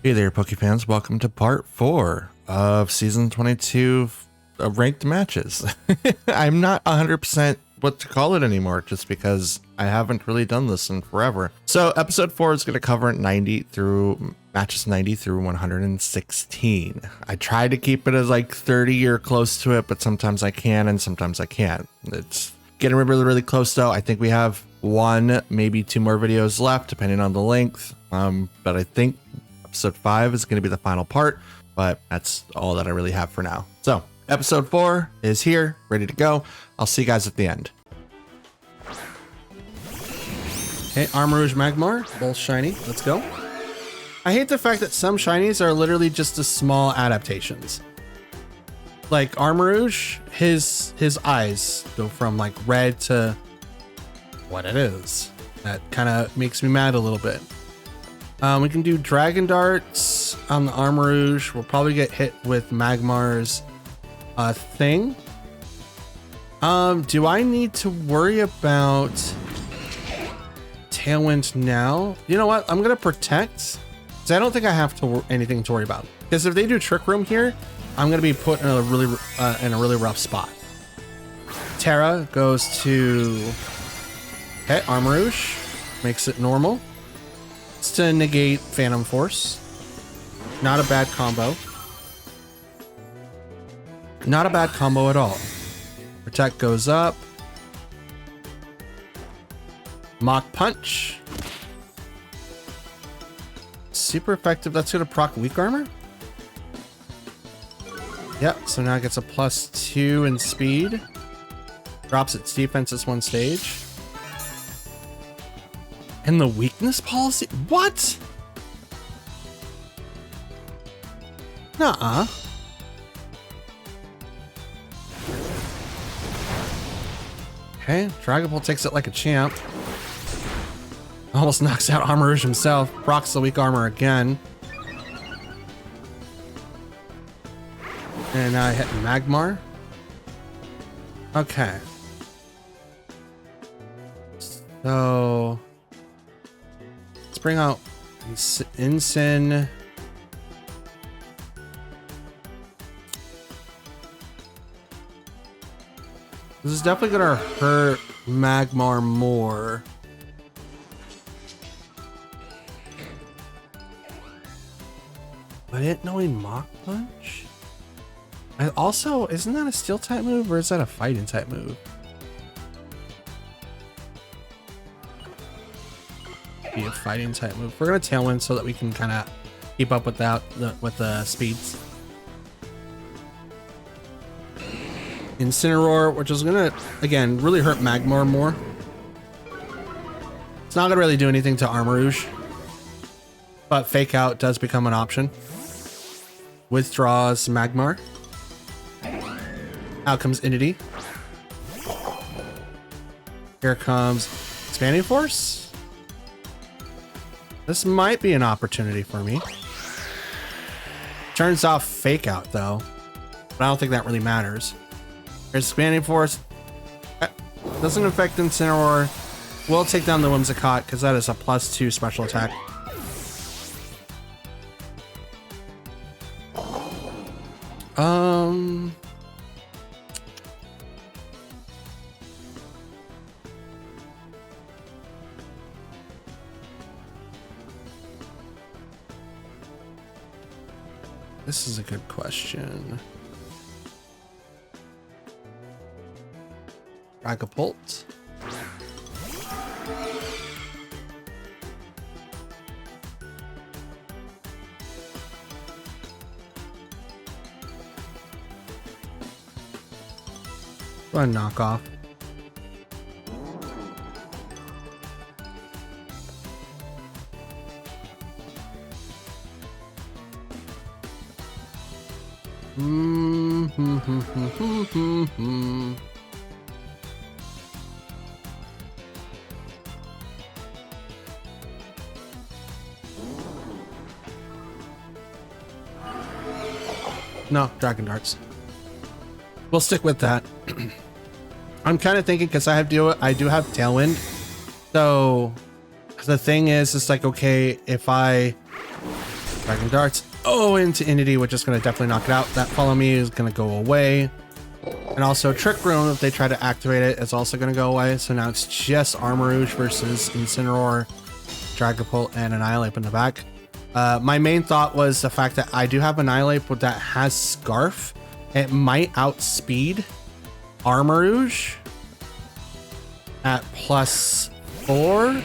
Hey there, Pokefans. Welcome to part 4 of Season 22 of Ranked Matches. I'm not 100% what to call it anymore, just because I haven't really done this in forever. So Episode 4 is going to cover matches 90 through 116. I try to keep it as like 30 or close to it, but sometimes I can and sometimes I can't. It's getting really, really close though. I think we have 1, maybe 2 more videos left, depending on the length. But I think Episode 5 is going to be the final part, but that's all that I really have for now. So Episode 4 is here, ready to go. I'll see you guys at the end. Okay, Armarouge Magmar, both shiny. Let's go. I hate the fact that some shinies are literally just the small adaptations. Like Armarouge, his eyes go from like red to what it is. That kind of makes me mad a little bit. We can do Dragon Darts on the Armarouge. We'll probably get hit with Magmar's thing. Do I need to worry about Tailwind now? You know what? I'm going to Protect. Because I don't think I have anything to worry about. Because if they do Trick Room here, I'm going to be put in a really rough spot. Terra goes to Armarouge. Makes it normal. It's to negate Phantom Force. Not a bad combo. Not a bad combo at all. Protect goes up. Mach Punch. Super effective. That's going to proc weak armor. Yep, so now it gets a +2 in speed. Drops its defense as 1 stage. And the weakness policy? What? Nuh-uh. Okay, Dragapult takes it like a champ. Almost knocks out Armarouge himself. Procs the weak armor again. And now I hit Magmar. Okay. So let's bring out Ensign. This is definitely gonna hurt Magmar more. But it knowing Mach Punch? And also, isn't that a Steel type move or is that a Fighting type move? Be a Fighting type move. We're gonna Tailwind so that we can kind of keep up with that with the speeds. Incineroar, which is gonna again really hurt Magmar more. It's not gonna really do anything to Armarouge, but Fake Out does become an option. Withdraws Magmar. Out comes Entity. Here comes Expanding Force. This might be an opportunity for me. Turns off Fake Out though, but I don't think that really matters. Here's Expanding Force. Doesn't affect Incineroar. We'll take down the Whimsicott because that is a +2 special attack. This is a good question. Dragapult. Go ahead and knock off. No, Dragon Darts. We'll stick with that. I'm kind of thinking because I do have Tailwind. So the thing is, it's like, okay, if I Dragon Darts. Oh, into Entity, which is going to definitely knock it out. That Follow Me is going to go away. And also Trick Room, if they try to activate it, is also going to go away. So now it's just Armarouge versus Incineroar, Dragapult, and Annihilate in the back. My main thought was the fact that I do have Annihilate, but that has Scarf. It might outspeed Armarouge at +4.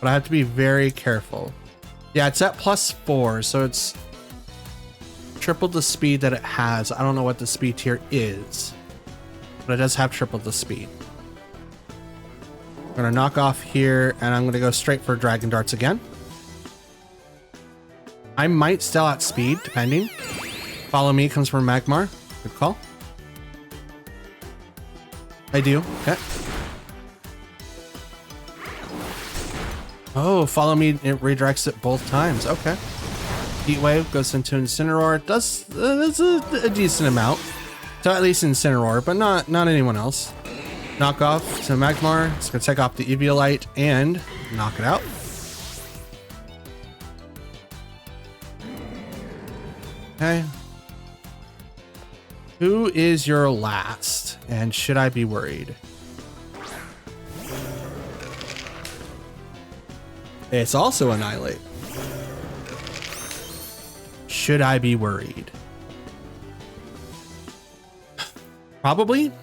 But I have to be very careful. Yeah, it's at +4, so it's triple the speed that it has. I don't know what the speed tier is, but it does have triple the speed. I'm gonna knock off here, and I'm gonna go straight for Dragon Darts again. I might still outspeed, depending. Follow Me comes from Magmar. Good call. I do. Okay. Oh, Follow Me, it redirects it both times. Okay. Heat Wave goes into Incineroar. Does a decent amount. So at least Incineroar, but not anyone else. Knock off to Magmar. It's going to take off the Eviolite and knock it out. Okay. Who is your last? And should I be worried? It's also Annihilate. Should I be worried? Probably.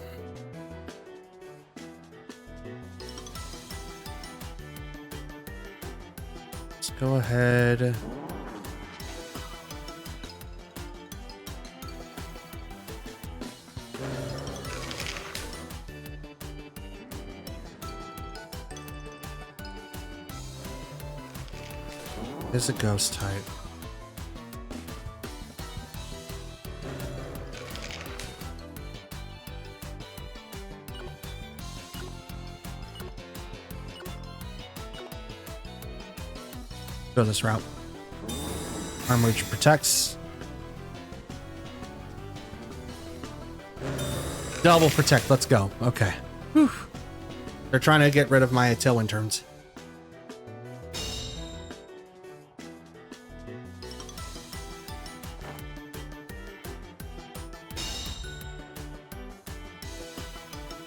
Let's go ahead. Is a ghost type. Go this route. Armarouge protects. Double protect. Let's go. Okay. Whew. They're trying to get rid of my Tailwind turns.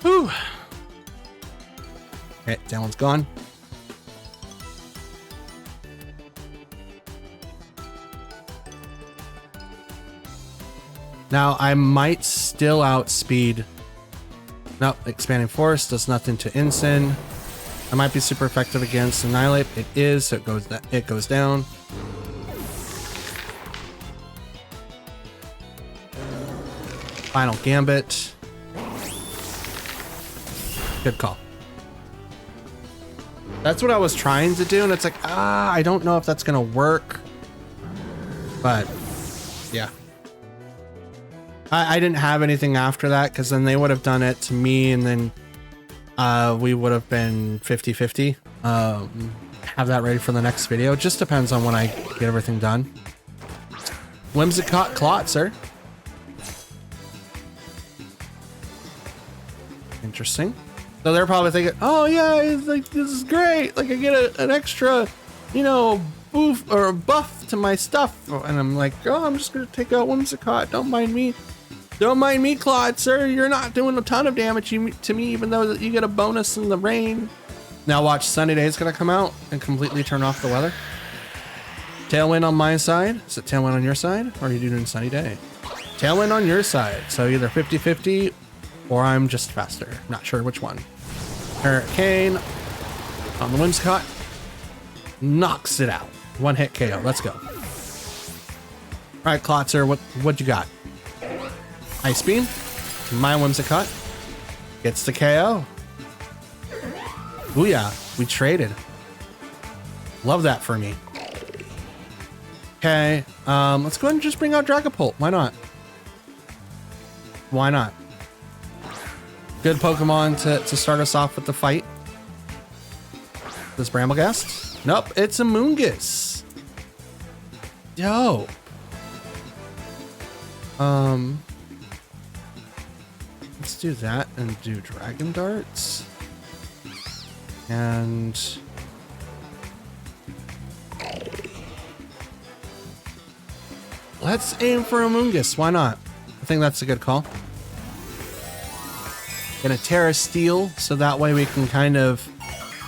Whew. Okay, that one's gone. Now, I might still outspeed. Nope, Expanding Force does nothing to Incin. I might be super effective against Annihilate. It is, so it goes down. Final Gambit. Good call. That's what I was trying to do, and it's like, I don't know if that's gonna work. But, yeah. I didn't have anything after that, because then they would have done it to me, and then we would have been 50-50. Have that ready for the next video. It just depends on when I get everything done. Whimsicott Clotzer. Interesting. So they're probably thinking, oh yeah, it's like, this is great. Like I get an extra, you know, boof or a buff to my stuff. And I'm like, oh, I'm just going to take out Whimsicott. Don't mind me. Don't mind me, Claude, sir. You're not doing a ton of damage to me, even though you get a bonus in the rain. Now watch, Sunny Day is going to come out and completely turn off the weather. Tailwind on my side. Is it Tailwind on your side? Or are you doing Sunny Day? Tailwind on your side. So either 50-50 or I'm just faster. Not sure which one. Hurricane on the Whimsicott. Knocks it out. One hit KO. Let's go. All right, Klotzer, what you got? Ice Beam. My Whimsicott. Gets the KO. Booyah. We traded. Love that for me. Okay. Let's go ahead and just bring out Dragapult. Why not? Why not? Good Pokemon to start us off with the fight. This Bramblegast? Nope, it's a Moongus. Dope. Let's do that and do Dragon Darts. And Let's aim for Amoonguss. Why not? I think that's a good call. Gonna Terra Steel, so that way we can kind of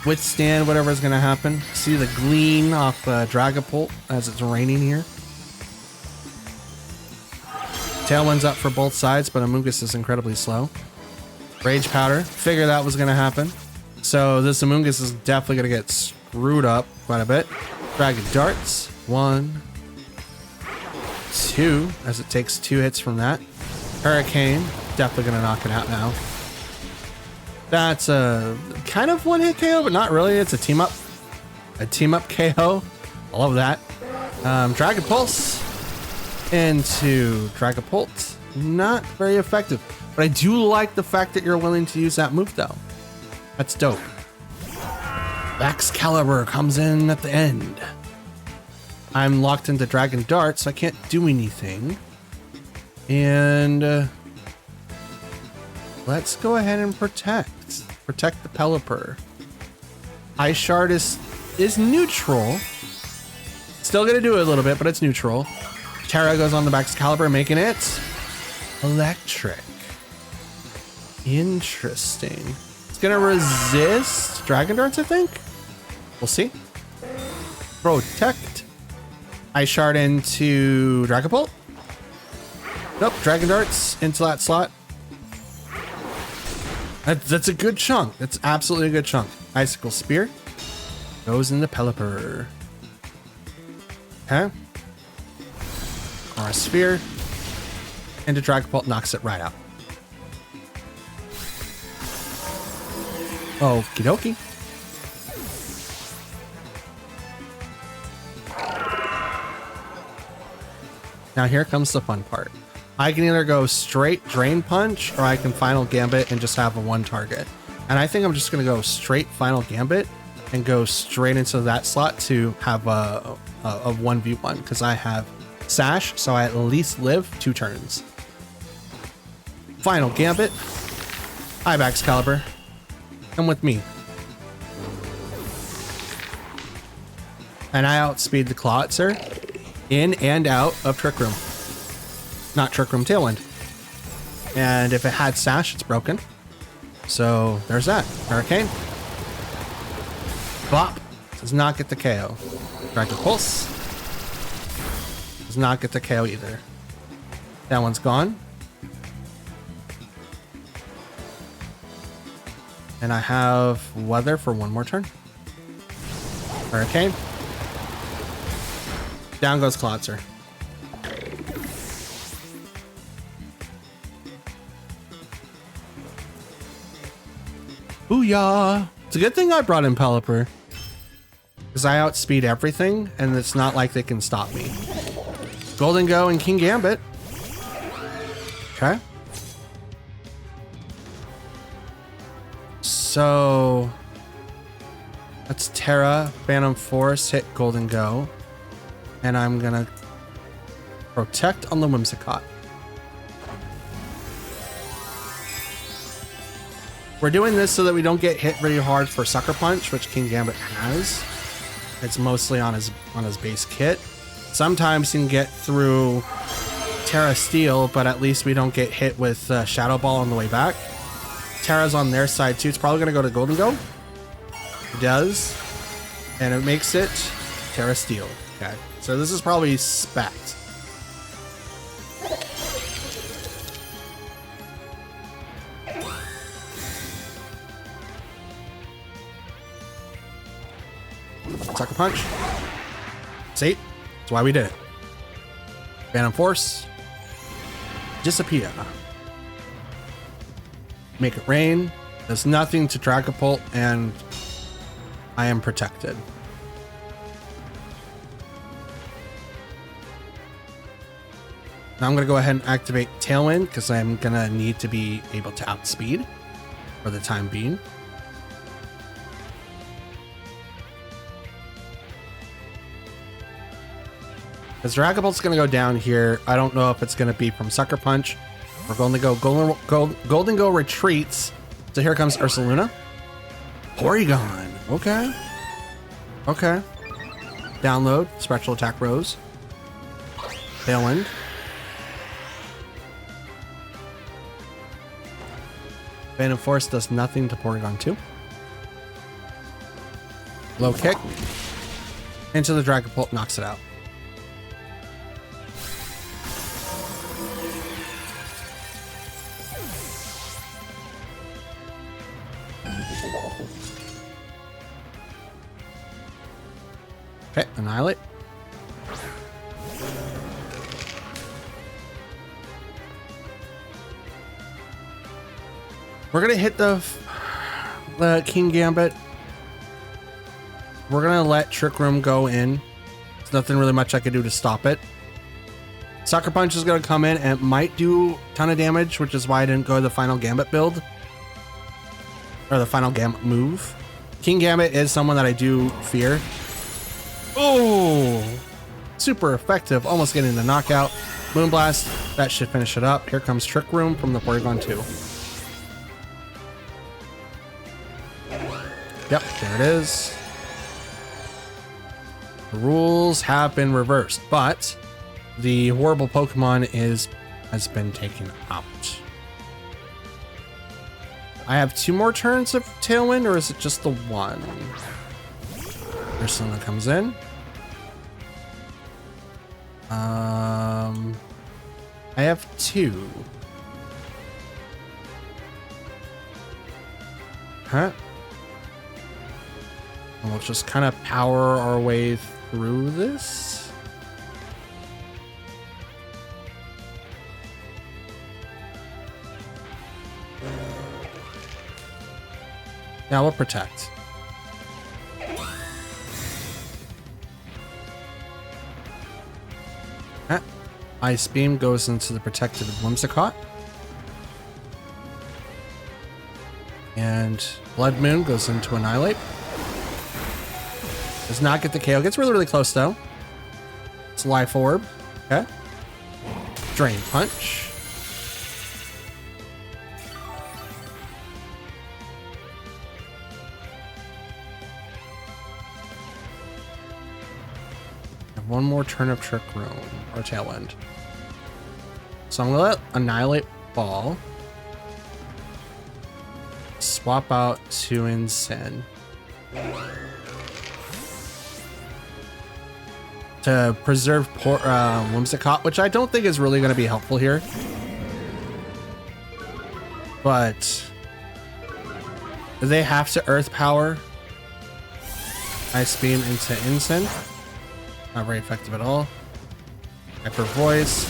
withstand whatever's gonna happen. See the gleam off Dragapult as it's raining here. Tailwind's up for both sides, but Amoonguss is incredibly slow. Rage Powder. Figure that was gonna happen. So this Amoonguss is definitely gonna get screwed up quite a bit. Dragon Darts. 1, 2, as it takes 2 hits from that. Hurricane. Definitely gonna knock it out now. That's a kind of one-hit KO, but not really. It's a team up. A team up KO. I love that. Dragon Pulse into Dragapult. Not very effective. But I do like the fact that you're willing to use that move though. That's dope. Excalibur comes in at the end. I'm locked into Dragon Dart, so I can't do anything. And let's go ahead and protect the Pelipper. Ice Shard is neutral. Still gonna do it a little bit, but it's neutral. Terra goes on the Excalibur, making it electric. Interesting. It's gonna resist Dragon Darts, I think. We'll see. Protect. Ice Shard into Dragapult. Nope, Dragon Darts into that slot. That's a good chunk. That's absolutely a good chunk. Icicle Spear goes in the Pelipper. Okay. Aura Sphere into Dragapult, knocks it right out. Okie dokie. Now here comes the fun part. I can either go straight Drain Punch or I can Final Gambit and just have a 1 target. And I think I'm just going to go straight Final Gambit and go straight into that slot to have a 1v1 because I have Sash, so I at least live 2 turns. Final Gambit. Excalibur. Come with me. And I outspeed the Clawitzer in and out of Trick Room. Not Trick Room, Tailwind. And if it had Sash, it's broken. So there's that. Hurricane. Bop. Does not get the KO. Dragon Pulse. Does not get the KO either. That one's gone. And I have Weather for 1 more turn. Hurricane. Down goes Clawitzer. Booyah! It's a good thing I brought in Pelipper. Because I outspeed everything, and it's not like they can stop me. Golden Go and King Gambit. Okay. So that's Terra, Phantom Force, hit Golden Go. And I'm gonna protect on the Whimsicott. We're doing this so that we don't get hit really hard for Sucker Punch, which King Gambit has. It's mostly on his base kit. Sometimes you can get through Terra Steel, but at least we don't get hit with Shadow Ball on the way back. Terra's on their side too. It's probably gonna go to Golden Go. It does. And it makes it Terra Steel. Okay. So this is probably spec'd. Sucker Punch. See? That's why we did it. Phantom Force. Disappear. Make it rain. Does nothing to Dragapult, and I am protected. Now I'm going to go ahead and activate Tailwind because I'm going to need to be able to outspeed for the time being. As Dragapult's going to go down here, I don't know if it's going to be from Sucker Punch. We're going to go Golden Go retreats. So here comes Ursaluna. Porygon. Okay. Okay. Download. Special Attack Rose. Tailwind. Bane of Force does nothing to Porygon 2. Low kick. Into the Dragapult, knocks it out. Okay, Annihilate. We're gonna hit the King Gambit. We're gonna let Trick Room go in. There's nothing really much I can do to stop it. Sucker Punch is gonna come in and it might do a ton of damage, which is why I didn't go to the final Gambit build. Or the final Gambit move. King Gambit is someone that I do fear. Oh! Super effective, almost getting the knockout. Moonblast, that should finish it up. Here comes Trick Room from the Porygon 2. Yep, there it is. The rules have been reversed, but the horrible Pokemon has been taken out. I have 2 more turns of Tailwind, or is it just the one? There's someone that comes in. I have 2. Huh? And we'll just kind of power our way through this. Yeah, we'll protect. Ice Beam goes into the protected Whimsicott. And Blood Moon goes into Annihilate. Does not get the KO. Gets really, really close though. It's Life Orb. Okay. Drain Punch. Have one more turn of Trick Room or Tailwind. So I'm gonna let Annihilate fall. Swap out to Incin. To preserve Whimsicott, which I don't think is really going to be helpful here. But they have to Earth Power Ice Beam into Incin. Not very effective at all. Hyper Voice.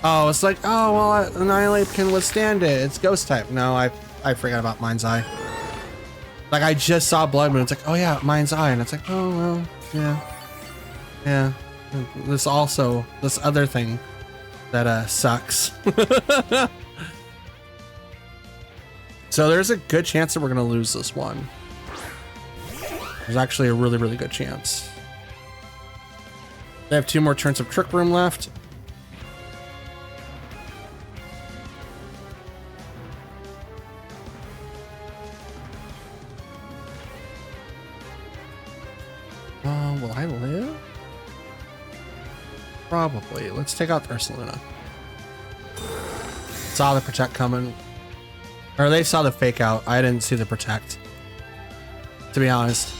Oh, it's like, oh, well, Annihilate can withstand it. It's Ghost type. No, I forgot about Mind's Eye. Like, I just saw Blood Moon. It's like, oh yeah, Mind's Eye. And it's like, oh, well, yeah. Yeah. This other thing that sucks. So there's a good chance that we're going to lose this one. There's actually a really, really good chance. They have 2 more turns of Trick Room left. Will I live? Probably. Let's take out Ursaluna. Saw the Protect coming. Or they saw the Fake Out. I didn't see the Protect. To be honest.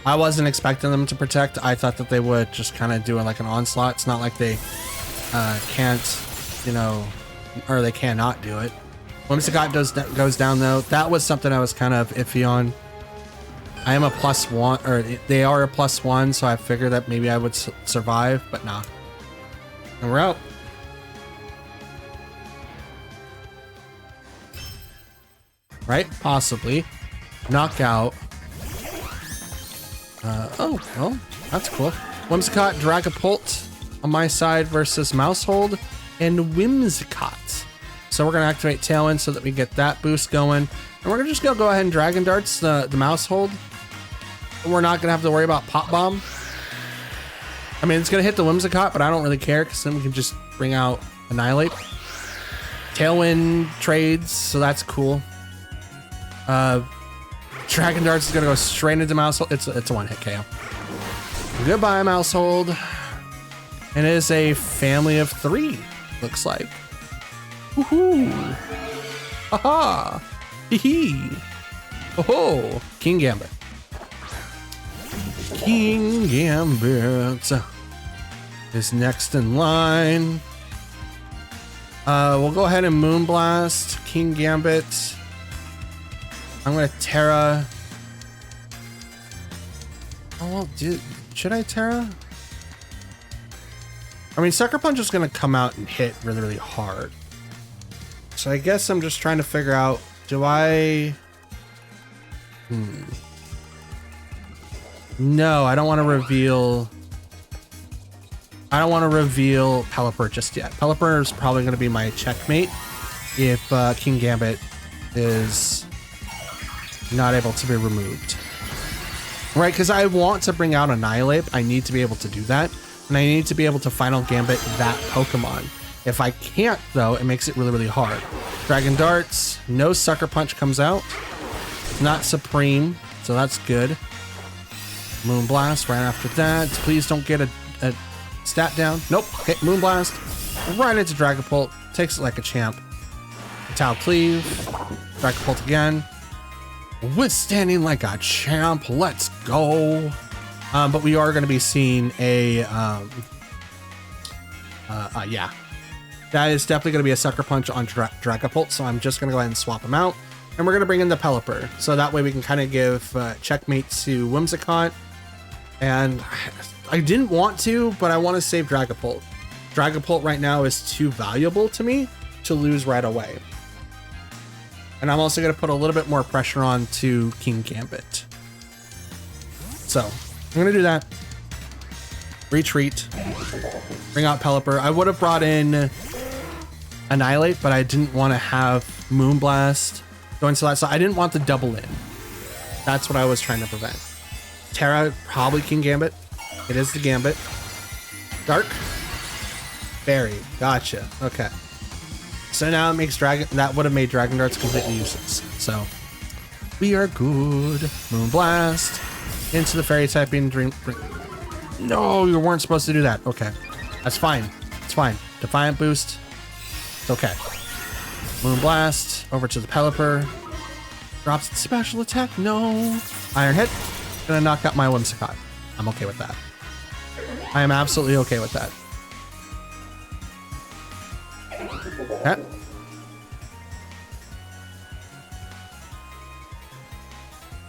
I wasn't expecting them to Protect. I thought that they would just kind of do it like an Onslaught. It's not like they can't, you know, or they cannot do it. Whimsicott goes down though. That was something I was kind of iffy on. I am a +1, or they are a +1, so I figured that maybe I would survive, but nah. And we're out. Right? Possibly. Knockout. Oh, well, that's cool. Whimsicott, Dragapult on my side versus Mousehold and Whimsicott. So we're going to activate Tailwind so that we get that boost going. And we're just going to go ahead and Dragon Darts the Mousehold. We're not going to have to worry about Pop Bomb. I mean, it's going to hit the Whimsicott, but I don't really care because then we can just bring out Annihilate. Tailwind trades, so that's cool. Dragon Darts is going to go straight into Mousehold. It's a one-hit KO. Goodbye, Mousehold. And it is a family of 3, looks like. Woohoo! Haha! Hee hee! Oh, King Gambit. King Gambit is next in line. We'll go ahead and Moonblast King Gambit. I'm gonna Terra. Oh, well, should I Terra? I mean, Sucker Punch is gonna come out and hit really, really hard. So I guess I'm just trying to figure out, do I... No, I don't want to reveal... I don't want to reveal Pelipper just yet. Pelipper is probably going to be my checkmate if King Gambit is not able to be removed. Right, because I want to bring out Annihilate. I need to be able to do that. And I need to be able to Final Gambit that Pokemon. If I can't, though, it makes it really, really hard. Dragon Darts, no Sucker Punch comes out. Not Supreme, so that's good. Moonblast right after that. Please don't get a stat down. Nope. Okay, Moonblast. Right into Dragapult. Takes it like a champ. Tau Cleave. Dragapult again. Withstanding like a champ. Let's go. But we are going to be seeing a... yeah. That is definitely going to be a Sucker Punch on Dragapult, so I'm just going to go ahead and swap them out. And we're going to bring in the Pelipper, so that way we can kind of give checkmate to Whimsicott. And I didn't want to, but I want to save Dragapult. Dragapult right now is too valuable to me to lose right away. And I'm also going to put a little bit more pressure on to King Gambit. So I'm going to do that. Retreat. Bring out Pelipper. I would have brought in Annihilate, but I didn't want to have Moonblast going to that. So I didn't want the double in. That's what I was trying to prevent. Terra, probably King Gambit. It is the Gambit. Dark. Berry. Gotcha. Okay. So now it makes Dragon... That would have made Dragon Darts completely useless. So we are good. Moonblast. Into the Fairy typing. Dream... No, you weren't supposed to do that. Okay. That's fine. It's fine. Defiant Boost. It's okay. Moonblast. Over to the Pelipper. Drops its special attack. No. Iron Hit. Gonna knock out my Whimsicott. I'm okay with that. I am absolutely okay with that. Okay.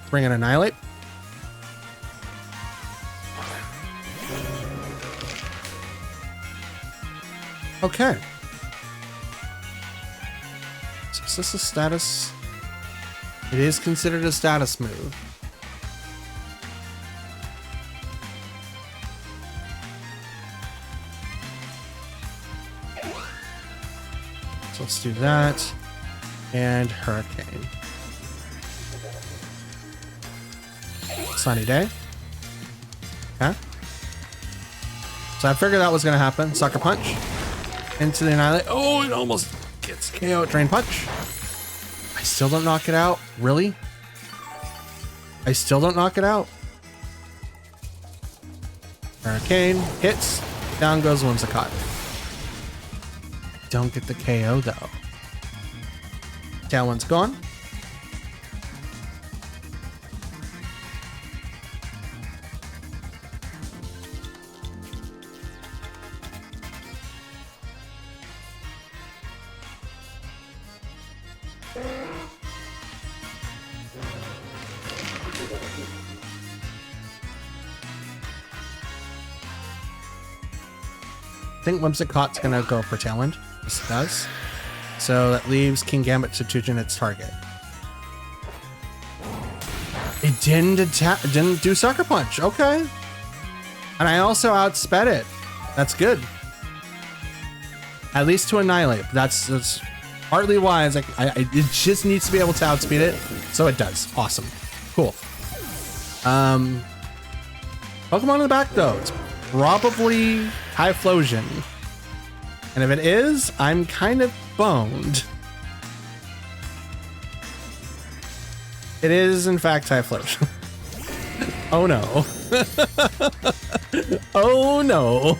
Bring in Annihilate. Okay. So is this a status? It is considered a status move. So let's do that. And Hurricane. Sunny Day. Okay. So I figured that was going to happen. Sucker Punch. Into the Annihilate. Oh, it almost gets KO. Drain Punch. I still don't knock it out. Really? I still don't knock it out. Hurricane. Hits. Down goes Whimsicott. Don't get the KO though. Tailwind's gone. I think Whimsicott's gonna go for Tailwind. Yes, it does. So that leaves King Gambit to Tujin its target. It didn't do Sucker Punch. Okay. And I also outsped it. That's good. At least to Annihilate. That's partly why I was like, it just needs to be able to outspeed it. So it does. Awesome. Cool. Pokemon in the back though. It's probably Typhlosion. And if it is, I'm kind of boned. It is, in fact, Typhlosion. Oh no. Oh no.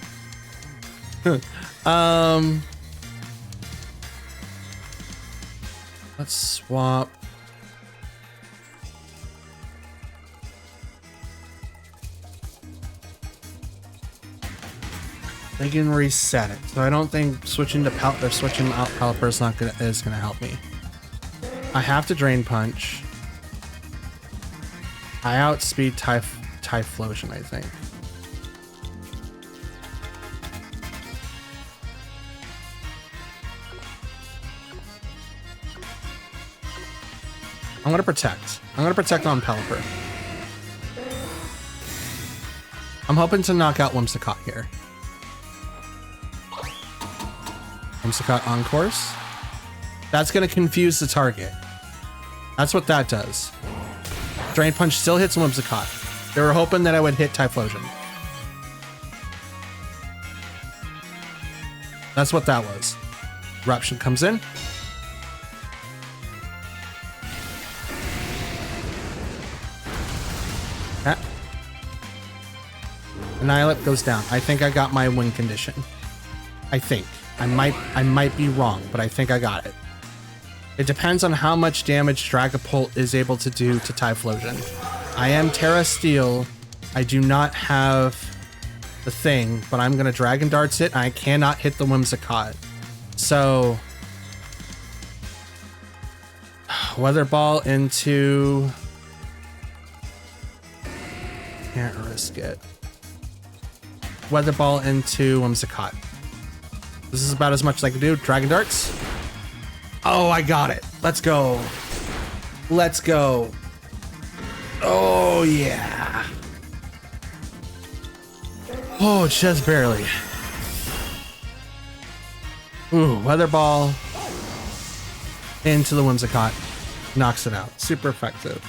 Let's swap. They can reset it, so I don't think switching to switching out Pelipper is gonna help me. I have to Drain Punch. I outspeed Typhlosion, I think. I'm gonna protect. I'm gonna protect on Pelipper. I'm hoping to knock out Whimsicott here. Whimsicott on course. That's gonna confuse the target. That's what that does. Drain Punch still hits Whimsicott. They were hoping that I would hit Typhlosion. That's what that was. Eruption comes in. Ah. Annihilate goes down. I think I got my win condition. I think. I might be wrong, but I think I got it. It depends on how much damage Dragapult is able to do to Typhlosion. I am Terra Steel. I do not have the thing, but I'm gonna Dragon Darts it. I cannot hit the Whimsicott. So Weather Ball into... Can't risk it. Weather Ball into Whimsicott. This is about as much as I can do. Dragon Darts. Oh, I got it. Let's go. Let's go. Oh, yeah. Oh, just barely. Ooh, Weather Ball into the Whimsicott. Knocks it out. Super effective.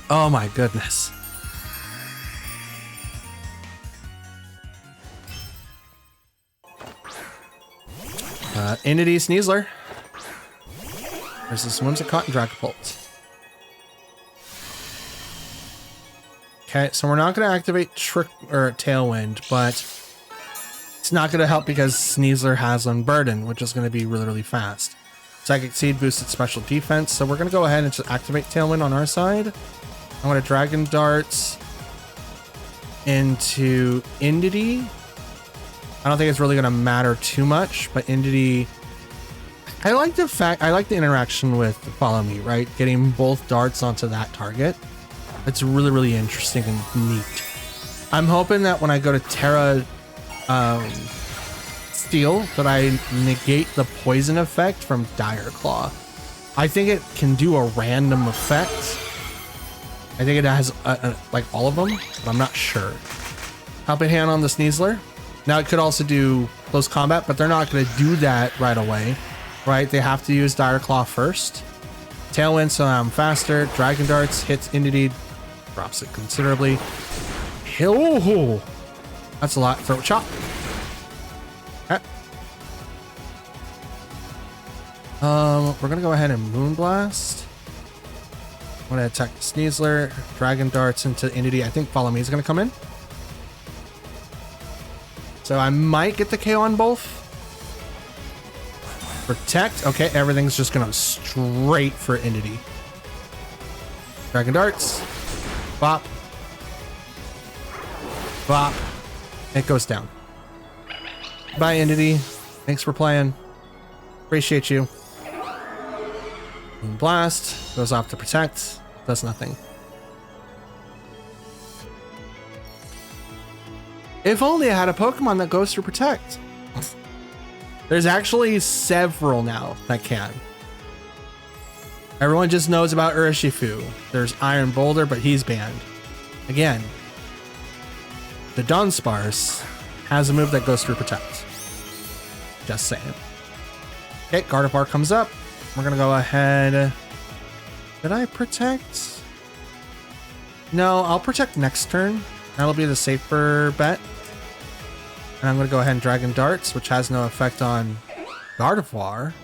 Oh my goodness. Entity Sneasler versus Whimsicott and Dragapult. Okay, so we're not going to activate Trick or Tailwind, but it's not going to help because Sneasler has Unburden, which is going to be really, really fast. Psychic Seed boosted special defense, so we're going to go ahead and just activate Tailwind on our side. I'm going to Dragon Darts into Entity. I don't think it's really going to matter too much, but Entity... I like the interaction with Follow Me, right? Getting both darts onto that target. It's really, really interesting and neat. I'm hoping that when I go to Terra Steel, that I negate the poison effect from Dire Claw. I think it can do a random effect. I think it has like all of them, but I'm not sure. Helping Hand on the Sneasler. Now it could also do close combat, but they're not going to do that right away, right? They have to use Dire Claw first. Tailwind, so I'm faster. Dragon Darts hits Entity, drops it considerably. Oh, that's a lot. Throat Chop. Okay. We're gonna go ahead and Moonblast. I'm gonna attack the Sneasler. Dragon Darts into Entity. I think Follow Me is gonna come in. So I might get the KO on both. Protect. Okay, everything's just gonna straight for Entity. Dragon Darts. Bop. Bop. It goes down. Bye, Entity. Thanks for playing. Appreciate you. Blast. Goes off to Protect. Does nothing. If only I had a Pokemon that goes to Protect. There's actually several now that can. Everyone just knows about Urshifu. There's Iron Boulder, but he's banned. Again, the Dunsparce has a move that goes through Protect. Just saying. Okay, Gardevoir comes up. We're gonna go ahead. Did I Protect? No, I'll Protect next turn. That'll be the safer bet. And I'm going to go ahead and Dragon Darts, which has no effect on Gardevoir,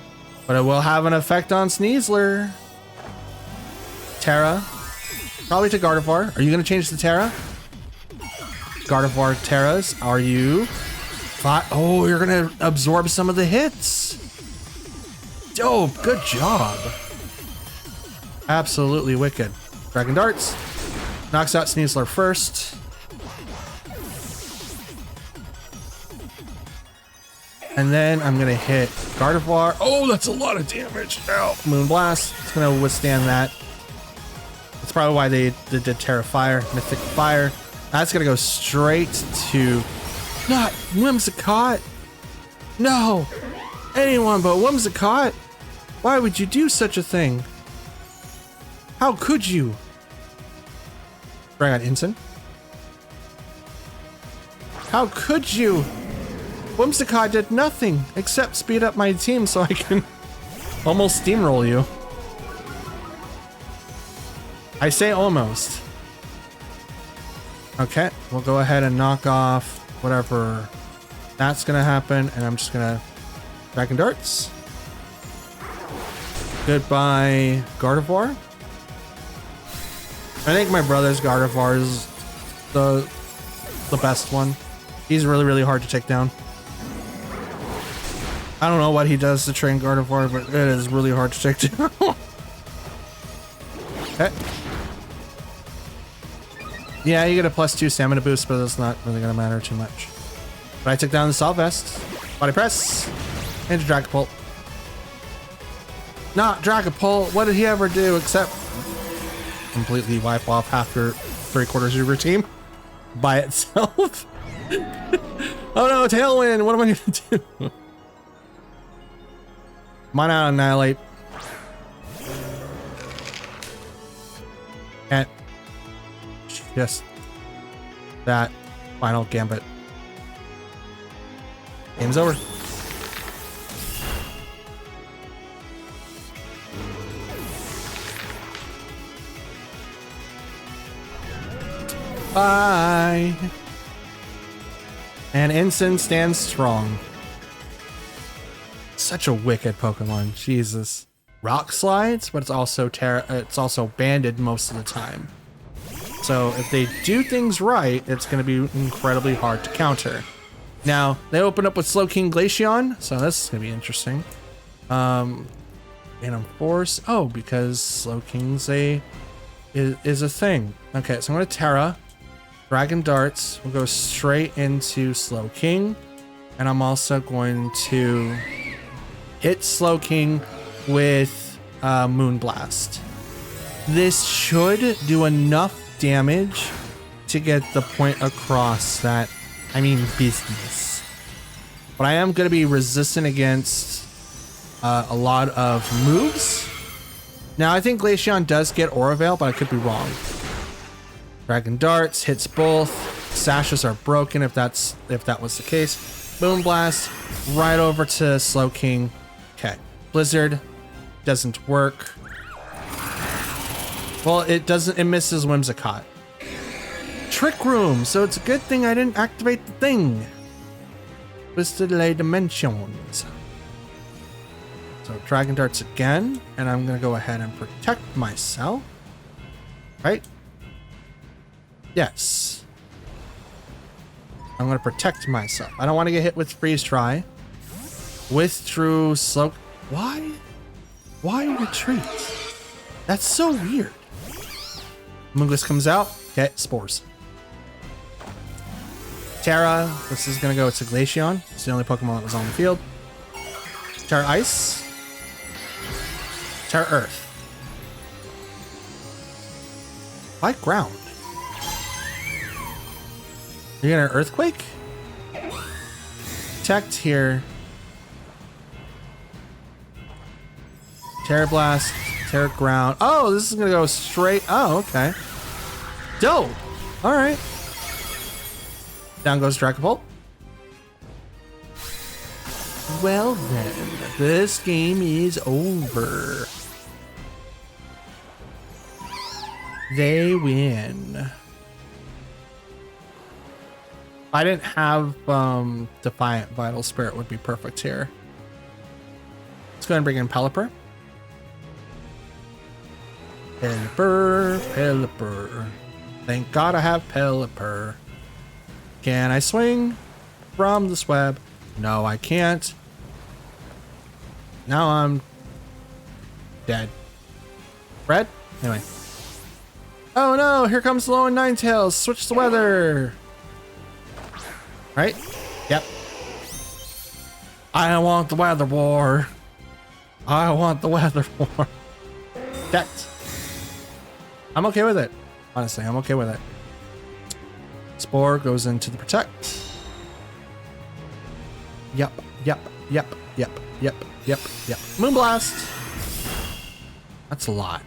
but it will have an effect on Sneasler. Terra. Probably to Gardevoir. Are you going to change to Terra? Gardevoir Terras. Are you? Oh, you're going to absorb some of the hits. Dope. Good job. Absolutely wicked. Dragon Darts. Knocks out Sneasler first. And then I'm going to hit Gardevoir. Oh, that's a lot of damage. Ow. Moonblast. It's going to withstand that. That's probably why they did Terra Fire. Mythic Fire. That's going to go straight to... Not Whimsicott. No. Anyone but Whimsicott. Why would you do such a thing? How could you? Bring on Ensign. How could you? Whimsicott did nothing except speed up my team so I can almost steamroll you. I say almost. Okay, we'll go ahead and knock off whatever that's gonna happen, and I'm just gonna Dragon Darts. Goodbye, Gardevoir. I think my brother's Gardevoir is the best one. He's really, really hard to take down. I don't know what he does to train Gardevoir, but it is really hard to take down. Okay. Yeah, you get a +2 stamina boost, but it's not really gonna matter too much. But I took down the Salvest. Body Press. Into Dragapult. Not Dragapult. What did he ever do except completely wipe off half your 3/4 of your team by itself? Oh no, Tailwind! What am I gonna do? Mine out, Annihilate. And just that final gambit. Game's over. Bye. And Ensign stands strong. Such a wicked Pokemon, Jesus. Rock slides, but it's also banded most of the time. So if they do things right, it's going to be incredibly hard to counter. Now they open up with Slowking Glaceon, so this is going to be interesting. Phantom Force. Oh, because Slowking's is a thing. Okay, so I'm going to Terra. Dragon Darts will go straight into Slowking, and I'm also going to hit Slowking with Moonblast. This should do enough damage to get the point across that I mean business. But I am going to be resistant against a lot of moves. Now I think Glaceon does get Aura Veil, but I could be wrong. Dragon Darts hits both. Sashes are broken if that was the case. Moonblast right over to Slowking. Okay. Blizzard doesn't work. Well, it doesn't. It misses Whimsicott. Trick Room. So it's a good thing I didn't activate the thing. Twisted Lay Dimensions. So Dragon Darts again, and I'm gonna go ahead and protect myself. Right? Yes. I'm gonna protect myself. I don't want to get hit with Freeze Dry. Withdrew Slow. Why? Why retreat? That's so weird. Moongus comes out. Okay, Spores. Terra. This is gonna go to Glaceon. It's the only Pokemon that was on the field. Terra Ice. Terra Earth. Why Ground? You're gonna Earthquake? Protect here. Terra Blast, Terra Ground. Oh, this is gonna go straight. Oh, okay. Dope. All right. Down goes Dragapult. Well then, this game is over. They win. If I didn't have Defiant Vital Spirit would be perfect here. Let's go ahead and bring in Pelipper. Pelipper, Pelipper. Thank God I have Pelipper. Can I swing from this web? No, I can't. Now I'm dead. Red? Anyway. Oh no, here comes Low and Ninetales. Switch the weather. Right? Yep. I want the weather war. I want the weather war. That. I'm okay with it. Honestly, I'm okay with it. Spore goes into the protect. Yep, yep, yep, yep, yep, yep, yep. Moonblast. That's a lot.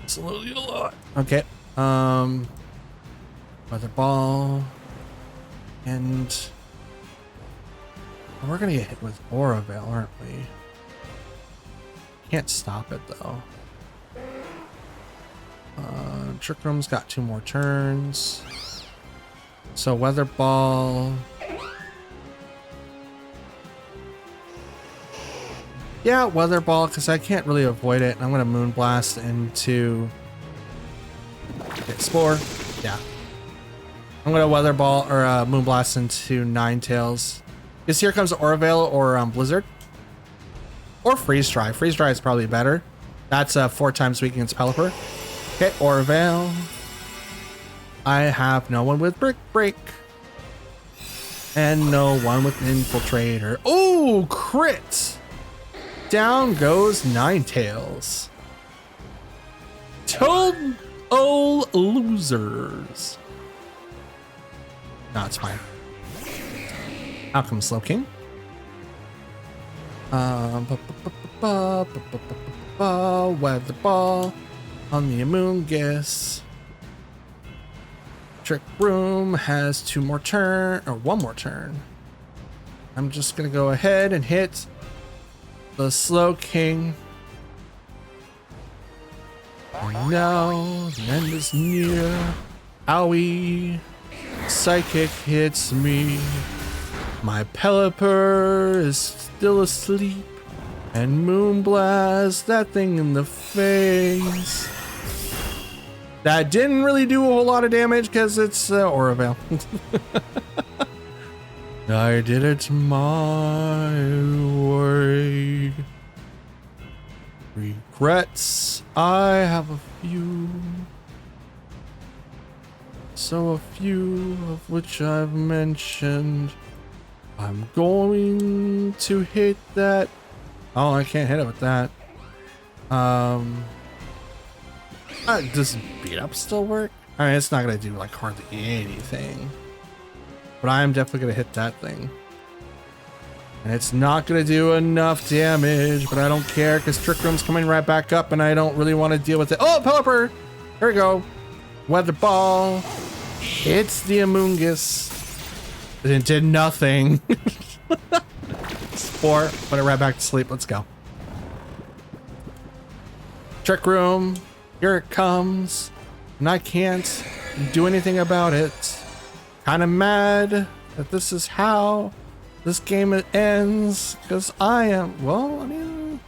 Absolutely a lot. Okay. Weather ball. And we're gonna get hit with Aura Veil, aren't we? Can't stop it though. Trick Room's got 2 more turns. So Weather Ball. Yeah, Weather Ball, because I can't really avoid it. I'm gonna Moonblast into Spore. Yeah. I'm gonna Weather Ball or Moonblast into Ninetales. Because here comes Aura Veil or Blizzard. Or Freeze Dry. Freeze Dry is probably better. That's 4 times weak against Pelipper. Okay, Aura Veil. I have no one with Brick Break. And no one with Infiltrator. Oh, crit! Down goes Ninetales. Total losers. No, it's fine. Out comes Slowking. Weather Ball on the Amoonguss. Trick Room has 2 more turn or 1 more turn. I'm just gonna go ahead and hit the Slowking. And now the end is near. Owie. Psychic hits me. My Pelipper is still asleep. And Moonblast that thing in the face. That didn't really do a whole lot of damage because it's Aura Veil. I did it my way. Regrets, I have a few. So a few of which I've mentioned. I'm going to hit that. Oh, I can't hit it with that. Does beat up still work? I mean, it's not gonna do like hardly anything. But I am definitely gonna hit that thing. And it's not gonna do enough damage, but I don't care because Trick Room's coming right back up and I don't really want to deal with it. Oh, Pelipper! Here we go. Weather Ball. It's the Amoonguss. It did nothing. Spore, put it right back to sleep. Let's go. Trick Room. Here it comes. And I can't do anything about it. Kind of mad that this is how this game ends. Because I am, well, I mean.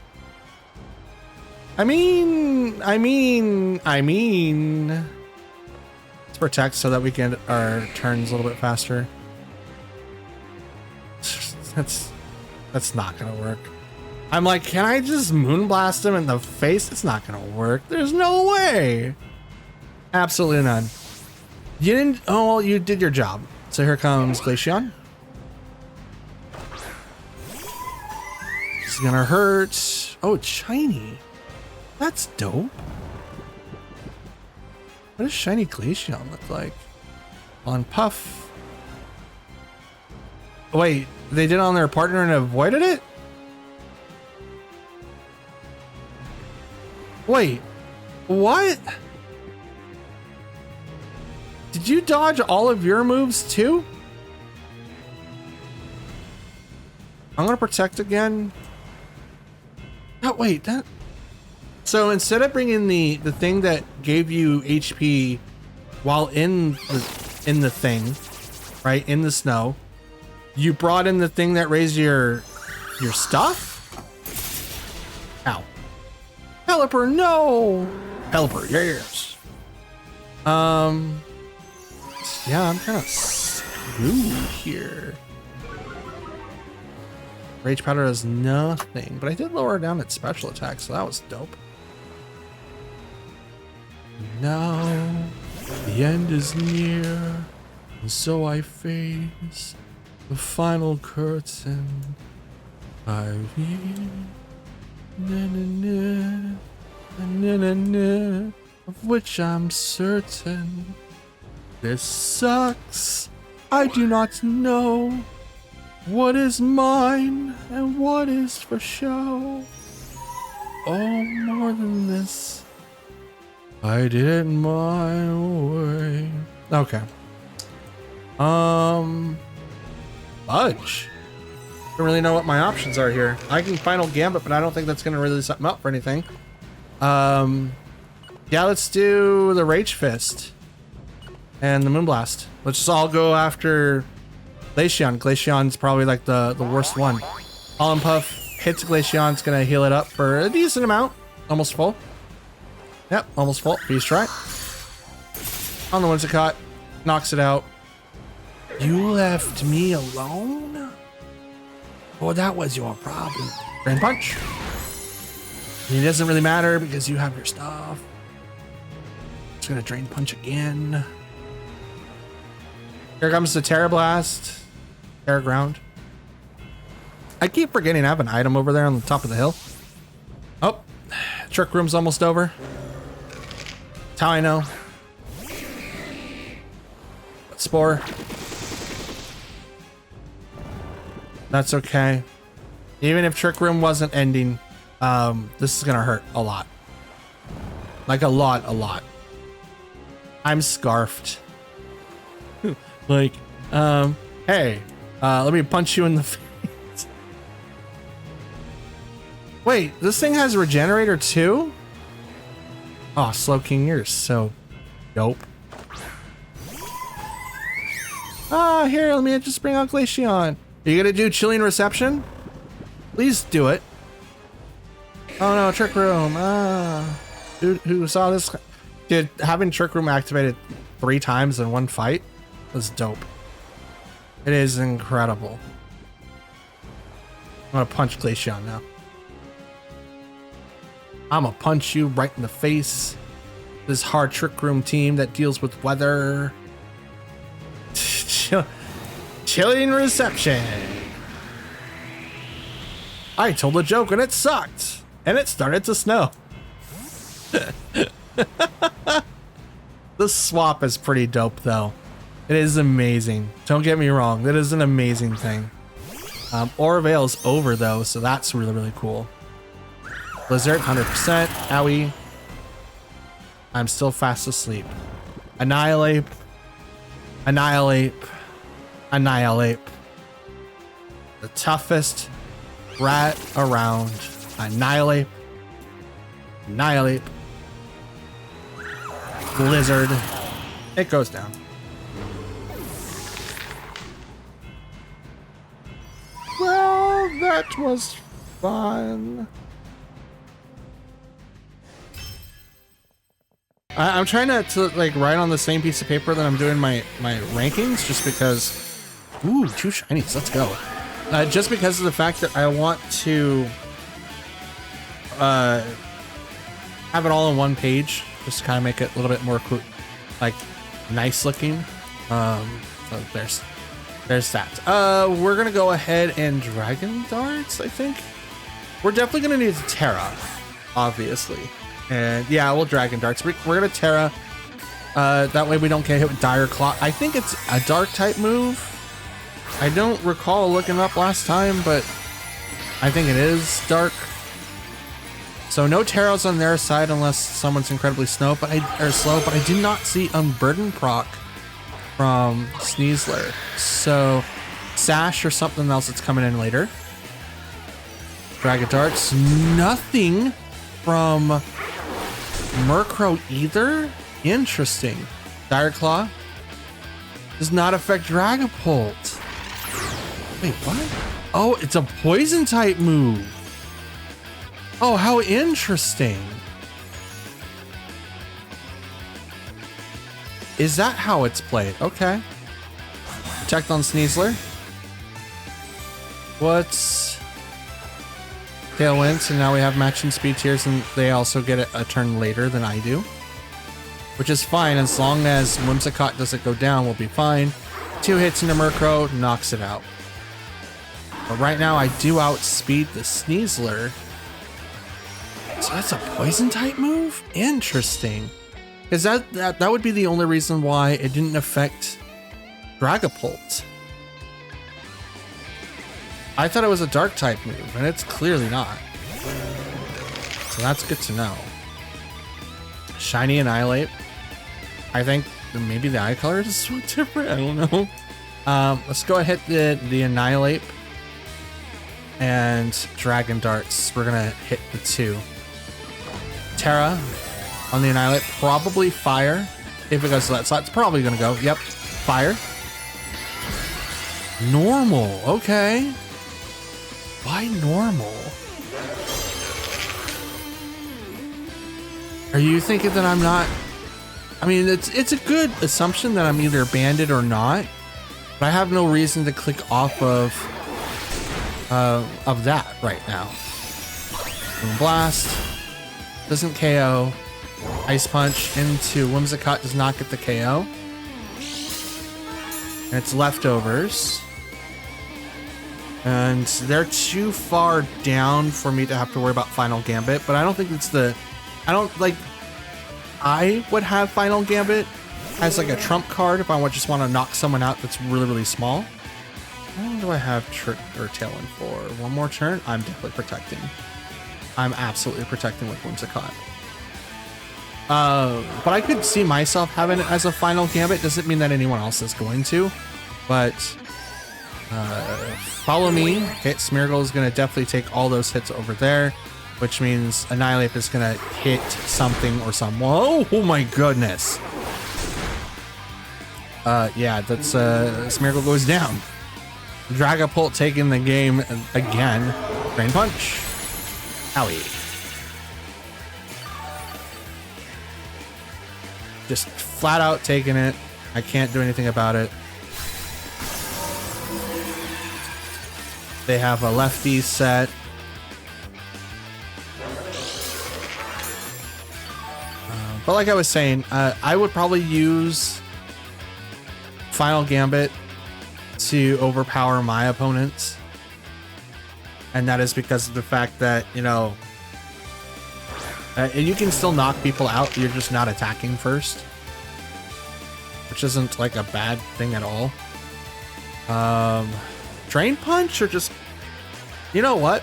Let's protect so that we can get our turns a little bit faster. That's not gonna work. I'm like, can I just Moonblast him in the face? It's not gonna work. There's no way. Absolutely none. You didn't, oh, you did your job. So here comes Glaceon. This is gonna hurt. Oh, it's shiny. That's dope. What does shiny Glaceon look like? On Puff. Wait, they did on their partner and avoided it? Wait, what? Did you dodge all of your moves too? I'm gonna protect again. Oh, wait, that. So instead of bringing the thing that gave you HP while in the thing, right, in the snow, you brought in the thing that raised your stuff? Ow. Pelipper, no! Pelipper, yes. Yeah, I'm kind of screwed here. Rage Powder does nothing, but I did lower down its special attack, so that was dope. Now, the end is near, and so I face the final curtain. I read, of which I'm certain. This sucks. I do not know what is mine and what is for show. Oh, more than this, I did it my way. Okay. Fudge. Don't really know what my options are here. I can Final Gambit, but I don't think that's gonna really set me up for anything. Yeah, let's do the Rage Fist and the Moonblast. Let's just all go after Glaceon. Glaceon's probably like the worst one. Pollen Puff hits Glaceon. It's gonna heal it up for a decent amount. Almost full. Yep, almost full. Beast Try. On the Whimsicott. Knocks it out. You left me alone? Well, that was your problem. Drain Punch. And it doesn't really matter because you have your stuff. It's gonna Drain Punch again. Here comes the Terra Blast. Terra Ground. I keep forgetting I have an item over there on the top of the hill. Oh, Trick Room's almost over. That's how I know. Spore. That's okay. Even if Trick Room wasn't ending, this is gonna hurt a lot. Like a lot. I'm scarfed. Like, hey, let me punch you in the face. Wait, this thing has Regenerator too? Oh, Slowking, you're so dope. Ah, here, let me just bring out Glaceon. Are you gonna do Chilling Reception? Please do it. Oh no, Trick Room. Ah, dude, who saw this? Dude, having Trick Room activated 3 times in one fight was dope. It is incredible. I'm gonna punch Glaceon now. I'm gonna punch you right in the face. This hard Trick Room team that deals with weather. Chilling Reception. I told a joke and it sucked. And it started to snow. The swap is pretty dope though. It is amazing. Don't get me wrong. That is an amazing thing. Aura Veil's over though, so that's really cool. Blizzard, 100%. Owie. I'm still fast asleep. Annihilate. Annihilate. Annihilate. The toughest rat around. Annihilate. Annihilate. Blizzard. It goes down. Well, that was fun. I'm trying to like write on the same piece of paper that I'm doing my rankings, just because. Ooh, 2 shinies. Let's go. Just because of the fact that I want to have it all on one page, just to kind of make it a little bit more like nice looking. So there's that. We're gonna go ahead and Dragon Darts. I think we're definitely gonna need Terra, obviously. And yeah, we'll Dragon Darts. We're gonna Terra. That way we don't get hit with Dire Claw. I think it's a dark type move. I don't recall looking up last time, but I think it is dark. So no Terras on their side unless someone's incredibly slow, but I did not see Unburden proc from Sneasler. So Sash or something else that's coming in later. Dragon Darts, nothing from Murkrow either. Interesting. Dire Claw does not affect Dragapult. Wait, what? Oh, it's a poison type move. Oh, how interesting. Is that how it's played? Okay. Protect on Sneasler. What's Tailwind? So now we have matching speed tiers, and they also get a turn later than I do, which is fine as long as Whimsicott doesn't go down. We'll be fine. 2 hits into Murkrow knocks it out. But right now I do outspeed the Sneasler. So that's a poison type move? Interesting. Because that would be the only reason why it didn't affect Dragapult. I thought it was a dark type move, and it's clearly not. So that's good to know. Shiny Annihilate. I think maybe the eye color is so different. I don't know. Let's go ahead the Annihilate and Dragon Darts. We're gonna hit the 2. Terra on the Annihilate, probably Fire. If it goes to that slot, it's probably gonna go. Yep, Fire. Normal, okay. Why normal? Are you thinking that I'm not? I mean, it's a good assumption that I'm either banded or not, but I have no reason to click off of that right now. Boom Blast doesn't KO. Ice Punch into Whimsicott does not get the KO. And it's leftovers. And they're too far down for me to have to worry about Final Gambit, but I don't think it's I would have Final Gambit as like a trump card if I just want to knock someone out that's really, really small. How long do I have Trick or Tailwind for? One more turn? I'm definitely protecting. I'm absolutely protecting with Whimsicott. But I could see myself having it as a Final Gambit. Doesn't mean that anyone else is going to, but follow me. Okay, Smeargle is going to definitely take all those hits over there, which means Annihilate is going to hit something or someone. Oh my goodness. Yeah, that's Smeargle goes down. Dragapult taking the game again. Drain Punch. Owie. Just flat out taking it. I can't do anything about it. They have a lefty set. But like I was saying, I would probably use Final Gambit to overpower my opponents. And that is because of the fact that, you know, you can still knock people out, you're just not attacking first. Which isn't like a bad thing at all. Drain Punch or just... You know what?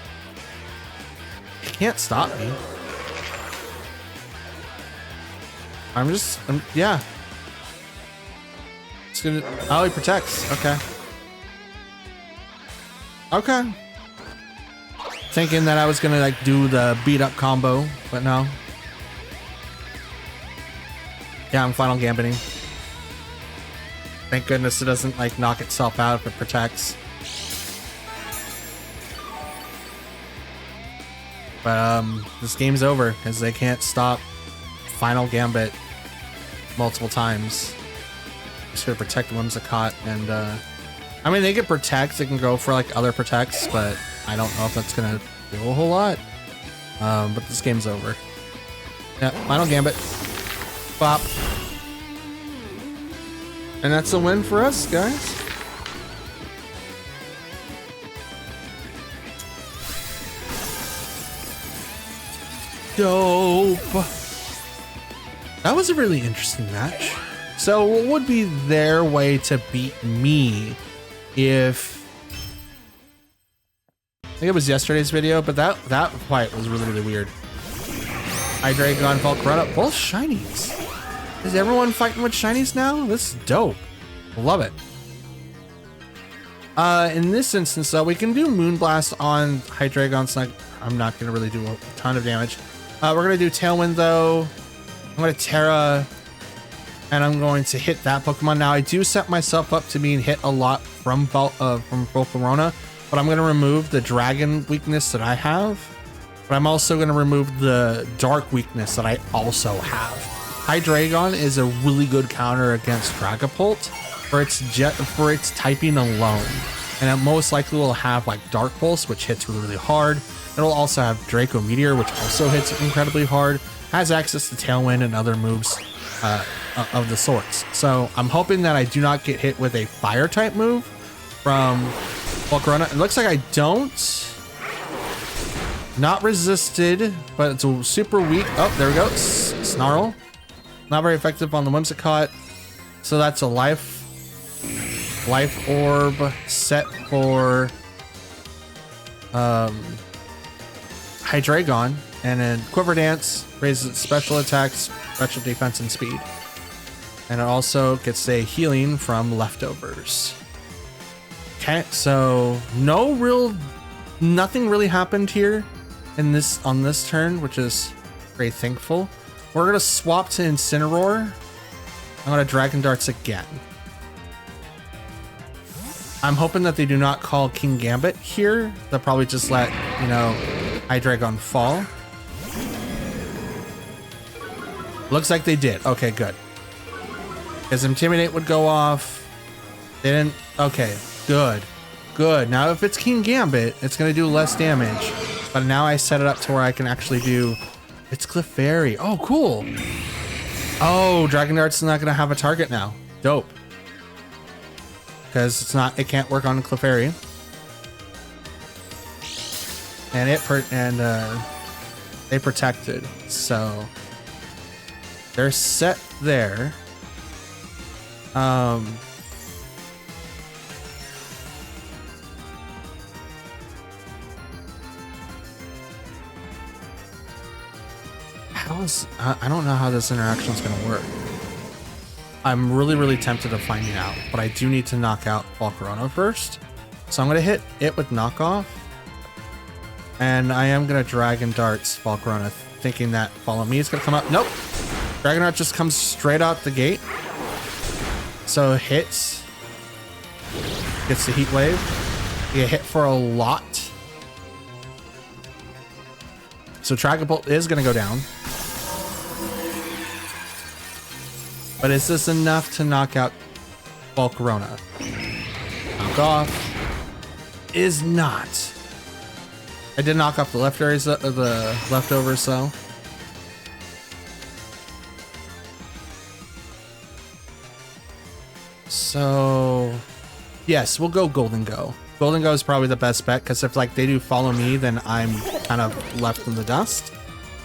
You can't stop me. Yeah. It's gonna... Oh, he protects. Okay. Okay. Thinking that I was gonna like do the beat up combo, but no. Yeah, I'm Final Gambiting. Thank goodness it doesn't like knock itself out if it protects. But this game's over because they can't stop Final Gambit multiple times. Just gonna protect Whimsicott and I mean they can protect, they can go for like other protects, but I don't know if that's gonna do a whole lot. But this game's over. Yeah, Final Gambit. Bop. And that's a win for us, guys. Dope. That was a really interesting match. So what would be their way to beat me if... I think it was yesterday's video, but that fight was really, really weird. Hydreigon, Volcarona, both shinies. Is everyone fighting with shinies now? This is dope. Love it. In this instance, though, we can do Moonblast on Hydreigon, so I'm not going to really do a ton of damage. We're going to do Tailwind, though. I'm going to Terra, and I'm going to hit that Pokemon. Now, I do set myself up to being hit a lot from Volcarona, but I'm going to remove the Dragon weakness that I have. But I'm also going to remove the dark weakness that I also have. Hydreigon is a really good counter against Dragapult for its typing alone. And it most likely will have like Dark Pulse, which hits really hard. It'll also have Draco Meteor, which also hits incredibly hard. Has access to Tailwind and other moves of the sorts. So I'm hoping that I do not get hit with a fire type move from Volcarona. It looks like I don't. Not resisted, but it's a super weak. Oh, there we go. Snarl. Not very effective on the Whimsicott. So that's a life orb set for Hydreigon, and then Quiver Dance raises its special attacks, special defense, and speed. And it also gets a healing from leftovers. Okay, so nothing really happened here on this turn, which is very thankful. We're gonna swap to Incineroar. I'm gonna Dragon Darts again. I'm hoping that they do not call King Gambit here. They'll probably just let, Hydreigon fall. Looks like they did. Okay, good. Because Intimidate would go off. They didn't. Okay, good. Good. Now if it's King Gambit, it's going to do less damage. But now I set it up to where I can actually do... It's Clefairy. Oh, cool. Oh, Dragon Dart's is not going to have a target now. Dope. Because it can't work on Clefairy. And they protected. So they're set there. I don't know how this interaction is going to work. I'm really tempted to find out, but I do need to knock out Volcarona first. So I'm going to hit it with knockoff. And I am going to Dragon Darts Volcarona, thinking that Follow Me is going to come up. Nope. Dragon Dart just comes straight out the gate. So hits. Gets the Heat Wave. You get hit for a lot. So Dragapult is going to go down. But is this enough to knock out Volcarona? Knock off. Is not. I did knock off the leftovers though. So yes, we'll go Golden Go. Golden Go is probably the best bet, because if they do Follow Me, then I'm kind of left in the dust.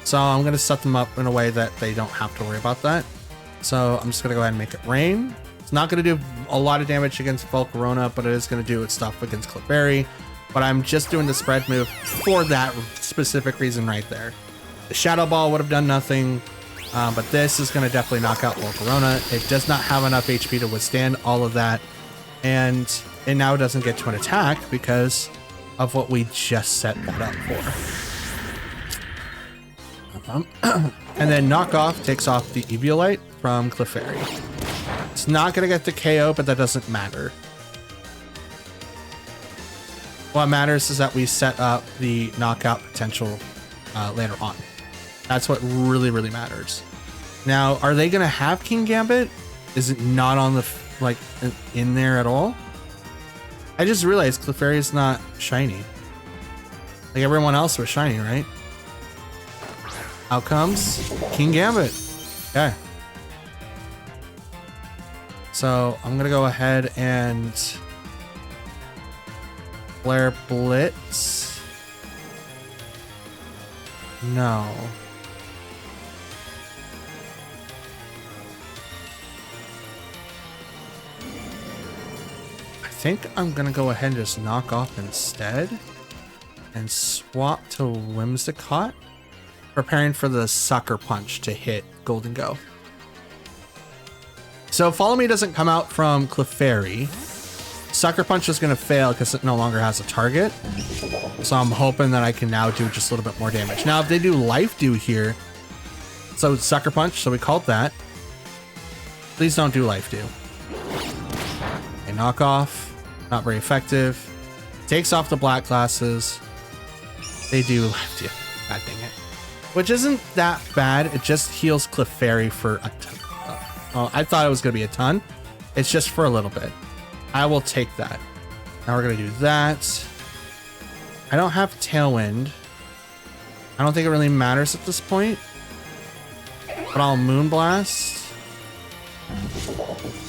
So I'm gonna set them up in a way that they don't have to worry about that. So I'm just gonna go ahead and make it rain. It's not gonna do a lot of damage against Volcarona, but it is gonna do its stuff against Clefairy. But I'm just doing the spread move for that specific reason right there. The Shadow Ball would have done nothing, but this is gonna definitely knock out Volcarona. It does not have enough HP to withstand all of that, and it now doesn't get to an attack because of what we just set that up for. And then Knockoff takes off the Eviolite from Clefairy. It's not going to get the KO, but that doesn't matter. What matters is that we set up the knockout potential later on. That's what really matters. Now, are they going to have King Gambit? Is it not on the, in there at all? I just realized Clefairy is not shiny. Like everyone else was shiny, right? Out comes King Gambit. Okay. So I'm gonna go ahead and Flare Blitz. No. I think I'm gonna go ahead and just knock off instead and swap to Whimsicott, preparing for the Sucker Punch to hit Golden Go. So Follow Me doesn't come out from Clefairy. Sucker Punch is going to fail because it no longer has a target. So I'm hoping that I can now do just a little bit more damage. Now, if they do Life Dew here, so Sucker Punch, so we called that. Please don't do Life Dew. A knockoff, not very effective. Takes off the black glasses. They do Life Dew. God dang it. Which isn't that bad. It just heals Clefairy for a ton. Oh, I thought it was going to be a ton. It's just for a little bit. I will take that. Now we're going to do that. I don't have Tailwind. I don't think it really matters at this point. But I'll Moonblast.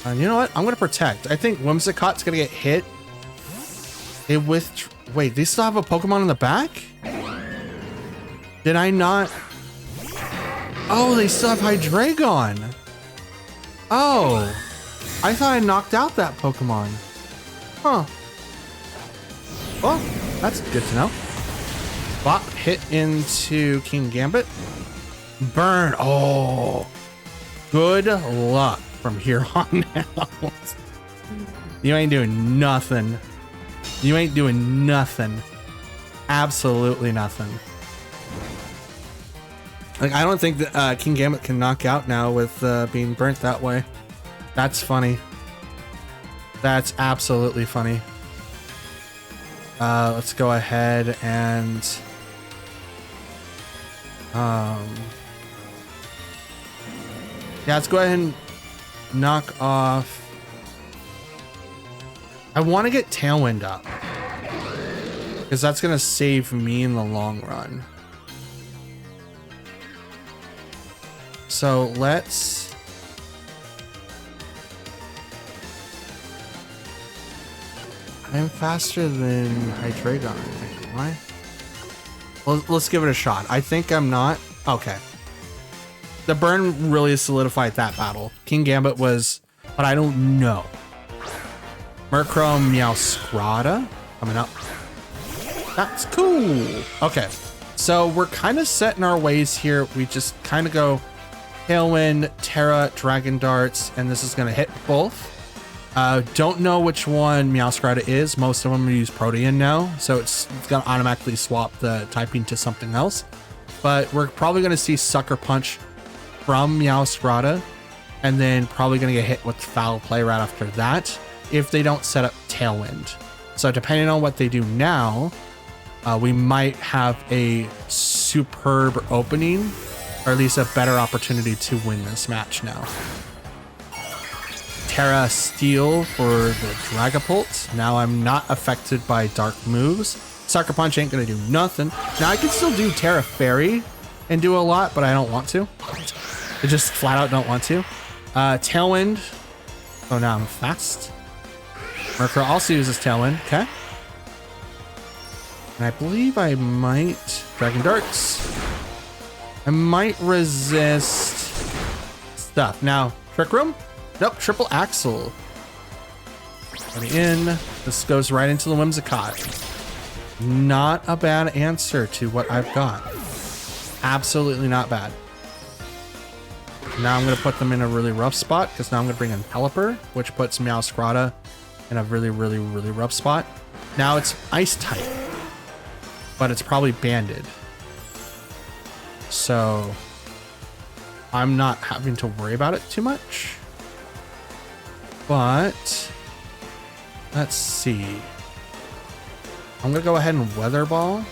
And you know what? I'm going to Protect. I think Whimsicott's going to get hit. Wait, they still have a Pokemon in the back? Did I not? Oh, they still have Hydreigon. Oh, I thought I knocked out that Pokemon. Huh. Well, that's good to know. Bop hit into King Gambit. Burn. Oh, good luck from here on out. You ain't doing nothing. You ain't doing nothing. Absolutely nothing. Like, I don't think that King Gambit can knock out now with being burnt that way. That's funny. That's absolutely funny. Let's go ahead and yeah, let's go ahead and knock off. I want to get Tailwind up because that's going to save me in the long run. So let's I'm faster than Hydreigon, am I? Well, let's give it a shot. I think I'm not. Okay. The burn really solidified that battle. King Gambit was, but I don't know. Murkrow, Meowscarlet coming up. That's cool. Okay. So we're kind of set in our ways here. We just kind of go Tailwind, Terra, Dragon Darts, and this is going to hit both. Don't know which one Meowscarlet is. Most of them use Protean now, so it's going to automatically swap the typing to something else. But we're probably going to see Sucker Punch from Meowscarlet, and then probably going to get hit with Foul Play right after that if they don't set up Tailwind. So depending on what they do now, we might have a superb opening, or at least a better opportunity to win this match now. Terra Steel for the Dragapult. Now I'm not affected by dark moves. Sucker Punch ain't gonna do nothing. Now I can still do Terra Fairy and do a lot, but I don't want to. I just flat out don't want to. Tailwind. Oh, now I'm fast. Murkrow also uses Tailwind. Okay. And I believe I might Dragon Darts. I might resist stuff. Now, Trick Room? Nope, Triple Axle. Let me in. This goes right into the Whimsicott. Not a bad answer to what I've got. Absolutely not bad. Now I'm going to put them in a really rough spot because now I'm going to bring in Pelipper, which puts Meowscarlet in a really, really, really rough spot. Now it's Ice type, but it's probably banded. So I'm not having to worry about it too much. But let's see. I'm going to go ahead and Weather Ball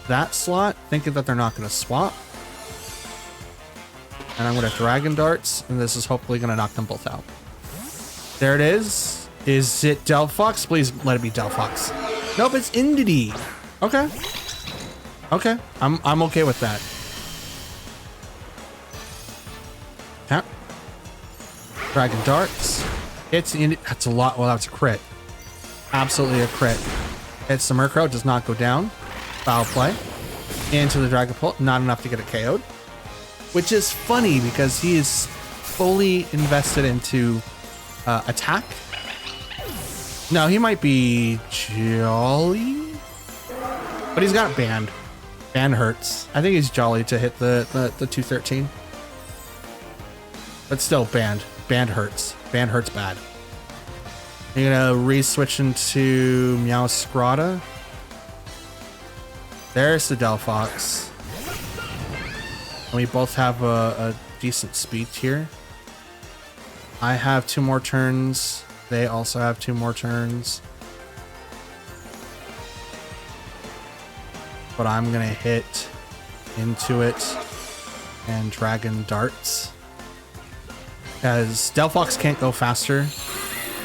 that slot, thinking that they're not going to swap. And I'm going to Dragon Darts, and this is hopefully going to knock them both out. There it is. Is it Delphox? Please let it be Delphox. Nope, it's Indeedee. Okay. Okay, I'm okay with that. Yeah. Dragon Darts. It's in. That's a lot. Well, that's a crit. Absolutely a crit. It's the Murkrow. Does not go down. Foul Play. Into the Dragapult. Not enough to get it KO'd. Which is funny because he is fully invested into attack. No, he might be Jolly. But he's got Band. Band hurts. I think he's Jolly to hit the 213. But still, Band. Band hurts. Band hurts bad. You're gonna re-switch into Meowscarlet. There's the Delphox. And we both have a decent speed here. I have 2 more turns. They also have 2 more turns. But I'm gonna hit into it and Dragon Darts. Because Delphox can't go faster.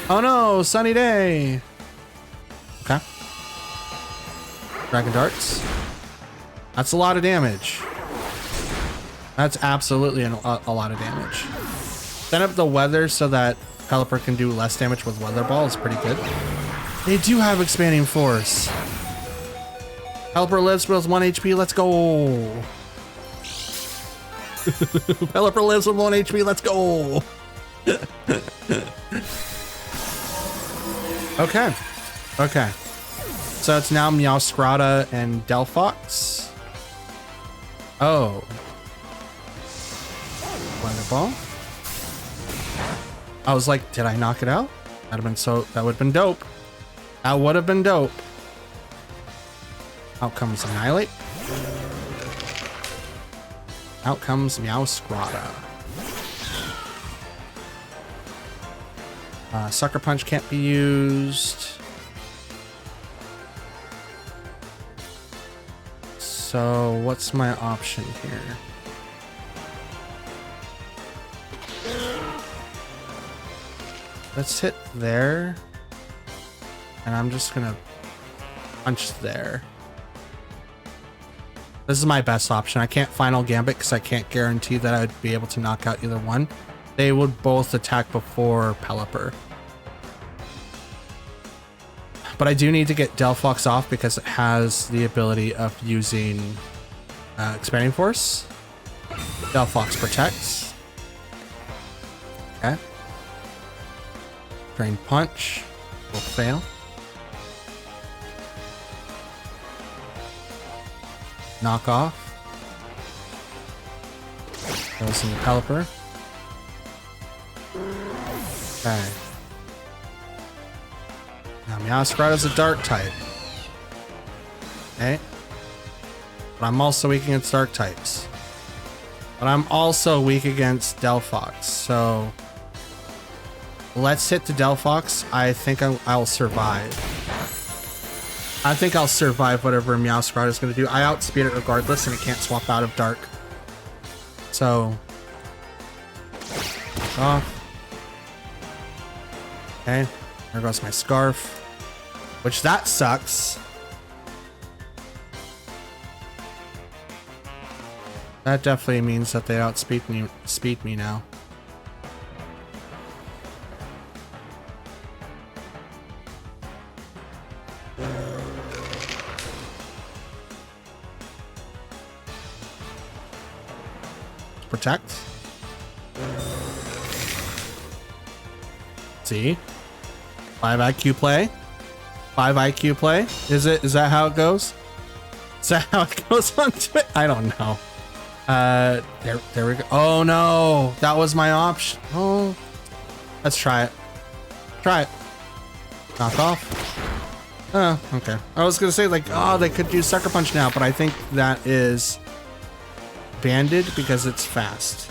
Oh no, sunny day. Okay. Dragon Darts. That's a lot of damage. That's absolutely a lot of damage. Set up the weather so that Pelipper can do less damage with Weather Ball is pretty good. They do have Expanding Force. Pelipper lives with 1 HP, let's go. Pelipper lives with 1 HP, let's go. Okay. Okay. So it's now Meowscarada and Delphox. Oh. Weather Ball. I was like, did I knock it out? That would have been dope. That would have been dope. Out comes Annihilate. Out comes Meowscarada. Sucker Punch can't be used. So what's my option here? Let's hit there. And I'm just gonna punch there. This is my best option. I can't Final Gambit because I can't guarantee that I would be able to knock out either one. They would both attack before Pelipper. But I do need to get Delphox off because it has the ability of using Expanding Force. Delphox protects. Okay. Drain Punch will fail. Knock off. Goes into Pelipper. Okay. Now Meowscarada is a Dark type. Okay. But I'm also weak against Dark types. But I'm also weak against Delphox, so let's hit the Delphox. I think I'll survive. I think I'll survive whatever Meowscarada is going to do. I outspeed it regardless, and it can't swap out of Dark. So, off. Okay, there goes my Scarf. Which that sucks. That definitely means that they outspeed me now. Protect. See? 5 IQ play. 5 IQ play. Is that how it goes? Is that how it goes on Twitch? I don't know. There we go. Oh no, that was my option. Oh, let's try it. Try it. Knock off. Oh, okay. I was gonna say like, oh, they could do Sucker Punch now, but I think that is banded because it's fast.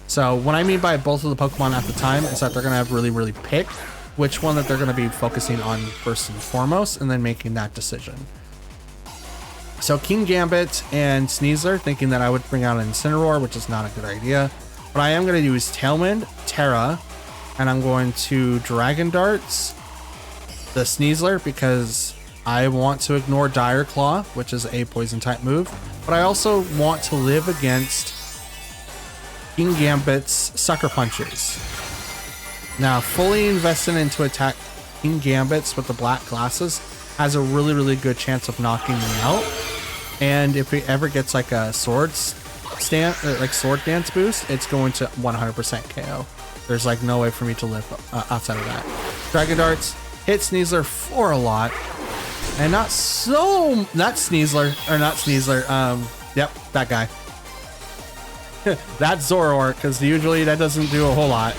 So what I mean by both of the Pokemon at the time is that they're gonna have really pick which one that they're gonna be focusing on first and foremost, and then making that decision. So King Gambit and Sneasler thinking that I would bring out an Incineroar, which is not a good idea. What I am going to do is Tailwind, Terra, and I'm going to Dragon Darts the Sneasler because I want to ignore Dire Claw, which is a poison type move, but I also want to live against King Gambit's Sucker Punches. Now, fully invested into attack King Gambit's with the black glasses has a really good chance of knocking me out. And if he ever gets like a sword dance boost, it's going to 100% KO. There's like no way for me to live outside of that. Dragon Darts hit Sneasler for a lot, and not Sneasler. Yep, that guy. That's Zoroark, because usually that doesn't do a whole lot.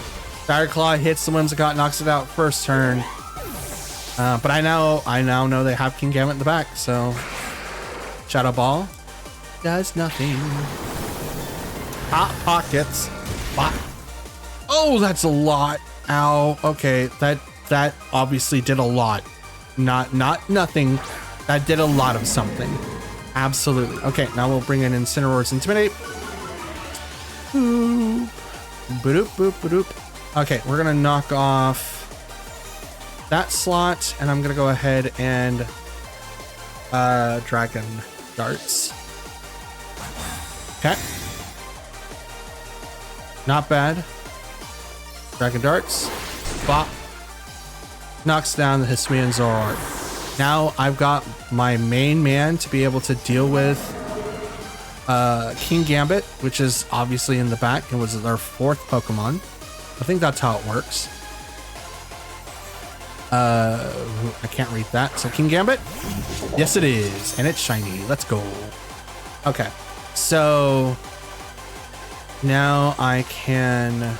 Dire Claw hits the Whimsicott, knocks it out first turn. But I now know they have King Gambit in the back, so Shadow Ball does nothing. Hot Pockets. Oh, that's a lot. Ow. Okay, that obviously did a lot. Not nothing. That did a lot of something. Absolutely. Okay, now we'll bring in Incineroar's Intimidate. Boop. Boop, boop, boop. Okay, we're gonna knock off that slot, and I'm gonna go ahead and Dragon Darts. Okay. Not bad. Dragon Darts. Bop. Knocks down the Hisuian Zoroark. Now I've got my main man to be able to deal with King Gambit, which is obviously in the back and was our 4th Pokemon. I think that's how it works. I can't read that. So King Gambit? Yes, it is. And it's shiny. Let's go. Okay. So now I can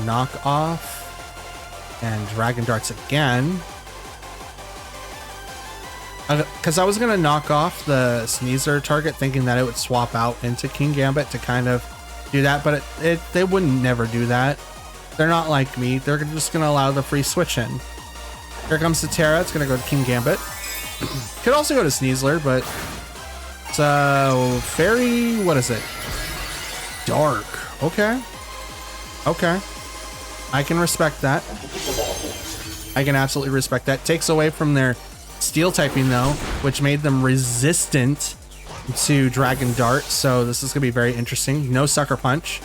knock off and Dragon Darts again. Because I was going to knock off the Sneasler target thinking that it would swap out into King Gambit to kind of do that, but they wouldn't never do that. They're not like me. They're just going to allow the free switch in. Here comes the Terra. It's going to go to King Gambit. Could also go to Sneasler, but it's very, what is it? Dark. Okay. Okay. I can respect that. I can absolutely respect that. Takes away from their Steel typing though, which made them resistant to Dragon Dart. So this is going to be very interesting. No Sucker Punch.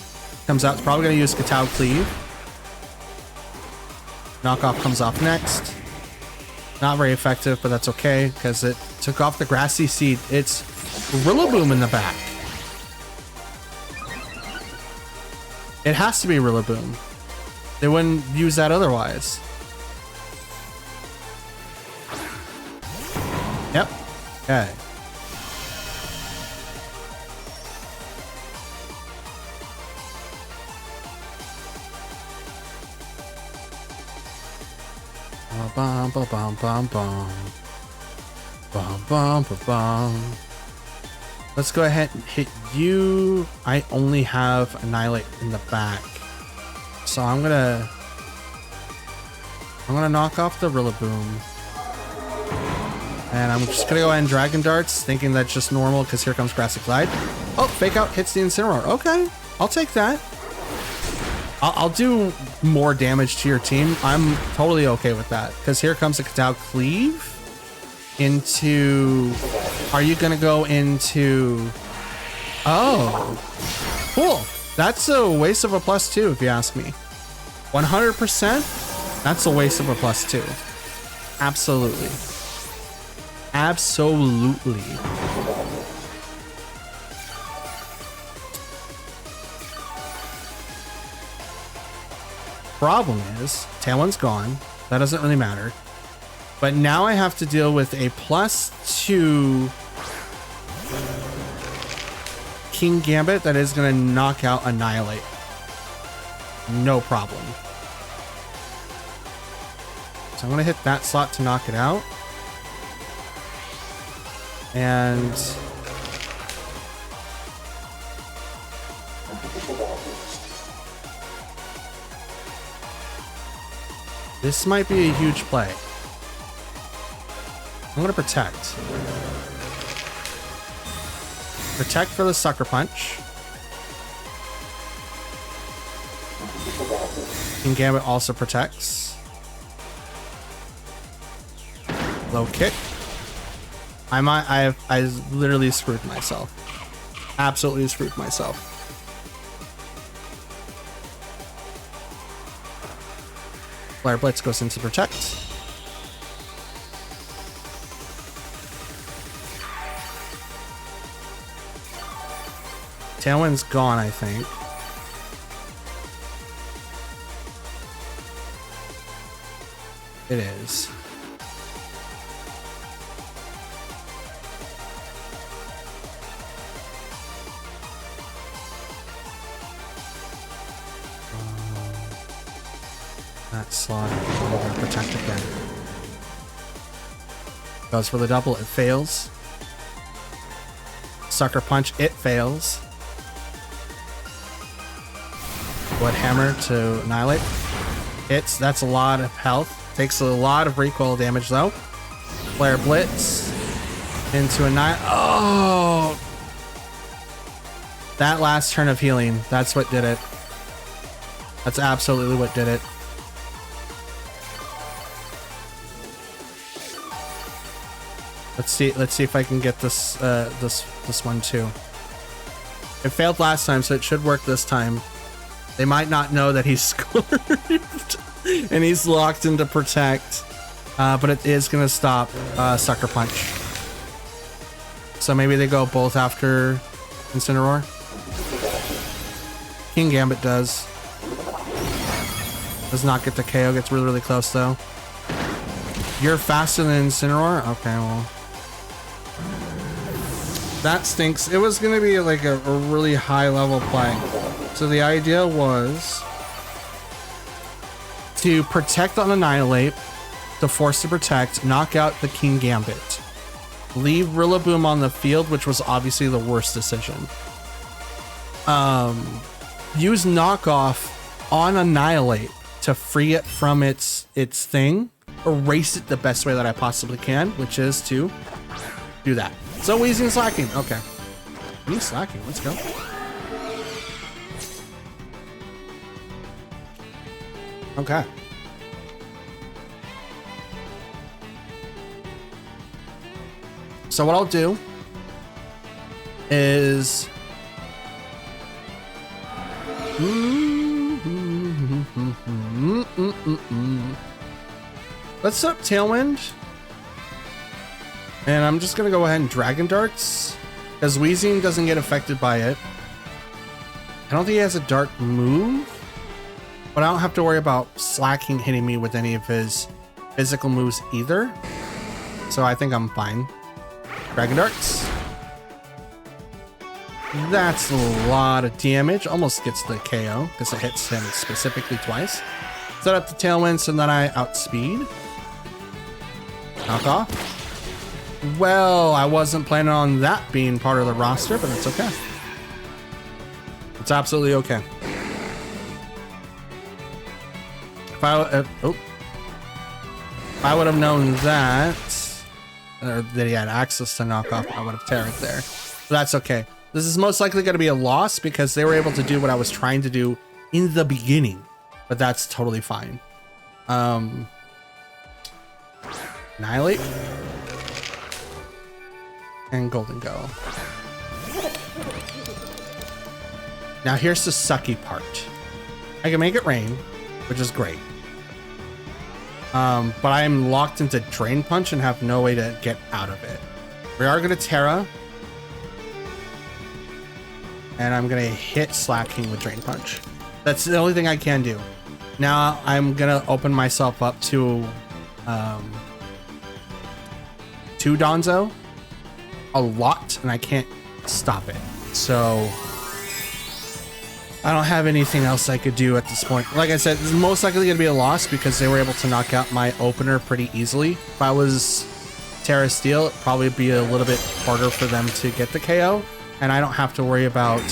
Comes out. It's probably going to use Katal Cleave. Knockoff comes off next. Not very effective, but that's okay because it took off the Grassy Seed. It's Rillaboom in the back. It has to be Rillaboom. They wouldn't use that otherwise. Yep. Okay. Bum, bum, bum, bum, bum. Bum, bum, bum, bum. Let's go ahead and hit you. I only have Annihilate in the back. So I'm gonna knock off the Rillaboom. And I'm just gonna go ahead and Dragon Darts, thinking that's just normal because here comes Grassy Glide. Oh, Fake Out hits the Incineroar. Okay, I'll take that. I'll do more damage to your team. I'm totally okay with that because here comes the Katal Cleave into. Are you gonna go into? Oh, cool. That's a waste of a +2 if you ask me. 100%. That's a waste of a +2. Absolutely. Absolutely. Problem is, Tailwind's gone. That doesn't really matter. But now I have to deal with a +2 King Gambit that is going to knock out Annihilate. No problem. So I'm going to hit that slot to knock it out. And this might be a huge play. I'm going to protect. Protect for the Sucker Punch. King Gambit also protects. Low kick. I literally screwed myself. Absolutely screwed myself. Flare Blitz goes into protect. Tailwind's gone, I think. It is. That slot, we're gonna protect again. Goes for the double, it fails. Sucker Punch, it fails. Wood Hammer to Annihilate. Hits, that's a lot of health. Takes a lot of recoil damage though. Flare Blitz into a 9. Oh! That last turn of healing, that's what did it. That's absolutely what did it. Let's see if I can get this this one too. It failed last time, so it should work this time. They might not know that he's scorched and he's locked into protect, but it is gonna stop Sucker Punch. So maybe they go both after Incineroar. King Gambit does not get the KO. Gets really close though. You're faster than Incineroar? Okay, well. That stinks. It was going to be like a really high level play. So the idea was to protect on Annihilate, to force to protect, knock out the King Gambit. Leave Rillaboom on the field, which was obviously the worst decision. Use Knockoff on Annihilate to free it from its thing. Erase it the best way that I possibly can, which is to do that. So Weezing slacking. Okay. He's slacking. Let's go. Okay. So what I'll do is let's set up Tailwind. And I'm just going to go ahead and Dragon Darts, because Weezing doesn't get affected by it. I don't think he has a Dart move, but I don't have to worry about Slacking hitting me with any of his physical moves either. So I think I'm fine. Dragon Darts. That's a lot of damage. Almost gets the KO, because it hits him specifically twice. Set up the Tailwind, so then I outspeed. Knock off. Well, I wasn't planning on that being part of the roster, but it's okay. It's absolutely okay. If I would have known that, or that he had access to knock off, I would have teared there. But that's okay. This is most likely going to be a loss because they were able to do what I was trying to do in the beginning, but that's totally fine. Annihilate. And Golden Go. Now here's the sucky part. I can make it rain, which is great. But I am locked into Drain Punch and have no way to get out of it. We are going to Terra. And I'm going to hit Slacking with Drain Punch. That's the only thing I can do. Now I'm going to open myself up to Donzo a lot, and I can't stop it. So I don't have anything else I could do at this point. Like I said, this is most likely going to be a loss because they were able to knock out my opener pretty easily. If I was Terra Steel, it'd probably be a little bit harder for them to get the KO, and I don't have to worry about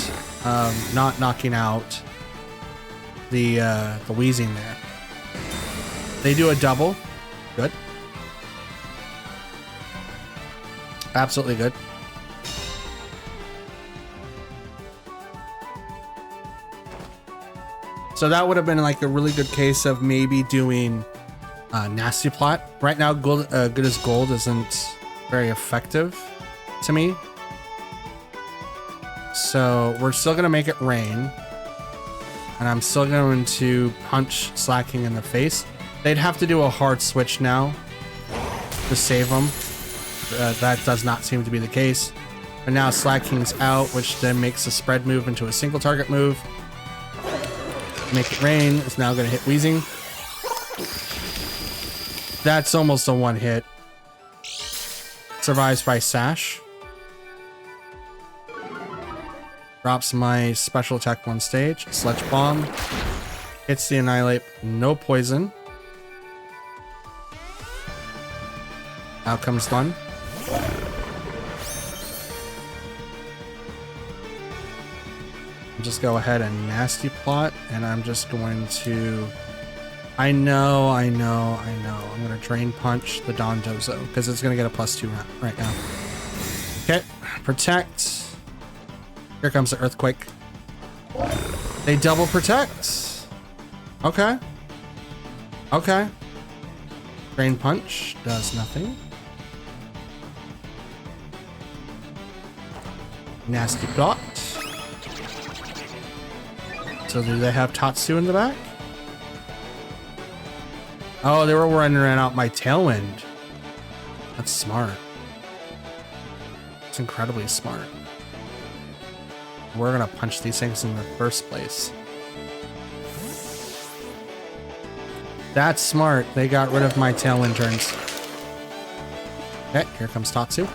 not knocking out the Weezing there. They do a double. Good. Absolutely good. So that would have been like a really good case of maybe doing Nasty Plot. Right now, Good as Gold isn't very effective to me. So we're still going to make it rain. And I'm still going to punch Slacking in the face. They'd have to do a hard switch now to save them. That does not seem to be the case. But now Slacking's out, which then makes the spread move into a single target move. Make it rain. It's now going to hit Weezing. That's almost a one hit. Survives by Sash. Drops my special attack one stage. Sludge Bomb. Hits the Annihilate. No poison. Outcome's done. Just go ahead and Nasty Plot, and I'm just going to I know. I'm gonna drain punch the Dondozo because it's gonna get a +2 right now. Okay, protect. Here comes the earthquake. They double protect. Okay. Okay. Drain punch does nothing. Nasty plot. So do they have Tatsu in the back? Oh, they were running out my Tailwind. That's smart. It's incredibly smart. We're gonna punch these things in the first place. That's smart. They got rid of my Tailwind turns. Okay, here comes Tatsu.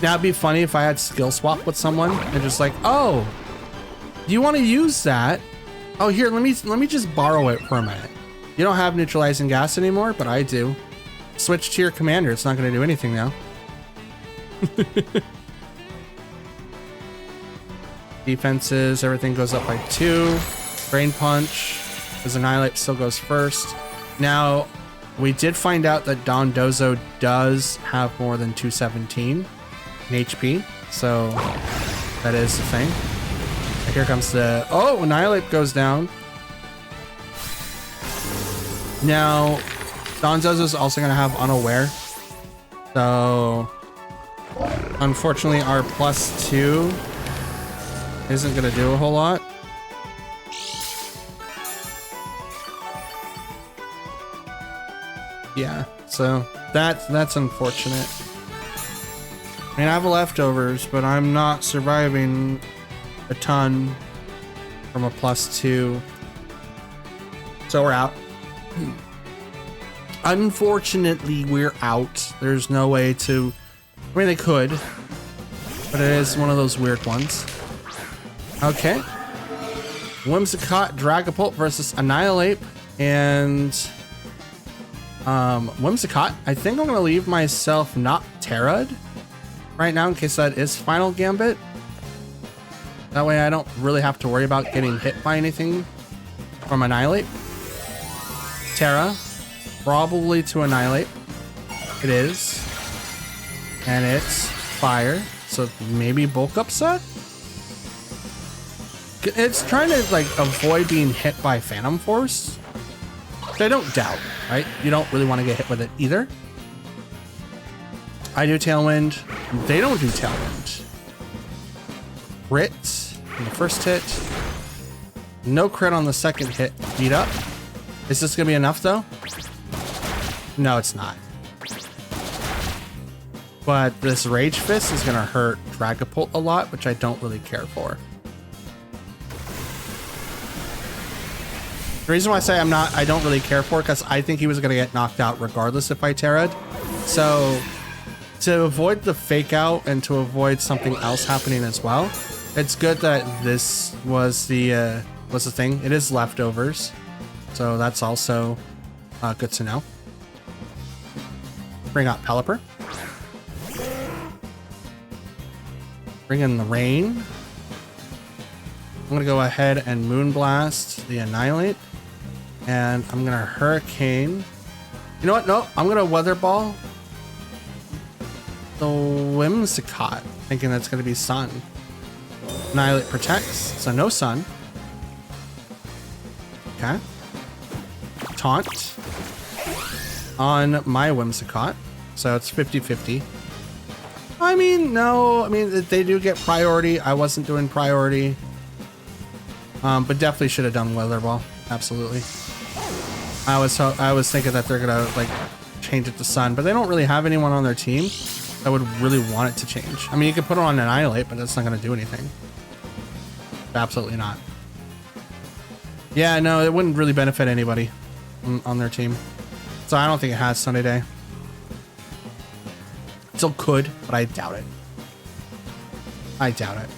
Now it'd be funny if I had skill swap with someone and just like, oh, do you want to use that? Oh, here, let me just borrow it for a minute. You don't have neutralizing gas anymore, but I do. Switch to your commander. It's not going to do anything now. Defenses, everything goes up by 2. Brain punch, as Annihilate still goes first. Now, we did find out that Dondozo does have more than 217 in HP, so that is the thing. Here comes the... Oh, Annihilate goes down. Now, Dondozo is also going to have Unaware. So, unfortunately, our +2 isn't going to do a whole lot. Yeah, so that's unfortunate. I mean, I have leftovers, but I'm not surviving a ton from a +2. So we're out. Unfortunately, we're out. There's no way to... I mean, they could, but it is one of those weird ones. Okay. Whimsicott, Dragapult versus Annihilate, and... Whimsicott, I think I'm going to leave myself not Terra'd right now in case that is Final Gambit. That way I don't really have to worry about getting hit by anything from Annihilate. Terra, probably to Annihilate. It is. And it's Fire, so maybe Bulk Upset? It's trying to, like, avoid being hit by Phantom Force. Which I don't doubt, right? You don't really want to get hit with it either. I do Tailwind. They don't do Tailwind. Crit on the first hit. No crit on the second hit. Beat up. Is this going to be enough, though? No, it's not. But this Rage Fist is going to hurt Dragapult a lot, which I don't really care for. The reason why I say I don't really care for it, because I think he was going to get knocked out regardless if I Terra'd. So, to avoid the fake out and to avoid something else happening as well, it's good that this was the thing. It is leftovers. So that's also good to know. Bring out Pelipper. Bring in the Rain. I'm going to go ahead and Moonblast the Annihilate. And I'm going to Hurricane. You know what? No, I'm going to Weather Ball the Whimsicott, thinking that's going to be Sun. Annihilate protects, so no Sun. Okay. Taunt on my Whimsicott, so it's 50-50. I mean, no, I mean, they do get priority. I wasn't doing priority. But definitely should have done Weather Ball. Absolutely. I was thinking that they're gonna like change it to Sun, but they don't really have anyone on their team that would really want it to change. I mean, you could put it on Annihilate, but that's not gonna do anything. Absolutely not. Yeah, no, it wouldn't really benefit anybody on their team. So I don't think it has Sunny Day. Still could, but I doubt it. I doubt it.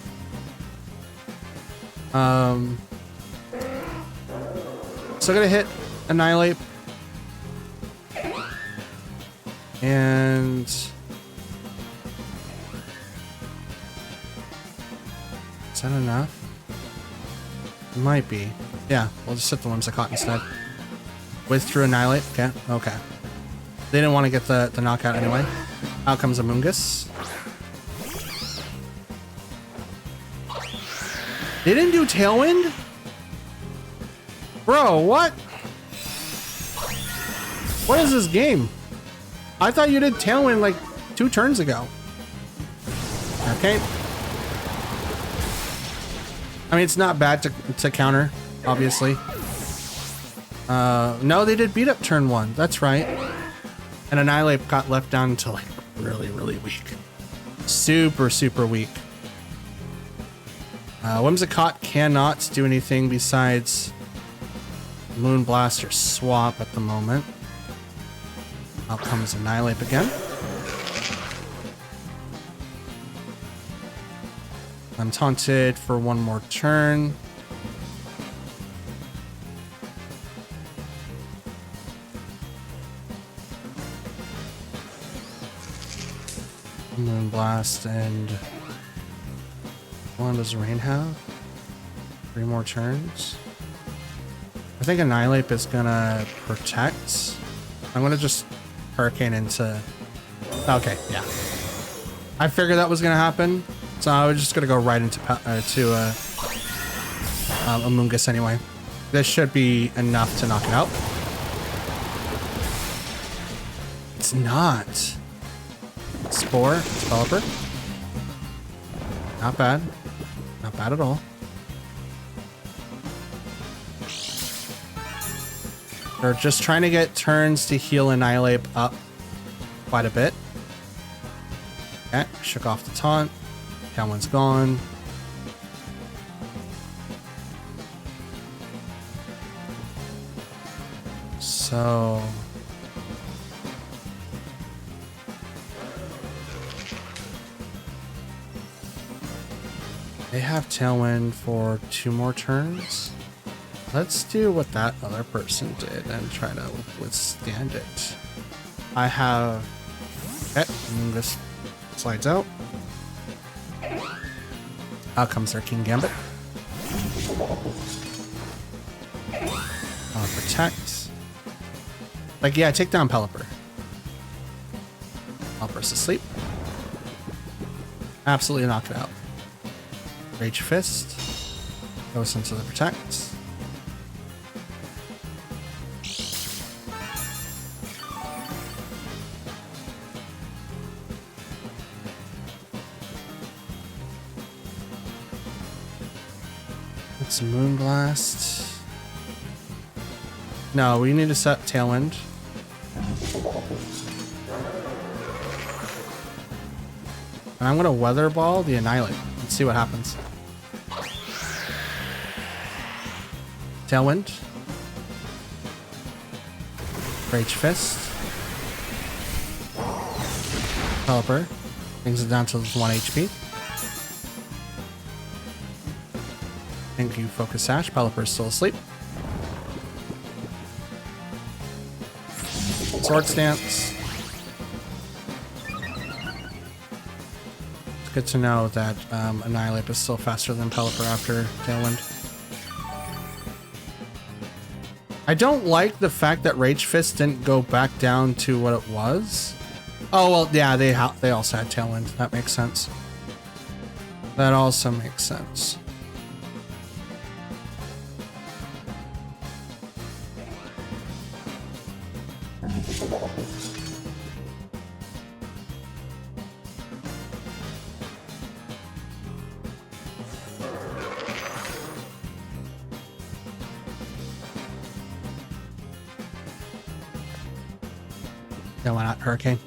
Still gonna hit Annihilate. And is that enough? It might be. Yeah, we'll just hit the Whimsicott instead. Withdrew Annihilate. Okay, okay. They didn't want to get the knockout anyway. Out comes Amoonguss. They didn't do Tailwind? Bro, what? What is this game? I thought you did Tailwind like 2 turns ago. Okay. I mean, it's not bad to counter, obviously. No, they did beat up turn 1. That's right. And Annihilate got left down to like really, really weak. Super, super weak. Whimsicott cannot do anything besides Moonblast or Swap at the moment. Out comes Annihilate again. I'm taunted for 1 more turn. Moonblast and how long does Rain have? 3 more turns. I think Annihilate is gonna protect. I'm gonna just Hurricane into. Okay, yeah. I figured that was gonna happen, so I was just gonna go right into Amoonguss anyway. This should be enough to knock it out. It's not. Spore, Developer. Not bad. Not bad at all. They're just trying to get turns to heal Annihilate up quite a bit. Okay, shook off the taunt. That one's gone. So they have Tailwind for 2 more turns. Let's do what that other person did and try to withstand it. I have... Okay, and this slides out. Out comes their King Gambit. Protect. Like, yeah, take down Pelipper. Pelipper's asleep. Absolutely knock it out. Rage Fist. Goes into the Protect. It's Moonblast. No, we need to set Tailwind. And I'm gonna Weather Ball the Annihilate. Let's see what happens. Tailwind. Rage Fist. Pelipper. Brings it down to 1 HP. Thank you, Focus Sash. Pelipper's still asleep. Sword Stance. It's good to know that Annihilate is still faster than Pelipper after Tailwind. I don't like the fact that Rage Fist didn't go back down to what it was. Oh, well, yeah, they also had Tailwind. That makes sense. That also makes sense. Yeah, why not? Hurricane.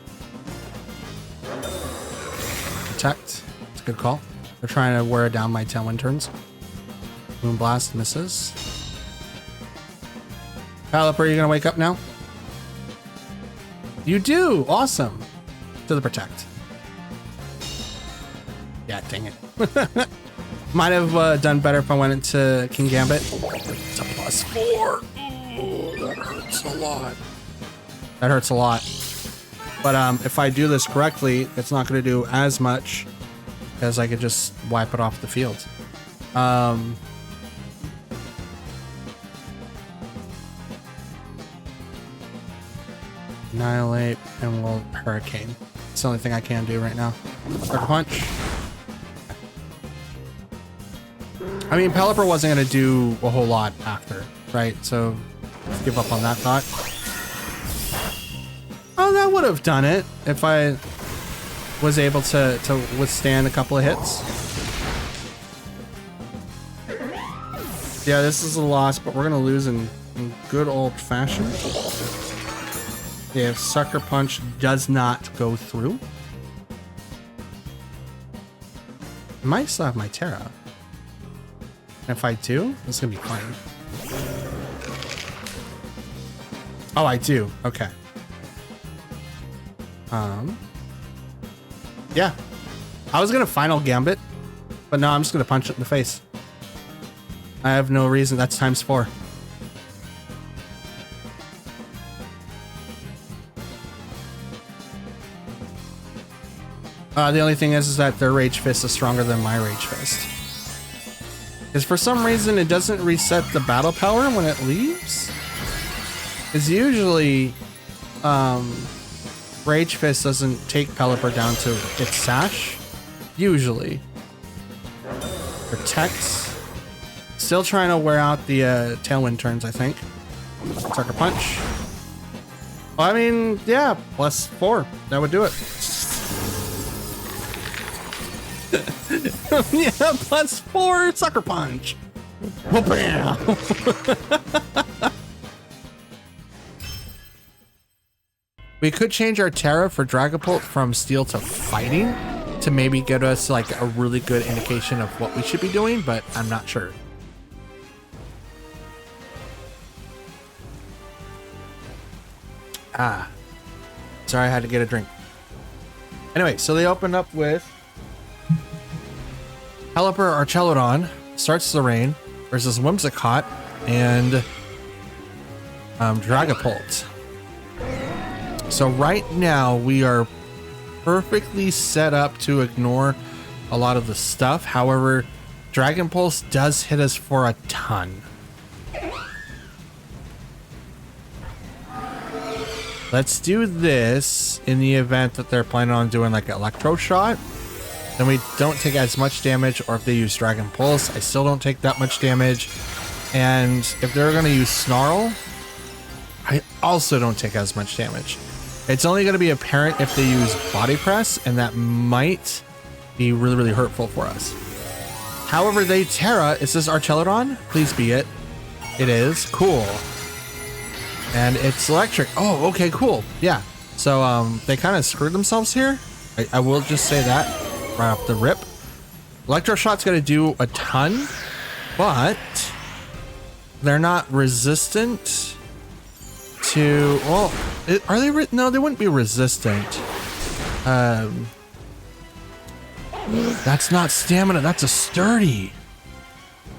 Protect. It's a good call. They're trying to wear down my Tailwind turns. Moonblast misses. Pelipper, are you gonna wake up now? You do! Awesome! To the Protect. Yeah, dang it. Might have done better if I went into King Gambit. It's a +4. Ooh, that hurts a lot. That hurts a lot. But if I do this correctly, it's not going to do as much because I could just wipe it off the field. Annihilate, and we'll Hurricane. It's the only thing I can do right now. Sucker Punch. I mean, Pelipper wasn't going to do a whole lot after, right? So, let's give up on that thought. Oh, that would have done it if I was able to withstand a couple of hits. Yeah, this is a loss, but we're going to lose in good old fashion. If Sucker Punch does not go through. I might still have my Terra. And if I do, this is going to be fine. Oh, I do. Okay. Yeah. I was going to Final Gambit, but no, I'm just going to punch it in the face. I have no reason. That's ×4. The only thing is that their Rage Fist is stronger than my Rage Fist. Because for some reason it doesn't reset the battle power when it leaves. Because usually Rage Fist doesn't take Pelipper down to its sash. Usually. Protects. Still trying to wear out the Tailwind turns, I think. Sucker Punch. Well, I mean, yeah, +4. That would do it. Yeah, +4 Sucker Punch. Oh, bam. We could change our Terra for Dragapult from Steel to Fighting to maybe get us like a really good indication of what we should be doing, but I'm not sure. Ah, sorry, I had to get a drink. Anyway, so they opened up with Pelipper or Chelodon starts the rain versus Whimsicott and Dragapult. So right now we are perfectly set up to ignore a lot of the stuff. However, Dragon Pulse does hit us for a ton. Let's do this in the event that they're planning on doing like Electro Shot. Then we don't take as much damage, or if they use Dragon Pulse, I still don't take that much damage. And if they're going to use Snarl, I also don't take as much damage. It's only going to be apparent if they use Body Press, and that might be really, really hurtful for us. However, they Terra. Is this Archelodon? Please be it. It is. Cool. And it's electric. Oh, okay, cool. Yeah. So they kind of screwed themselves here. I will just say that right off the rip. Electro Shot's going to do a ton, but they're not resistant to... Well, are they... No, they wouldn't be resistant. That's not stamina. That's a sturdy.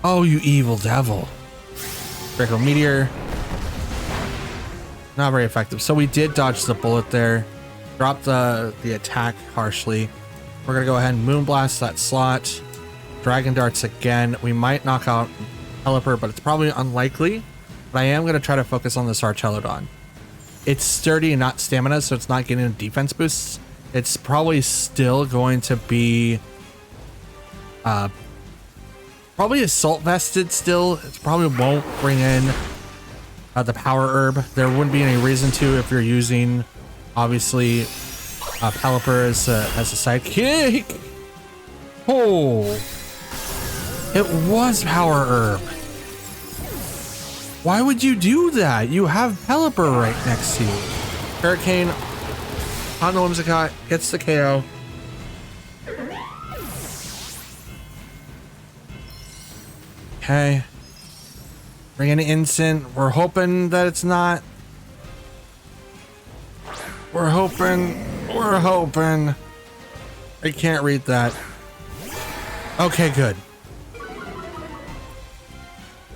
Oh, you evil devil. Draco Meteor. Not very effective. So we did dodge the bullet there. Drop the attack harshly. We're going to go ahead and Moonblast that slot. Dragon Darts again. We might knock out Pelipper, but it's probably unlikely. But I am going to try to focus on this Archelodon. It's sturdy and not stamina, so it's not getting a defense boost. It's probably still going to be... probably Assault Vested still. It probably won't bring in... the Power Herb. There wouldn't be any reason to if you're using, obviously, Pelipper as a sidekick. Oh, it was Power Herb. Why would you do that? You have Pelipper right next to you. Hurricane on the Whimsicott gets the KO. Okay. Bring in Instant. We're hoping that it's not. We're hoping. I can't read that. Okay, good.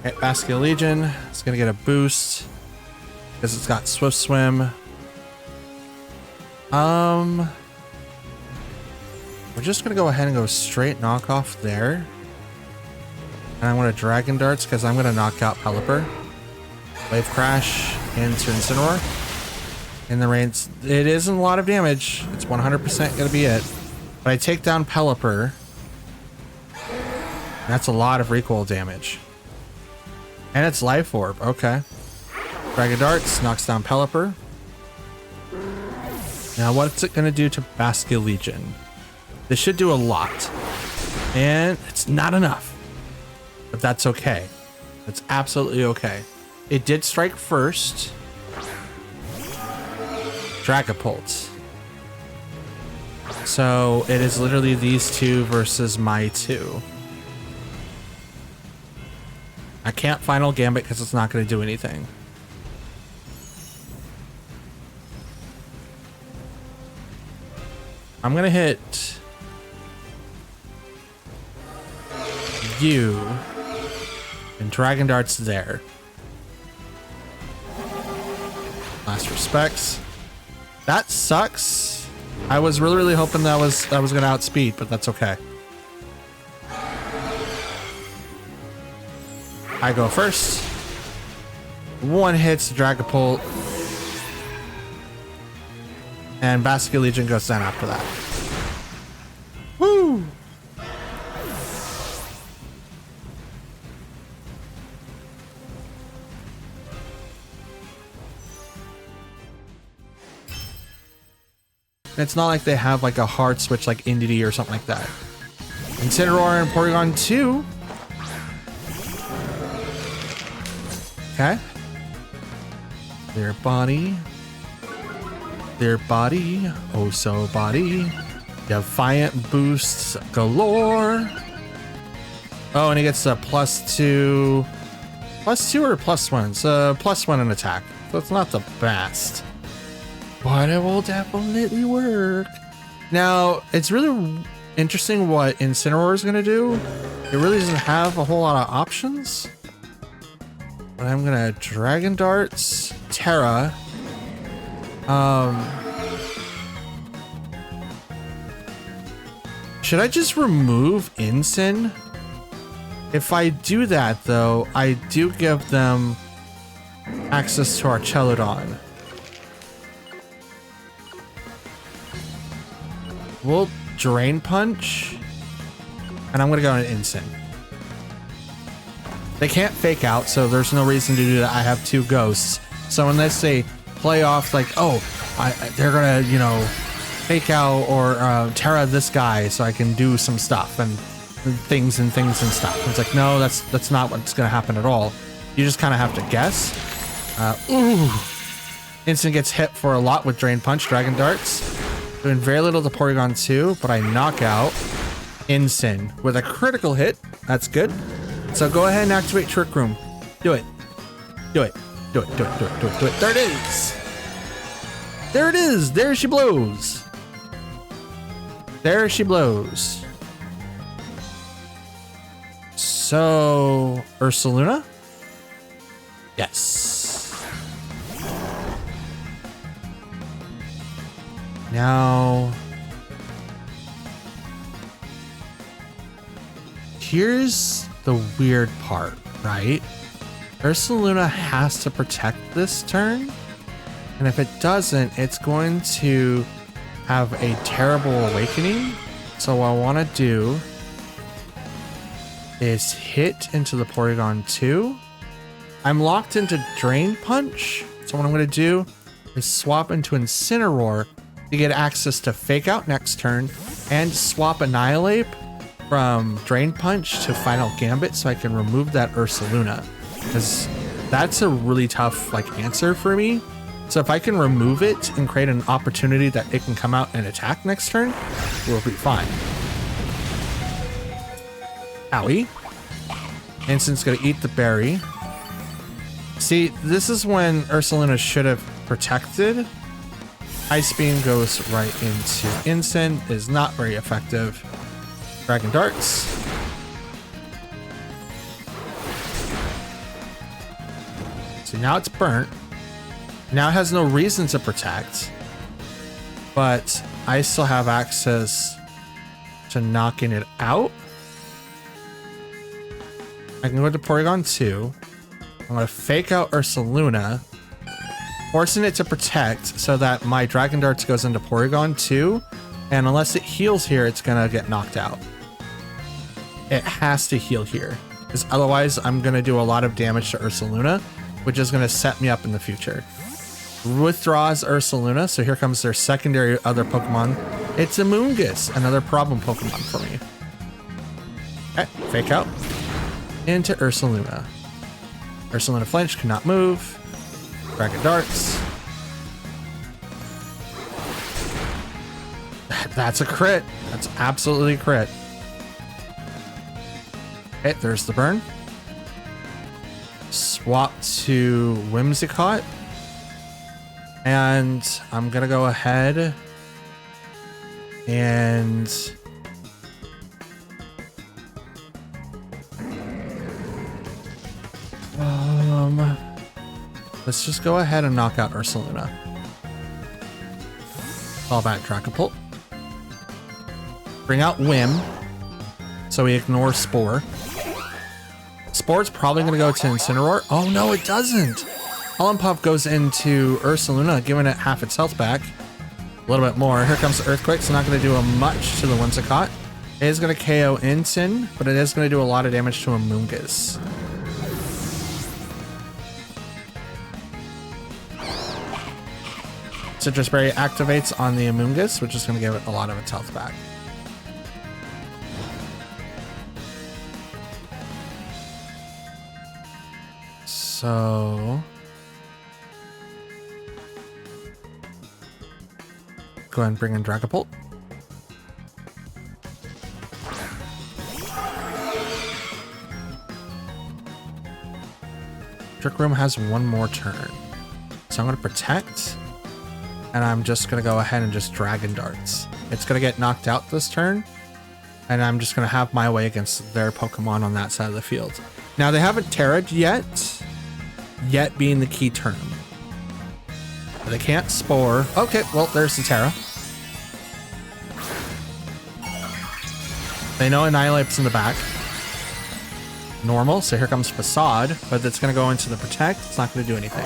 Okay, Basket Legion. It's gonna get a boost because it's got Swift Swim. We're just gonna go ahead and go straight knockoff there. And I'm going to Dragon Darts because I'm going to knock out Pelipper. Wave Crash into Incineroar. in the range. It isn't a lot of damage. It's 100% gonna be it. But I take down Pelipper. That's a lot of recoil damage. And it's Life Orb. Okay. Dragon Darts knocks down Pelipper. Now what's it gonna do to Basculegion? This should do a lot. And it's not enough. But that's okay. That's absolutely okay. It did strike first. Dragapult. So it is literally these two versus my two. I can't Final Gambit because it's not going to do anything. I'm going to hit you and Dragon Dart's there. Last respects. That sucks. I was really hoping that was going to outspeed, but that's okay. I go first. One hits Dragapult. And Basculegion goes down after that. Woo! It's not like they have like a hard switch like Indeedee or something like that. Incineroar and Porygon 2. Okay. Their body. Their body. Oh, so body. Defiant boosts galore. Oh, and he gets a +2. +2 or +1? It's a +1 in attack. So it's not the best. But it will definitely work. Now, it's really interesting what Incineroar is going to do. It really doesn't have a whole lot of options. But I'm going to Dragon Darts, Terra. Should I just remove Incin? If I do that, though, I do give them access to our Chelodon. We'll Drain Punch, and I'm gonna go on an Incin. They can't fake out, so there's no reason to do that. I have two ghosts, so unless they play off like, oh, they're gonna, you know, fake out or Terra this guy so I can do some stuff and things and stuff. It's like, no, that's not what's gonna happen at all. You just kind of have to guess. Incin gets hit for a lot with Drain Punch, Dragon Darts. Doing very little to Porygon 2, but I knock out Incin with a critical hit. That's good. So go ahead and activate Trick Room. Do it. Do it. Do it. Do it. Do it. Do it. Do it. There it is. There it is. There she blows. There she blows. So, Ursaluna? Yes. Now, here's the weird part, right? Ursaluna has to protect this turn, and if it doesn't, it's going to have a terrible awakening. So what I want to do is hit into the Porygon 2. I'm locked into Drain Punch, so what I'm going to do is swap into Incineroar to get access to Fake Out next turn, and swap Annihilate from Drain Punch to Final Gambit so I can remove that Ursaluna, because that's a really tough answer for me. So if I can remove it and create an opportunity that it can come out and attack next turn, we'll be fine. Owie. Incin's gonna eat the berry. See, this is when Ursaluna should have protected. Ice Beam goes right into Incin, is not very effective. Dragon Darts. So now it's burnt. Now it has no reason to protect, but I still have access to knocking it out. I can go to Porygon 2. I'm going to Fake Out Ursaluna. forcing it to protect so that my Dragon Darts goes into Porygon too. And unless it heals here, it's gonna get knocked out. It has to heal here, because otherwise I'm gonna do a lot of damage to Ursaluna, which is gonna set me up in the future. Withdraws Ursaluna, so here comes their secondary other Pokemon. It's a Moongus, another problem Pokemon for me. Okay, fake out. Into Ursaluna. Ursaluna flinch, cannot move. Dragon Darts. That's a crit. That's absolutely a crit. Okay, there's the burn. Swap to Whimsicott. And I'm gonna go ahead and let's just go ahead and knock out Ursaluna. Call back Dragapult. Bring out Whim, so we ignore Spore. Spore's probably going to go to Incineroar. Oh no, it doesn't. Puff goes into Ursaluna, giving it half its health back. A little bit more. Here comes the Earthquake. It's not going to do much to the Whimsicott. It is going to KO Incin, but it is going to do a lot of damage to a Moongus. Citrus Berry activates on the Amoonguss, which is going to give it a lot of its health back. So go ahead and bring in Dragapult. Trick Room has one more turn, so I'm going to protect. And I'm just going to go ahead and just Dragon Darts. It's going to get knocked out this turn. And I'm just going to have my way against their Pokemon on that side of the field. Now, they haven't Terra'd yet. Yet being the key term. They can't Spore. Okay, well, there's the Terra. They know Annihilate's in the back. Normal, so here comes Facade. But it's going to go into the Protect. It's not going to do anything.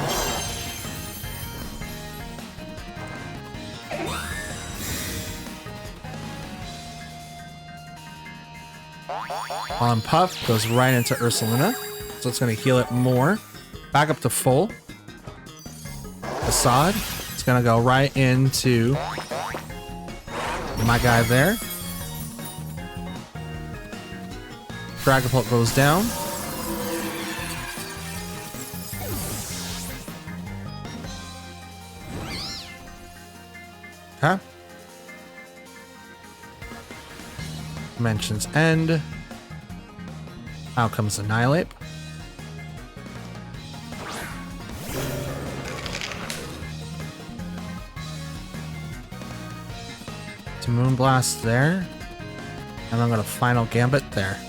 Puff goes right into Ursaluna, so it's going to heal it more. Back up to full. Facade. It's going to go right into my guy there. Dragapult goes down. Okay. Dimensions end. Out comes Annihilate. To Moonblast there. And I'm going to Final Gambit there.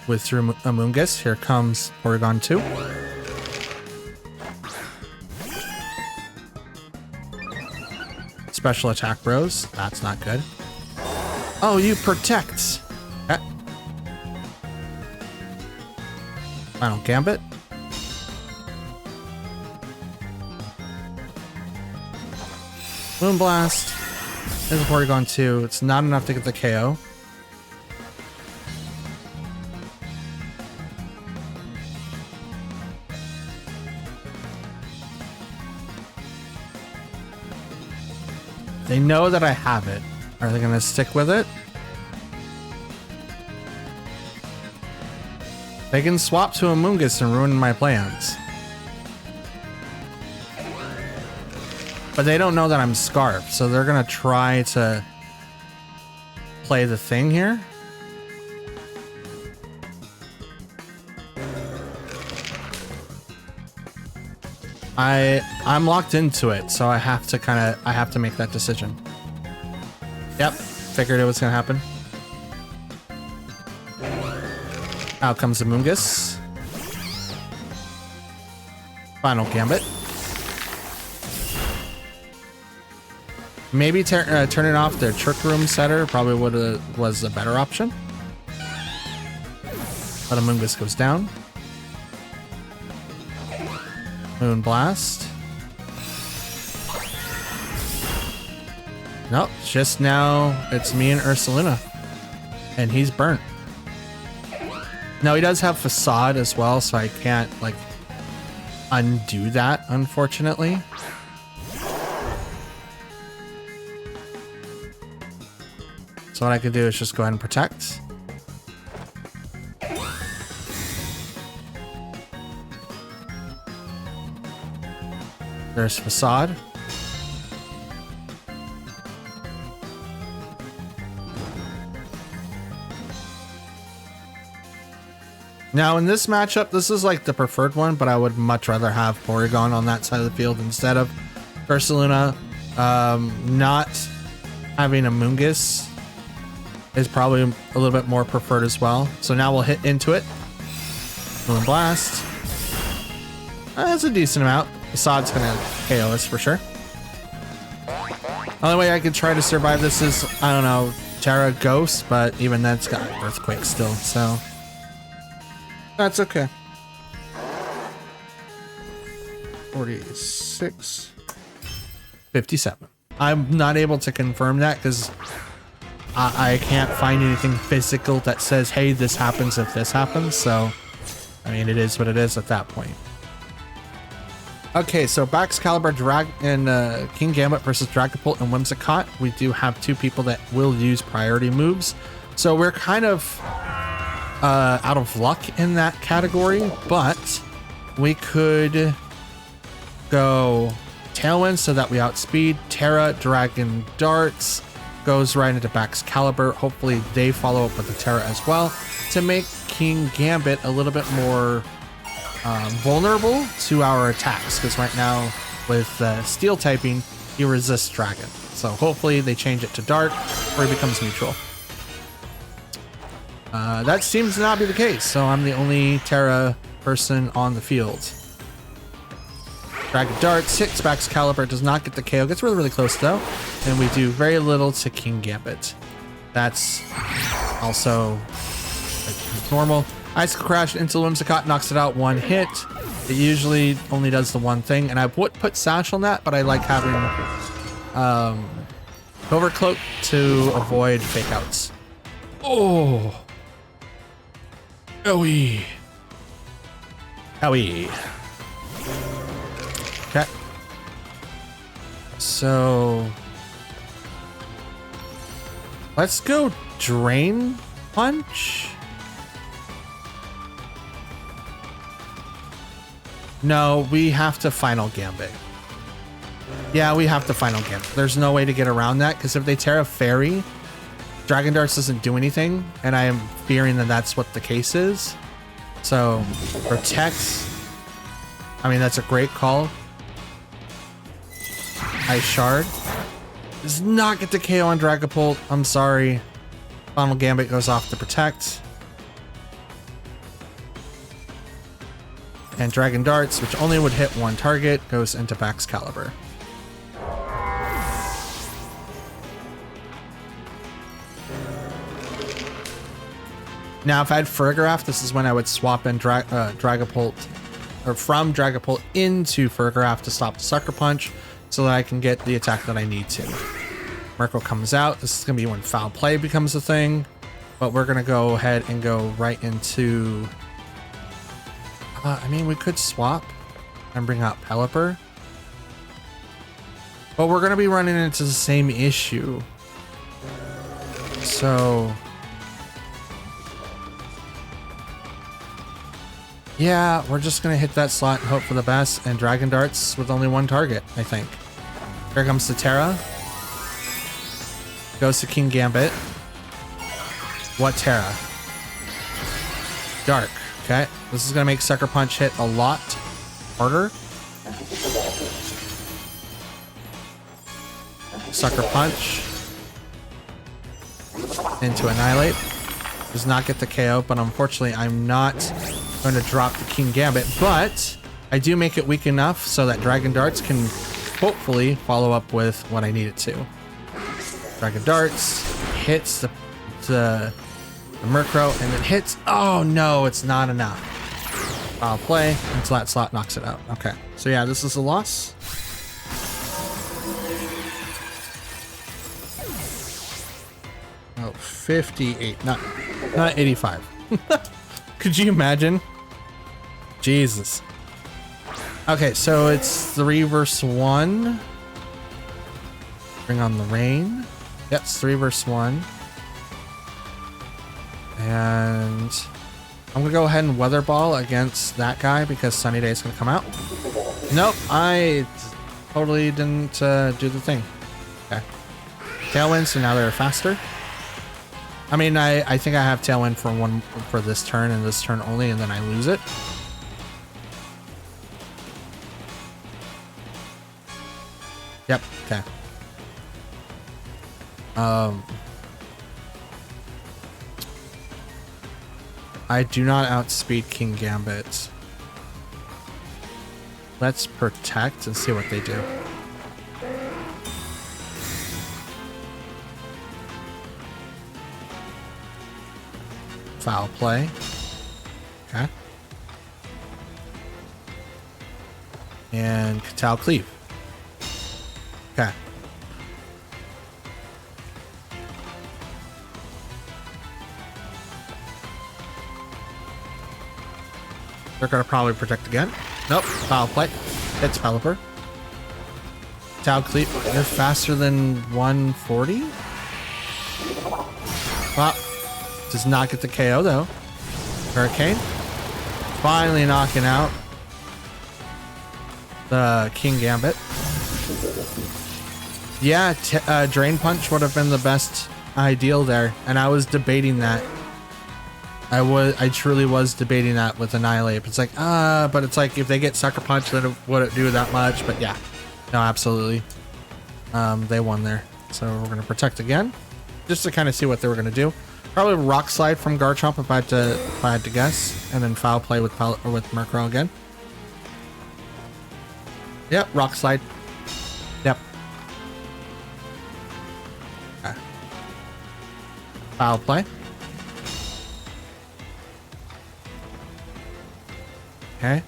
Withdraw Amoonguss. Here comes Porygon 2. Special attack bros. That's not good. Oh, you protect. Okay. Final Gambit. Moonblast. There's a Porygon 2. It's not enough to get the KO. They know that I have it. Are they going to stick with it? They can swap to Amoonguss and ruin my plans. But they don't know that I'm Scarf, so they're going to try to play the thing here. I'm locked into it, so I have to make that decision. Yep, figured it was gonna happen. Out comes the Amoonguss. Final Gambit. Maybe turning off their Trick Room setter probably was a better option. But Amoonguss goes down. Moon Blast. Nope, just now it's me and Ursaluna. And he's burnt. Now he does have Facade as well, so I can't like undo that, unfortunately. So what I could do is just go ahead and protect. There's Facade. Now in this matchup, this is like the preferred one, but I would much rather have Porygon on that side of the field instead of Ursaluna. Not having a Amoonguss is probably a little bit more preferred as well. So now we'll hit into it. Moon Blast. That's a decent amount. Facade's gonna KO us for sure. Only way I could try to survive this is, I don't know, Terra Ghost, but even that's got Earthquake still, so that's okay. 46. 57. I'm not able to confirm that because I can't find anything physical that says, hey, this happens if this happens. So, I mean, it is what it is at that point. Okay, so Baxcalibur, King Gambit versus Dragapult and Whimsicott. We do have two people that will use priority moves. So we're kind of out of luck in that category, but we could go Tailwind so that we outspeed. Terra, Dragon Darts goes right into Baxcalibur. Hopefully they follow up with the Terra as well to make King Gambit a little bit more vulnerable to our attacks, because right now with Steel typing, he resists Dragon. So hopefully they change it to Dark or he becomes neutral. That seems to not be the case, so I'm the only Terra person on the field. Dragon Darts hits Baxcalibur, does not get the KO, gets really, really close though, and we do very little to King Gambit. That's also like, normal. Icicle Crash into Whimsicott, knocks it out one hit. It usually only does the one thing, and I would put Sash on that, but I like having Overcloak to avoid fake outs. Oh! Owie! Owie! Okay. So let's go Drain Punch. No, we have to Final Gambit. Yeah, we have to Final Gambit. There's no way to get around that, because if they Terra Fairy, Dragon Darts doesn't do anything, and I am fearing that that's what the case is. So, Protect. I mean, that's a great call. Ice Shard. Does not get the KO on Dragapult. I'm sorry. Final Gambit goes off to Protect. And Dragon Darts, which only would hit one target, goes into Baxcalibur. Now, if I had Fergraph, this is when I would swap in Dragapult, or from Dragapult into Fergraph to stop the Sucker Punch, so that I can get the attack that I need to. Murkrow comes out. This is going to be when Foul Play becomes a thing, but we're going to go ahead and go right into... I mean, we could swap and bring out Pelipper, but we're going to be running into the same issue. So... yeah, we're just going to hit that slot and hope for the best, and Dragon Darts with only one target, I think. Here comes the Terra. Goes to King Gambit. What Terra? Dark. Okay. This is going to make Sucker Punch hit a lot harder. Sucker Punch. Into Annihilate. Does not get the KO, but unfortunately I'm not going to drop the King Gambit, but I do make it weak enough so that Dragon Darts can hopefully follow up with what I need it to. Dragon Darts hits the Murkrow and then hits. Oh no, it's not enough. I'll play until that slot knocks it out. Okay, so yeah, this is a loss. Oh, 58, not 85. Could you imagine? Jesus. Okay, so it's 3 versus 1. Bring on the rain. Yep, it's 3 versus 1. And I'm gonna go ahead and Weather Ball against that guy because Sunny Day is gonna come out. Nope, I totally didn't do the thing. Okay. Tailwind, so now they're faster. I mean, I think I have Tailwind for this turn and this turn only, and then I lose it. Yep, okay. I do not outspeed King Gambit. Let's protect and see what they do. Foul play. Okay. And Katal Cleave. Okay. They're gonna probably protect again. Nope. Foul play. Hits Pelipper. Tau Cleave. They're faster than 140. Well, does not get the KO though. Hurricane. Finally knocking out the King Gambit. Yeah, Drain Punch would have been the best ideal there, and I was debating that. I truly was debating that with Annihilate. It's like, but it's like if they get Sucker Punch, then it wouldn't do that much. But yeah, no, absolutely. They won there. So we're gonna protect again, just to kind of see what they were gonna do. Probably Rock Slide from Garchomp if I had to guess, and then Foul Play with Murkrow again. Yep, Rock Slide. Yep. Okay. Foul Play. Okay.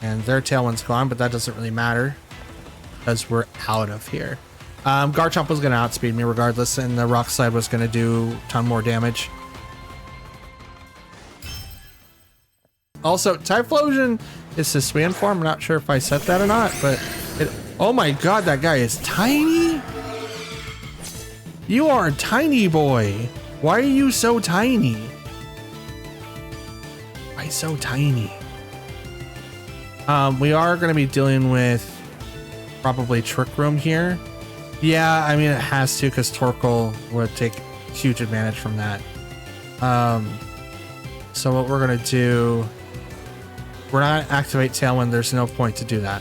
And their Tailwind's gone, but that doesn't really matter because we're out of here. Garchomp was going to outspeed me regardless, and the Rock Slide was going to do a ton more damage. Also, Typhlosion is Hisuian form. I'm not sure if I said that or not, but oh my god, that guy is tiny. You are a tiny boy. Why are you so tiny? Why so tiny? We are going to be dealing with probably Trick Room here. Yeah, I mean, it has to because Torkoal would take huge advantage from that. So what we're going to do, we're not activate Tailwind. There's no point to do that.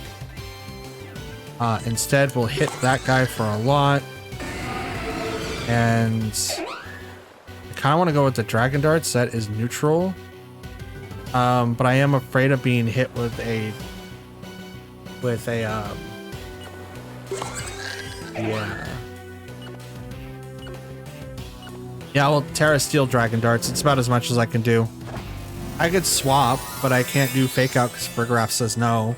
Instead, we'll hit that guy for a lot. And I kind of want to go with the Dragon Darts. That is neutral. But I am afraid of being hit with a yeah, well, Terra Steel Dragon Darts. It's about as much as I can do. I could swap, but I can't do Fake Out because Burgraff says no.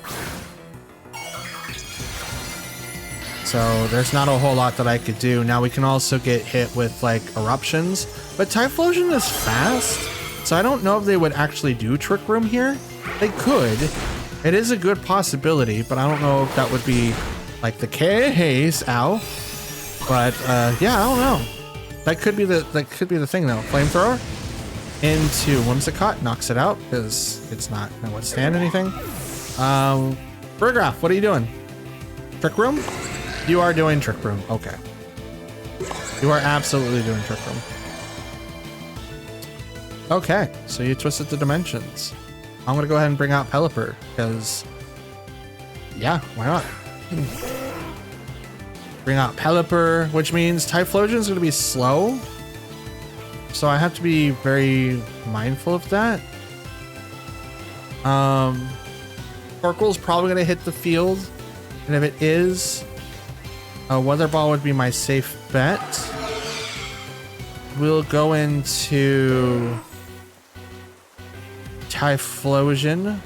So there's not a whole lot that I could do. Now we can also get hit with like Eruptions, but Typhlosion is fast. So I don't know if they would actually do Trick Room here. They could. It is a good possibility, but I don't know if that would be like the case. Ow. But yeah, I don't know. That could be the thing though. Flamethrower into Whimsicott knocks it out because it's not gonna withstand anything. Burgraff, what are you doing? Trick Room? You are doing Trick Room. Okay. You are absolutely doing Trick Room. Okay, so you twisted the dimensions. I'm gonna go ahead and bring out Pelipper because, yeah, why not? Bring out Pelipper, which means Typhlosion is gonna be slow, so I have to be very mindful of that. Torkoal's probably gonna hit the field, and if it is, A Weather Ball would be my safe bet. We'll go into Typhlosion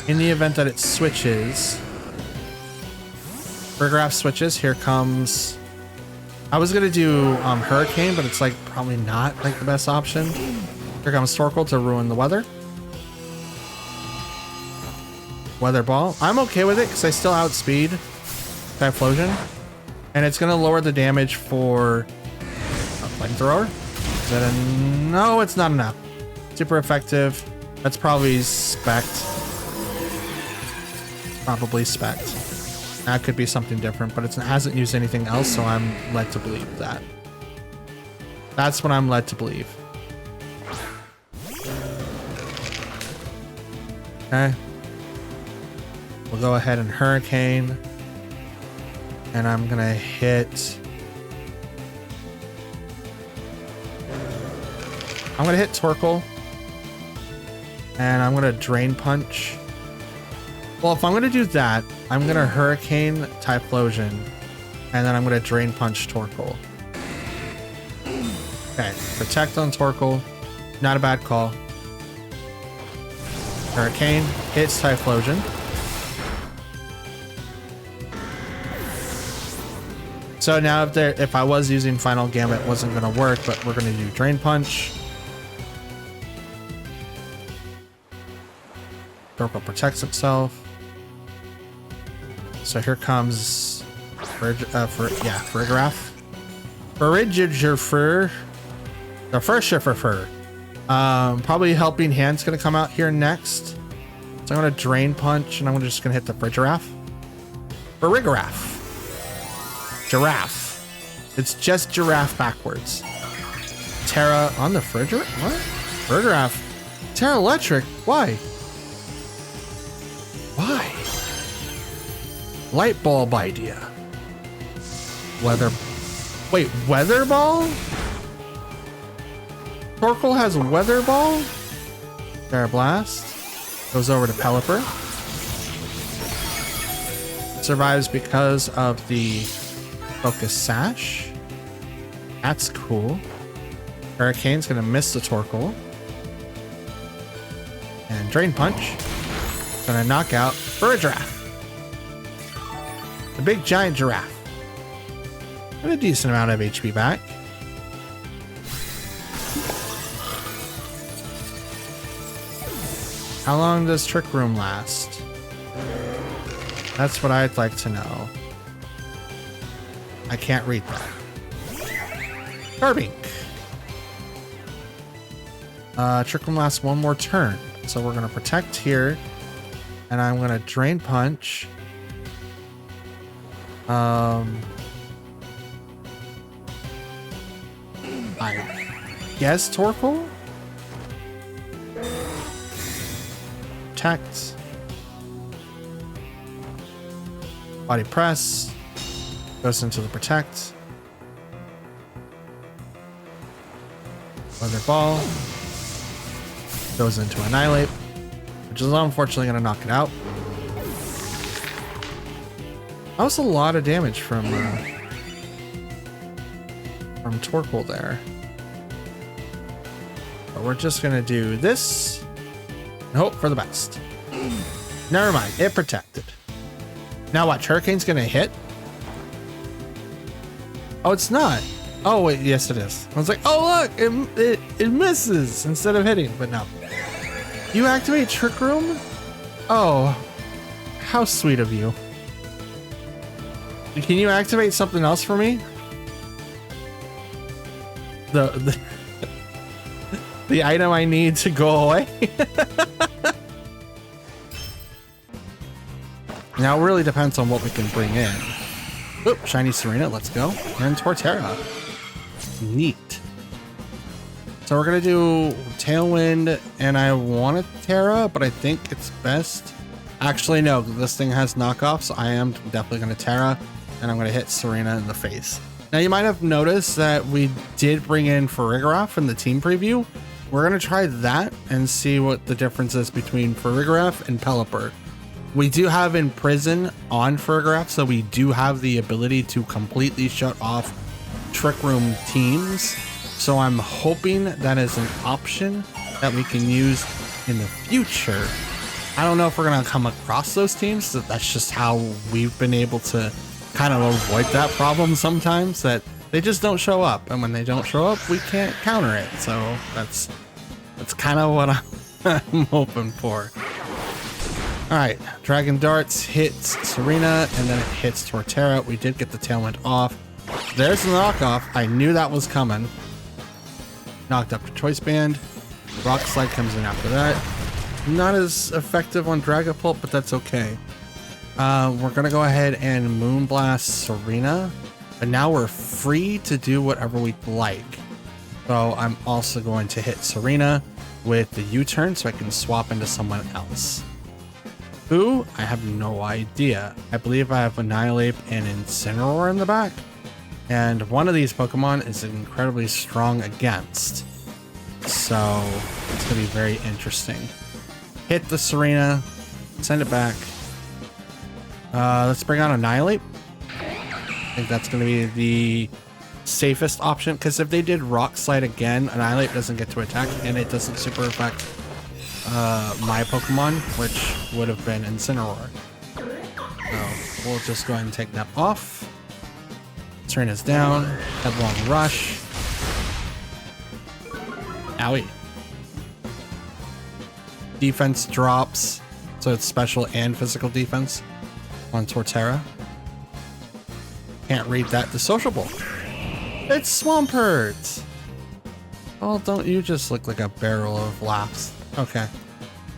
in the event that it switches. Farigiraf switches. Here comes... I was going to do Hurricane, but it's like probably not like the best option. Here comes Torkoal to ruin the weather. Weather Ball. I'm okay with it because I still outspeed Typhlosion. And it's going to lower the damage for Flamethrower. Is that no, it's not enough. Super effective. That's probably spect. Probably spect. That could be something different, but it hasn't used anything else, so I'm led to believe that. That's what I'm led to believe. Okay. We'll go ahead and Hurricane. And I'm gonna hit... I'm gonna hit Torkoal. And I'm gonna Drain Punch. Well, if I'm gonna do that, I'm gonna Hurricane Typhlosion. And then I'm gonna Drain Punch Torkoal. Okay, Protect on Torkoal. Not a bad call. Hurricane hits Typhlosion. So now if I was using Final Gambit, it wasn't going to work, but we're going to do Drain Punch. Torkoal protects itself. So here comes Farigiraf. Farigiraf. The first Shiffer. Probably Helping Hand's going to come out here next. So I'm going to Drain Punch, and I'm just going to hit the Farigiraf. Farigiraf. Giraffe. It's just Giraffe backwards. Terra on the Farigiraf? What? Farigiraf. Terra Electric? Why? Why? Light Bulb idea. Weather. Wait, Weather Ball? Torkoal has Weather Ball? Terra Blast. Goes over to Pelipper. Survives because of the Focus Sash. That's cool. Hurricane's gonna miss the Torkoal. And Drain Punch. Gonna knock out Farigiraf. The big giant giraffe. And a decent amount of HP back. How long does Trick Room last? That's what I'd like to know. I can't read that. Carbink. Trick Room lasts one more turn. So we're going to protect here. And I'm going to Drain Punch. I guess Torkoal? Protect. Body Press. Goes into the Protect. Weather Ball. Goes into Annihilate, which is unfortunately going to knock it out. That was a lot of damage from Torkoal there. But we're just going to do this and hope for the best. Never mind, it protected. Now watch, Hurricane's going to hit. Oh, it's not. Oh, wait, yes, it is. I was like, oh, look, it misses instead of hitting, but no. You activate Trick Room? Oh, how sweet of you. Can you activate something else for me? The the item I need to go away? Now it really depends on what we can bring in. Oop, Shiny Serena, let's go. And Torterra. Neat. So we're gonna do Tailwind, and I want a Terra, but I think it's best. Actually, no, this thing has knockoffs. So I am definitely gonna Terra, and I'm gonna hit Serena in the face. Now you might have noticed that we did bring in Farigiraf in the team preview. We're gonna try that and see what the difference is between Farigiraf and Pelipper. We do have Imprison on Fergraph, so we do have the ability to completely shut off Trick Room teams. So I'm hoping that is an option that we can use in the future. I don't know if we're going to come across those teams. That's just how we've been able to kind of avoid that problem sometimes, that they just don't show up. And when they don't show up, we can't counter it. So that's kind of what I'm hoping for. All right, Dragon Darts hits Serena, and then it hits Torterra. We did get the Tailwind off. There's the knockoff. I knew that was coming. Knocked up to Choice Band. Rock Slide comes in after that. Not as effective on Dragapult, but that's okay. We're going to go ahead and Moonblast Serena, but now we're free to do whatever we like. So I'm also going to hit Serena with the U-turn so I can swap into someone else. Who? I have no idea. I believe I have Annihilate and Incineroar in the back. And one of these Pokemon is incredibly strong against. So it's going to be very interesting. Hit the Serena. Send it back. Let's bring on Annihilate. I think that's going to be the safest option. Because if they did Rock Slide again, Annihilate doesn't get to attack. And it doesn't super affect my Pokemon, which would have been Incineroar. So we'll just go ahead and take that off. Serena's down. Headlong Rush. Owie. Defense drops, so it's special and physical defense on Torterra. Can't read that. Dissociable. It's Swampert. Oh, don't you just look like a barrel of laughs? Okay.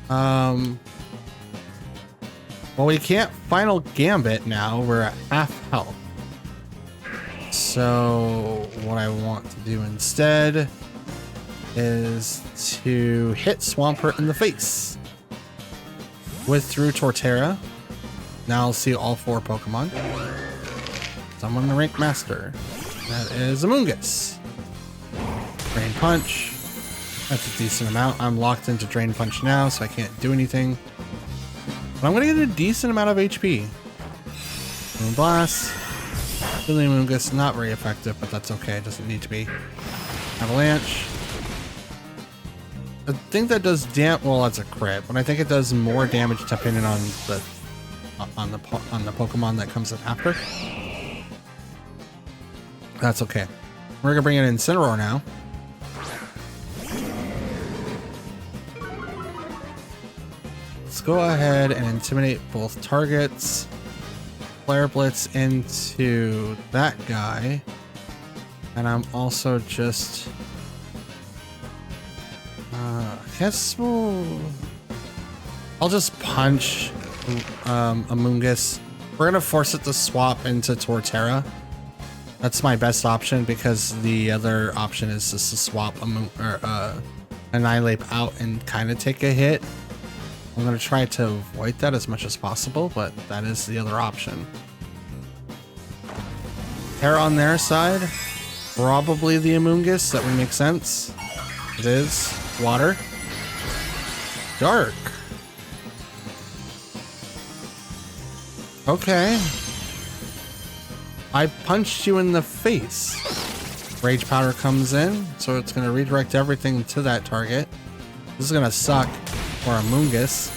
Well, we can't Final Gambit now. We're at half health. So what I want to do instead is to hit Swampert in the face. Withdrew Torterra. Now I'll see all 4 Pokemon. Summon the Rank Master. That is Amoonguss. Drain Punch. That's a decent amount. I'm locked into Drain Punch now, so I can't do anything. But I'm going to get a decent amount of HP. Moonblast. Billy Amoonguss, not very effective, but that's okay. It doesn't need to be. Avalanche. I think that does well, that's a crit, but I think it does more damage depending on the Pokemon that comes in after. That's okay. We're gonna bring in Incineroar now. Let's go ahead and intimidate both targets. Flare Blitz into that guy. And I'm also just... I guess I'll just punch Amoonguss. We're going to force it to swap into Torterra. That's my best option because the other option is just to swap Annihilate out and kind of take a hit. I'm going to try to avoid that as much as possible, but that is the other option. Terra on their side. Probably the Amoonguss. That would make sense. It is. Water. Dark. Okay. I punched you in the face. Rage Powder comes in, so it's going to redirect everything to that target. This is going to suck for Amoonguss,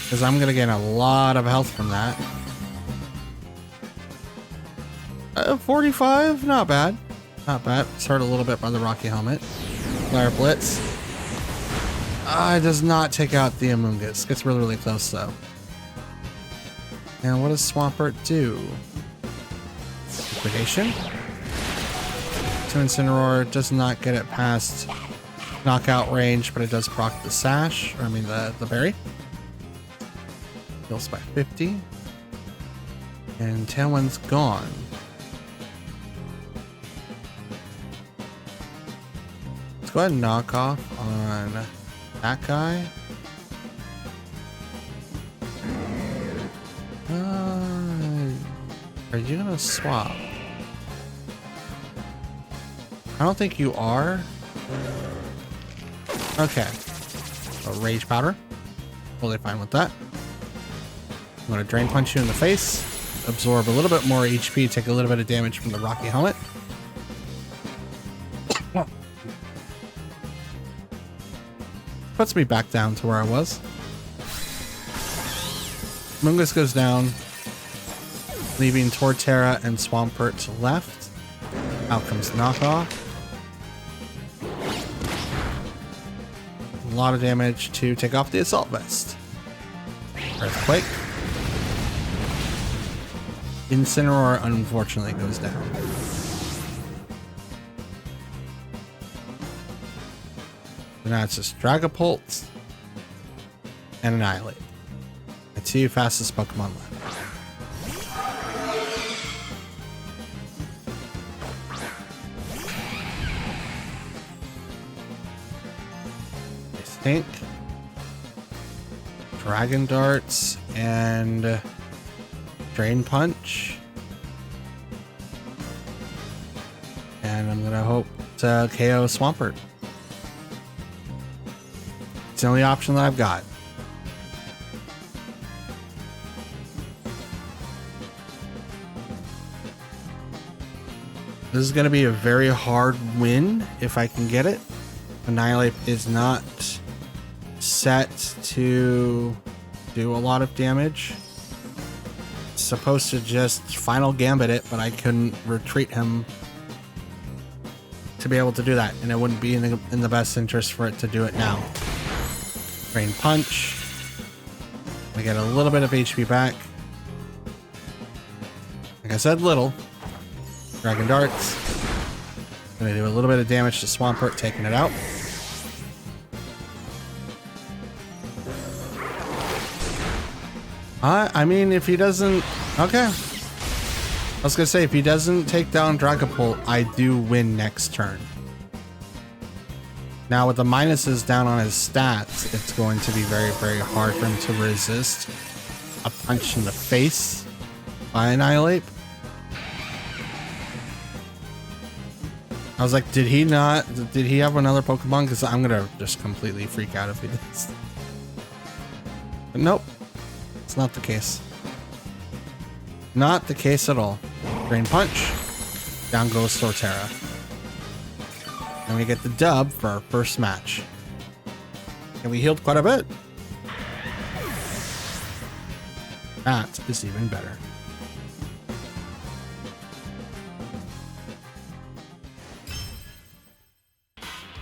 because I'm going to gain a lot of health from that. 45? Not bad. Not bad. It's hurt a little bit by the Rocky Helmet. Flare Blitz. It does not take out the Amoonguss. Gets really, really close, though. And what does Swampert do? Liquidation. To Incineroar. Does not get it past knockout range, but it does proc the Sash. Or, I mean, the berry. Heals by 50. And Tailwind's gone. Let's go ahead and knock off on that guy. Are you gonna swap? I don't think you are. Okay. So Rage Powder. Totally fine with that. I'm going to Drain Punch you in the face, absorb a little bit more HP, take a little bit of damage from the Rocky Helmet. Puts me back down to where I was. Mungus goes down, leaving Torterra and Swampert to left. Out comes Knockoff. A lot of damage to take off the Assault Vest. Earthquake. Incineroar unfortunately goes down. Now it's just Dragapult and Annihilate. The two fastest Pokemon left. Stink, Dragon Darts, and Drain Punch. And I'm gonna hope to KO Swampert. It's the only option that I've got. This is gonna be a very hard win if I can get it. Annihilate is not set to do a lot of damage. It's supposed to just final gambit it, but I couldn't retreat him to be able to do that, and it wouldn't be in the best interest for it to do it now. Drain Punch. I get a little bit of HP back. Like I said, little. Dragon Darts. Gonna do a little bit of damage to Swampert, taking it out. I mean, if he doesn't... Okay. I was gonna say, if he doesn't take down Dragapult, I do win next turn. Now, with the minuses down on his stats, it's going to be very, very hard for him to resist a punch in the face by Annihilate. I was like, did he have another Pokemon? Because I'm gonna just completely freak out if he does. But nope. It's not the case. Not the case at all. Drain Punch. Down goes Torterra. And we get the dub for our first match. And we healed quite a bit. That is even better.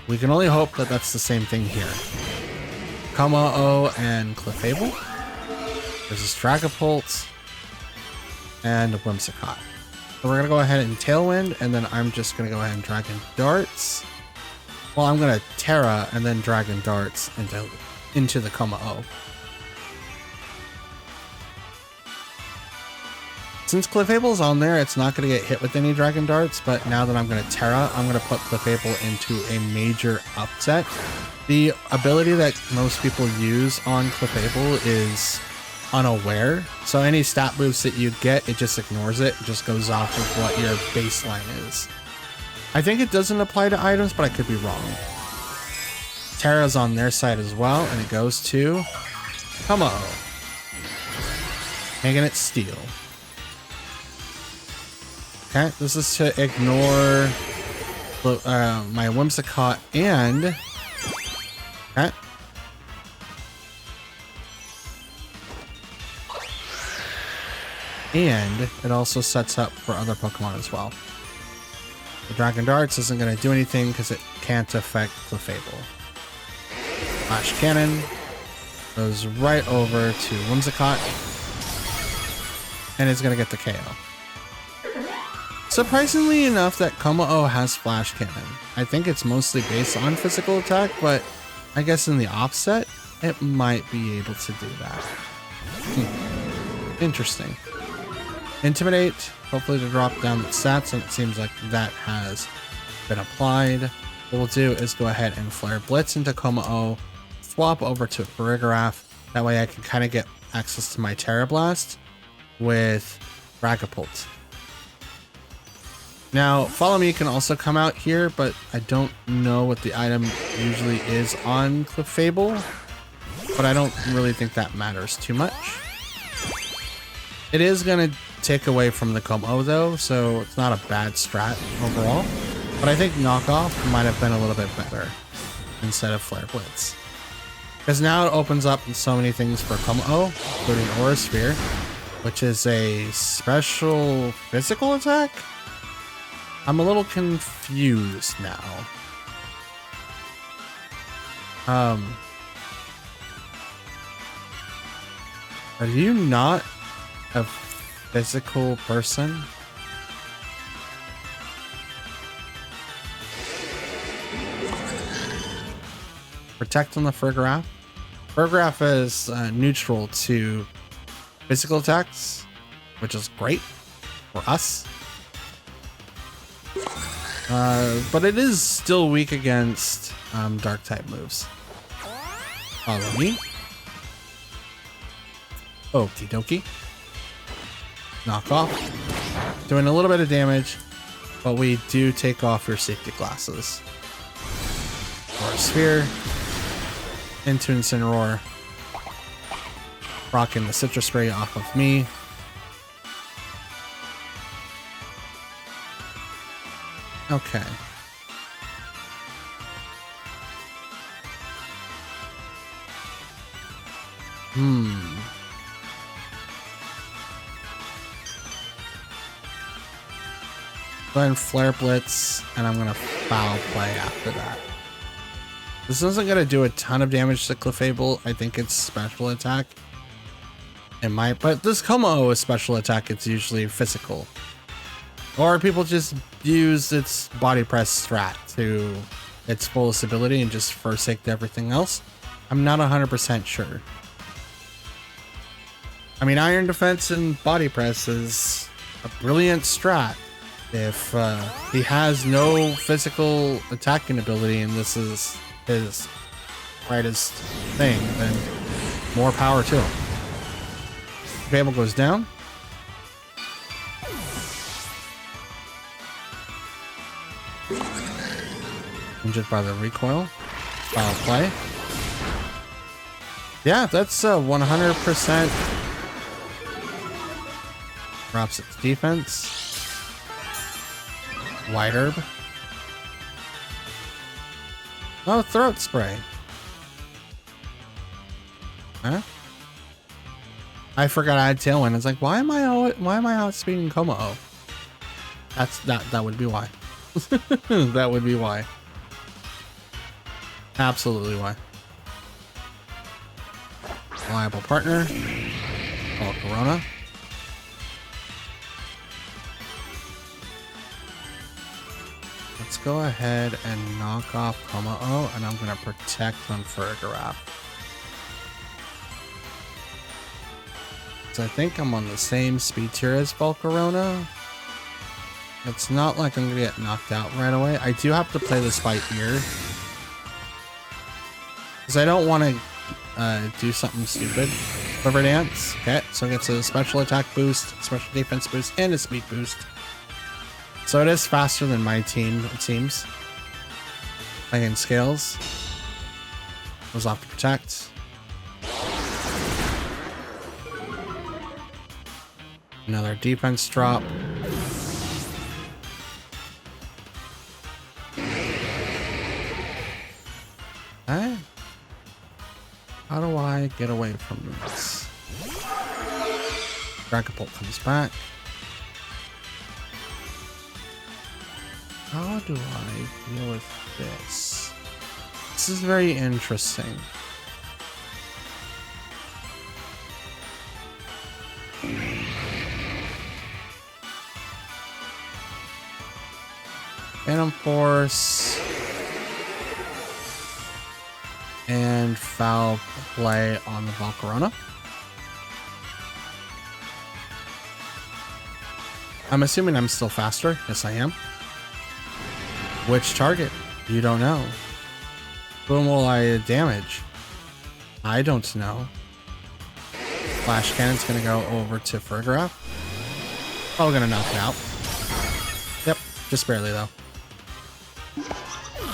We can only hope that that's the same thing here. Kommo-o and Clefable. There's Dragapult and Whimsicott. So we're gonna go ahead and Tailwind, and then I'm just gonna go ahead and Dragon Darts. Well, I'm gonna Terra and then Dragon Darts into the Kommo-o. Since Clefable's on there, it's not gonna get hit with any Dragon Darts, but now that I'm gonna Terra, I'm gonna put Clefable into a major upset. The ability that most people use on Clefable is Unaware, so any stat boost that you get, it just ignores it. It just goes off of what your baseline is. I think it doesn't apply to items, but I could be wrong. Terra's on their side as well, and it goes to Kommo-o, making it Steel. Okay, this is to ignore my Whimsicott and... Okay. And it also sets up for other Pokemon as well. The Dragon Darts isn't going to do anything because it can't affect Clefable. Flash Cannon goes right over to Whimsicott, and it's going to get the KO. Surprisingly enough, that Kommo-o has Flash Cannon. I think it's mostly based on physical attack, but I guess in the offset, it might be able to do that. Interesting. Intimidate, hopefully to drop down the stats, and it seems like that has been applied. What we'll do is go ahead and Flare Blitz into Kommo-o, swap over to Farigiraf. That way I can kind of get access to my Terra Blast with Dragapult. Now, Follow Me can also come out here, but I don't know what the item usually is on Clefable, but I don't really think that matters too much. It is going to take away from the Como though, so it's not a bad strat overall. But I think knockoff might have been a little bit better instead of Flare Blitz. Because now it opens up so many things for Como, including Aura Sphere, which is a special physical attack? I'm a little confused now. Are you not a physical person? Protect on the Fergraph. Fergraph is neutral to physical attacks, which is great for us. But it is still weak against dark type moves. Follow me. Okie dokie. Knock off. Doing a little bit of damage, but we do take off your safety glasses. Or a sphere. Into Incineroar. Rocking the Citrus Spray off of me. Okay. Go ahead and Flare Blitz, and I'm gonna Foul Play after that. This isn't gonna do a ton of damage to Clefable. I think it's special attack. It might, but this Como is special attack. It's usually physical. Or people just use its body press strat to its fullest ability and just forsake everything else. I'm not 100% sure. I mean, Iron Defense and body press is a brilliant strat. If he has no physical attacking ability and this is his brightest thing, then more power to him. Fable goes down. Injured by the recoil. Foul play. Yeah, that's 100% drops its defense. White Herb. Oh, Throat Spray. Huh? I forgot I had Tailwind. It's like, why am I outspeeding Como? That would be why. That would be why. Absolutely why. Reliable partner. Oh, Corona. Let's go ahead and knock off Como, and I'm going to protect on Fergarap. So I think I'm on the same speed tier as Volcarona. It's not like I'm going to get knocked out right away. I do have to play this by ear. Because I don't want to do something stupid. River Dance. Okay, so it gets a special attack boost, special defense boost, and a speed boost. So it is faster than my team, it seems. Again, Scales. Goes off to protect. Another defense drop. Okay. How do I get away from this? Dragapult comes back. How do I deal with this? This is very interesting. Phantom Force and Foul Play on the Volcarona. I'm assuming I'm still faster. Yes, I am. Which target? You don't know. Whom will I damage? I don't know. Flash Cannon's gonna go over to Fergarap. Oh, gonna knock it out. Yep, just barely though.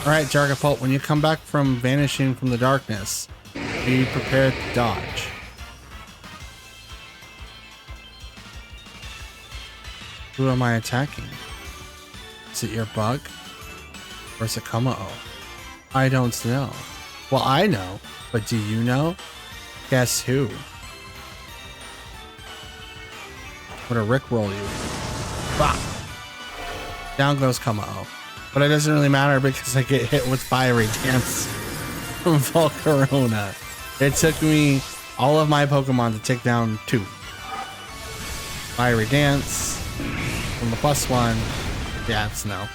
Alright, Dragapult, when you come back from vanishing from the darkness, be prepared to dodge. Who am I attacking? Is it your bug? Or is it Komao? I don't know. Well, I know, but do you know? Guess who? What a rickroll you. Bah! Down goes Komao. But it doesn't really matter because I get hit with Fiery Dance from Volcarona. It took me all of my Pokemon to take down 2. Fiery Dance from the +1. Yeah, it's no.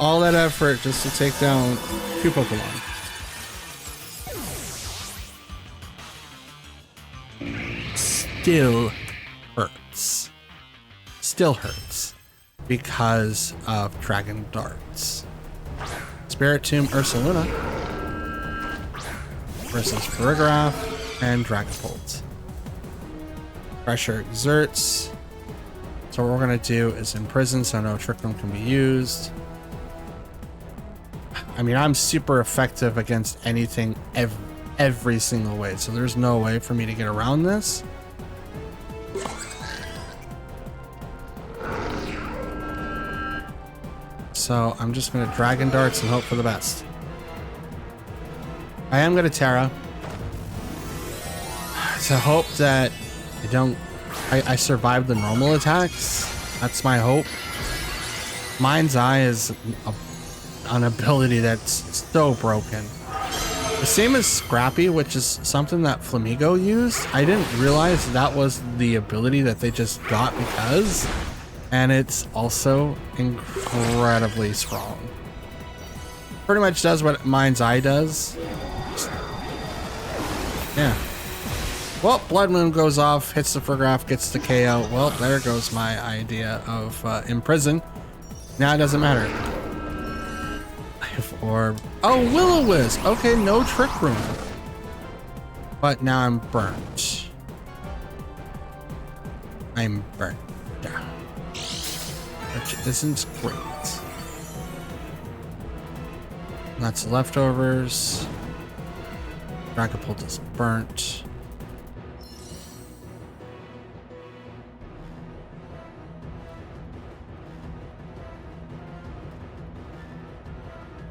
All that effort just to take down 2 Pokemon. Still hurts. Still hurts. Because of Dragon Darts. Spiritomb Ursaluna versus Farigiraf and Dragapult. Pressure exerts. So what we're going to do is imprison so no Trick Room can be used. I mean, I'm super effective against anything every single way, so there's no way for me to get around this. So I'm just going to Dragon Darts and hope for the best. I am going to Terra to hope that I survive the normal attacks. That's my hope. Mind's Eye is an ability that's so broken. The same as Scrappy, which is something that Flamigo used. I didn't realize that was the ability that they just got because. And it's also incredibly strong. Pretty much does what Mind's Eye does. Yeah. Well, Blood Moon goes off, hits the Farigiraf, gets the KO. Well, there goes my idea of imprison. Now it doesn't matter. Life Orb. Oh, Will-O-Wisp. Okay, no Trick Room. But now I'm burnt. I'm burnt down. Which isn't great. That's leftovers. Dragapult is burnt.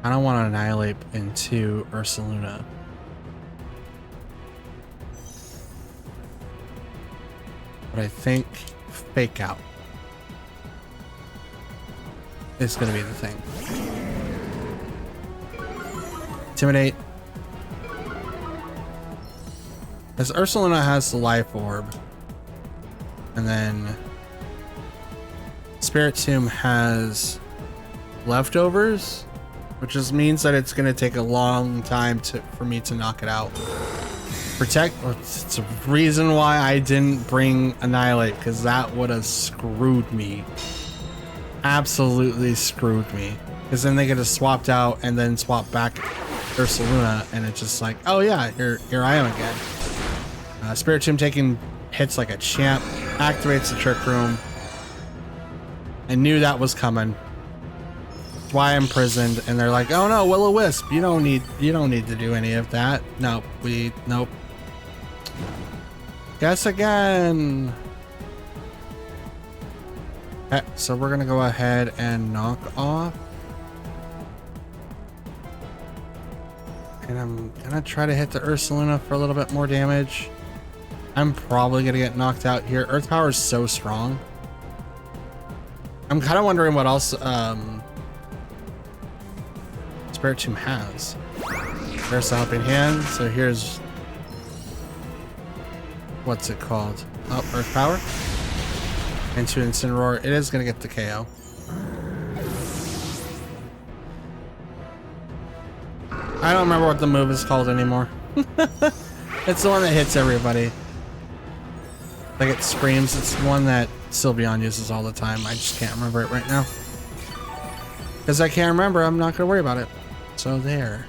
I don't want to annihilate into Ursaluna. But I think Fake Out is going to be the thing. Intimidate. As Ursaluna has the Life Orb. And then Spiritomb has leftovers, which just means that it's going to take a long time for me to knock it out. Protect. It's a reason why I didn't bring Annihilate, because that would have screwed me. Absolutely screwed me. Because then they could have swapped out and then swapped back Ursaluna, and it's just like, oh yeah, here I am again. Spiritomb taking hits like a champ, activates the Trick Room. I knew that was coming. That's why I'm imprisoned, and they're like, oh no, Will-O-Wisp, you don't need to do any of that. Nope. Guess again. Okay, so we're gonna go ahead and knock off. And I'm gonna try to hit the Ursaluna for a little bit more damage. I'm probably gonna get knocked out here. Earth Power is so strong. I'm kind of wondering what else Spiritomb has. There's the Helping Hand. So here's, what's it called? Oh, Earth Power. Into Incineroar. It is gonna get the KO. I don't remember what the move is called anymore. It's the one that hits everybody. Like it screams. It's one that Sylveon uses all the time. I just can't remember it right now. Because I can't remember, I'm not going to worry about it. So there.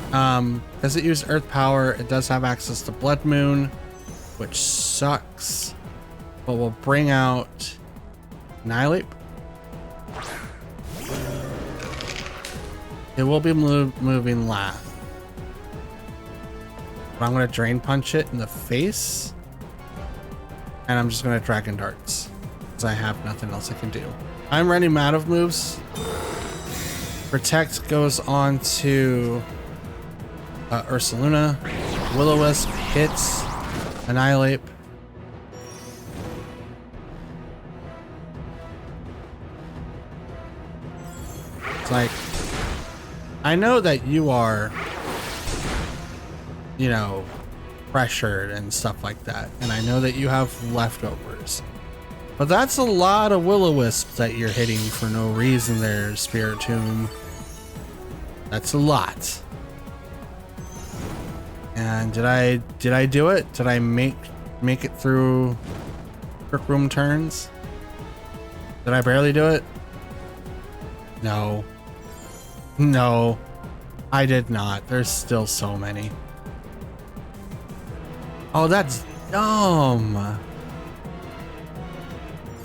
Because it used Earth Power, it does have access to Blood Moon, which sucks. But we'll bring out Annihilate. It will be moving last. But I'm going to Drain Punch it in the face. And I'm just gonna Dragon Darts because I have nothing else I can do. I'm running out of moves. Protect goes on to Ursaluna. Will-O-Wisp hits. Annihilate. It's like, I know that you are, you know, pressured and stuff like that, and I know that you have leftovers, but that's a lot of Will-O-Wisp that you're hitting for no reason there, Spiritomb. That's a lot. And did I do it? Did I make it through Trick Room turns? Did I barely do it? No. No, I did not. There's still so many. Oh, that's dumb.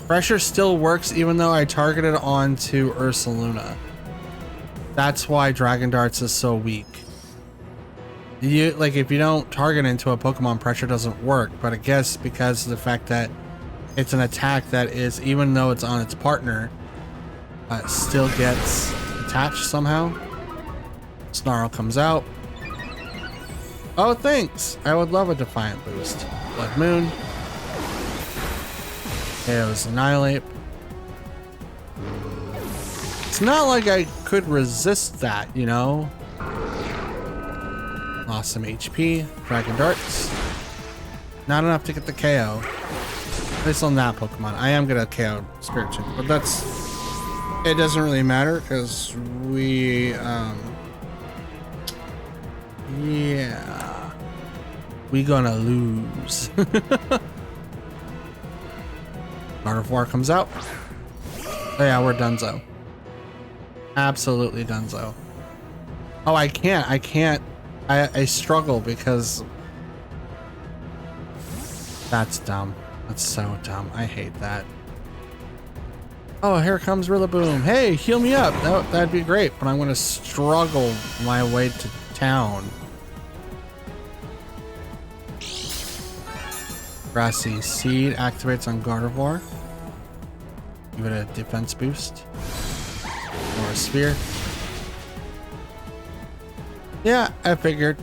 Pressure still works even though I targeted onto Ursaluna. That's why Dragon Darts is so weak. You like, if you don't target into a Pokemon, pressure doesn't work, but I guess because of the fact that it's an attack that is, even though it's on its partner, still gets attached somehow. Snarl comes out. Oh, thanks. I would love a Defiant boost. Blood Moon. KO's Annihilate. It's not like I could resist that, you know? Lost some HP. Dragon Darts. Not enough to get the KO. At least on that Pokemon. I am gonna KO Spiritomb, but that's... It doesn't really matter because we, yeah, we gonna lose. Gardevoir comes out. Oh yeah, we're donezo. Absolutely donezo. Oh, I can't. I struggle because that's dumb. That's so dumb. I hate that. Oh, here comes Rillaboom. Hey, heal me up. That'd be great, but I'm going to struggle my way to town. Grassy Seed activates on Gardevoir. Give it a defense boost. Or a Sphere. Yeah, I figured.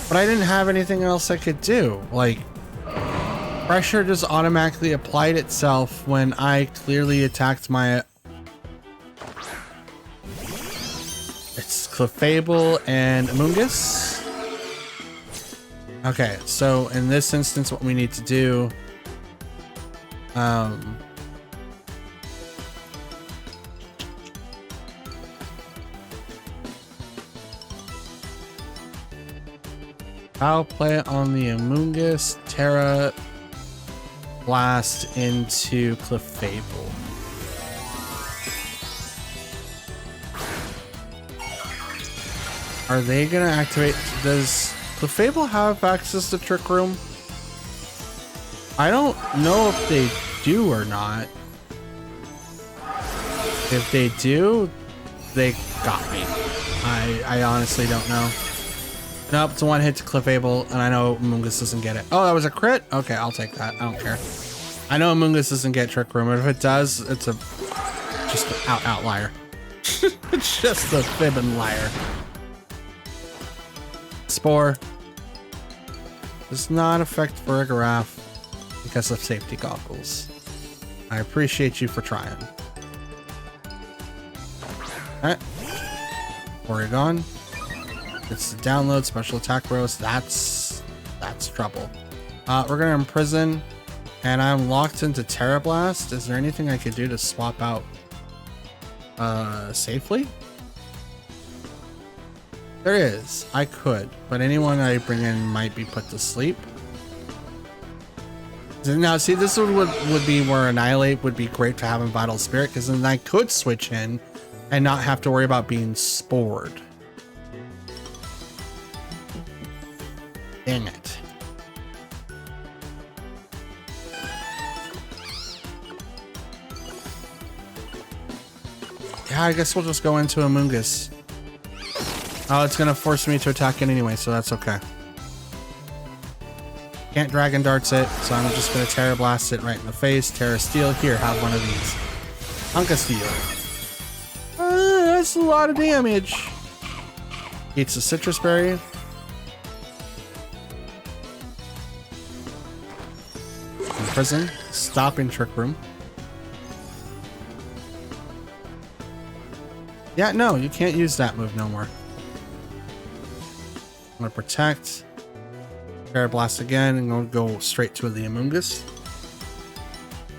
But I didn't have anything else I could do. Like, pressure just automatically applied itself when I clearly attacked my... It's Clefable and Amoonguss. Okay, so in this instance, what we need to do... I'll play it on the Amoonguss, Terra... Blast into Clefable. Are they gonna activate? Does Clefable have access to Trick Room? I don't know if they do or not. If they do, they got me. I honestly don't know. Nope, it's a one hit to Clefable, and I know Amoonguss doesn't get it. Oh, that was a crit? Okay, I'll take that. I don't care. I know Amoonguss doesn't get Trick Room, but if it does, it's just an outlier. It's just a fib and liar. Spore does not affect Farigiraf because of safety goggles. I appreciate you for trying. Alright. Porygon. It's the download special attack roast. That's trouble. We're gonna imprison, and I'm locked into Terra Blast. Is there anything I could do to swap out safely? There is. I could, but anyone I bring in might be put to sleep. Now, see, this would be where Annihilate would be great to have in Vital Spirit, because then I could switch in and not have to worry about being spored. Dang it. Yeah, I guess we'll just go into Amoonguss. Oh, it's gonna force me to attack it anyway, so that's okay. Can't Dragon Darts it, so I'm just going to Terra Blast it right in the face. Terra Steel, here, have one of these. Anka Steel. That's a lot of damage. Eats a Citrus Berry. Imprison. Stopping Trick Room. Yeah, no, you can't use that move no more. I'm going to Protect. Terra Blast again, and I'm going to go straight to the Amoonguss.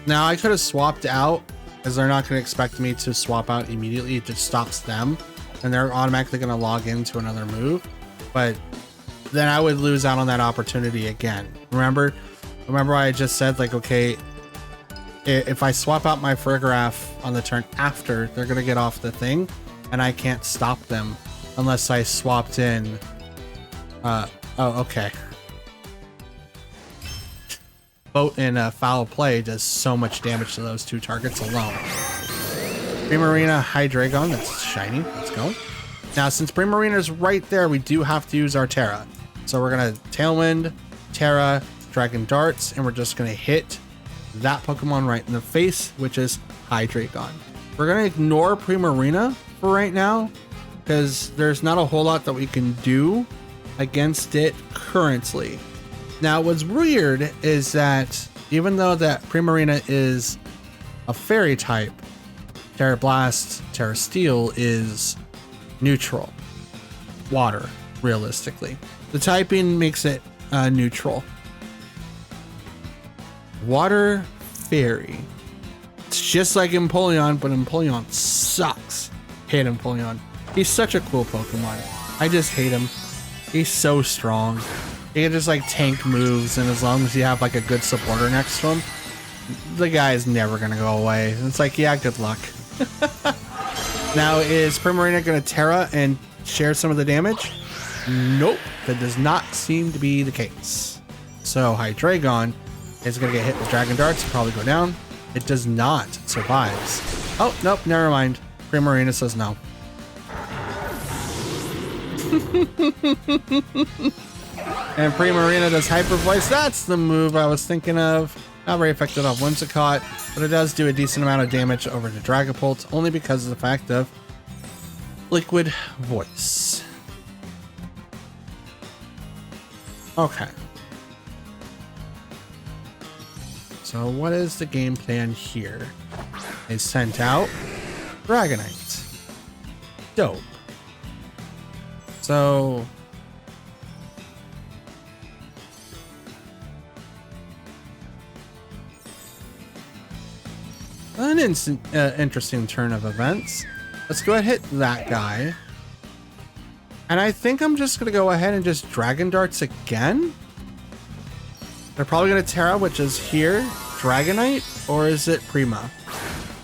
Now, I could have swapped out, as they're not going to expect me to swap out immediately. It just stops them, and they're automatically going to log into another move. But then I would lose out on that opportunity again. Remember I just said, like, okay, if I swap out my Farigiraf on the turn after, they're going to get off the thing, and I can't stop them unless I swapped in. Oh, okay. Boat in Foul Play does so much damage to those two targets alone. Primarina, Hydreigon, that's shiny. Let's go. Now, since Primarina is right there, we do have to use our Terra. So we're going to Tailwind, Terra, Dragon Darts, and we're just going to hit that Pokemon right in the face, which is Hydreigon. We're going to ignore Primarina for right now, because there's not a whole lot that we can do against it currently. Now, what's weird is that even though that Primarina is a fairy type, Terra Blast, Terra Steel is neutral. Water, realistically. The typing makes it neutral. Water Fairy. It's just like Empoleon, but Empoleon sucks. Hate Empoleon. He's such a cool Pokemon. I just hate him. He's so strong. He can just like tank moves, and as long as you have like a good supporter next to him, the guy is never gonna go away. It's like, yeah, good luck. Now, is Primarina gonna Terra and share some of the damage? Nope, that does not seem to be the case. So Hydreigon is gonna get hit with Dragon Darts and probably go down. It does not. It survives. Oh, nope, never mind. Primarina says no. And Primarina does Hyper Voice. That's the move I was thinking of. Not very effective off Whimsicott, but it does do a decent amount of damage over to Dragapult, only because of the fact of Liquid Voice. Okay. So what is the game plan here? They sent out Dragonite. Dope. So an interesting turn of events. Let's go ahead and hit that guy. And I think I'm just going to go ahead and just Dragon Darts again. They're probably going to Terra, which is here. Dragonite, or is it Prima?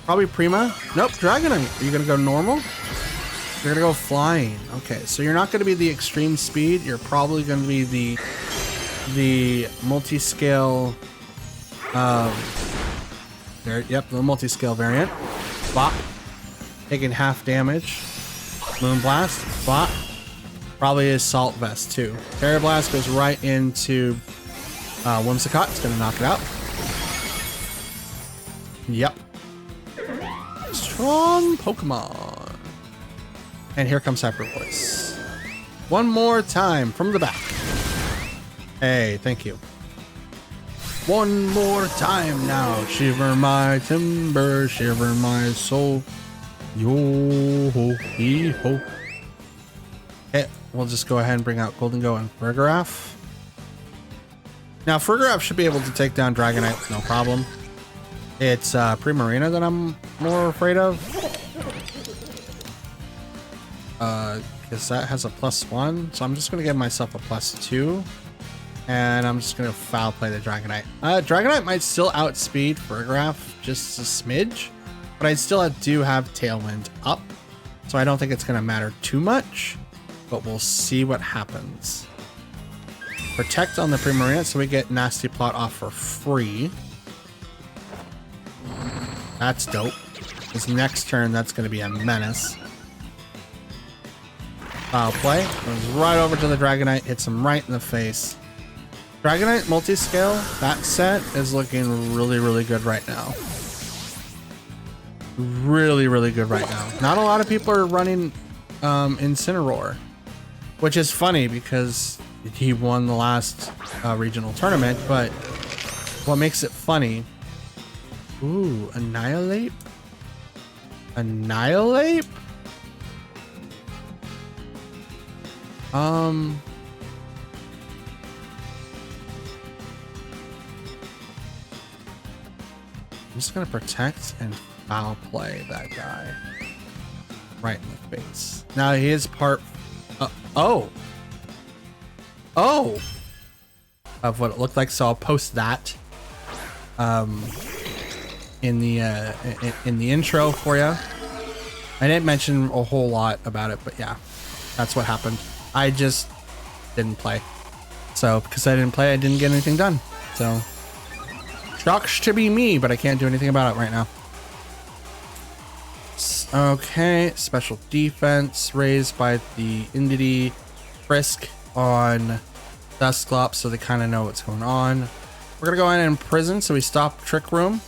Probably Prima. Nope, Dragonite. Are you going to go normal? You're going to go flying. Okay, so you're not going to be the extreme speed. You're probably going to be the multi-scale... There, yep, the multi-scale variant. Bop. Taking half damage. Moonblast. Bop. Probably is Salt Vest too. Terra Blast goes right into Whimsicott. It's going to knock it out. Yep. Strong Pokemon. And here comes Hyper Voice. One more time from the back. Hey, thank you. One more time now. Shiver my timber, shiver my soul. Yo ho hee ho. Okay, we'll just go ahead and bring out Golden Go and Farigiraf. Now, Farigiraf should be able to take down Dragonite with no problem. It's Primarina that I'm more afraid of. Because that has a +1, so I'm just going to give myself a +2. And I'm just going to Foul Play the Dragonite. Dragonite might still outspeed Farigiraf just a smidge, but I still do have Tailwind up, so I don't think it's going to matter too much, but we'll see what happens. Protect on the Primarina, so we get Nasty Plot off for free. That's dope. This next turn, that's going to be a menace. Foul Play. Goes right over to the Dragonite, hits him right in the face. Dragonite multi-scale, that set is looking really, really good right now. Really, really good right now. Not a lot of people are running Incineroar, which is funny because he won the last regional tournament, but what makes it funny... Ooh, Annihilate? Annihilate? I'm just gonna protect and foul play that guy right in the face. Now he is part of what it looked like, so I'll post that in the intro for you. I didn't mention a whole lot about it, but yeah, that's what happened. I just didn't play. So because I didn't play, I didn't get anything done. So sucks to be me, but I can't do anything about it right now. Okay, special defense raised by the Indity Frisk on Dusclops, so they kind of know what's going on. We're gonna go in and imprison, so we stop Trick Room.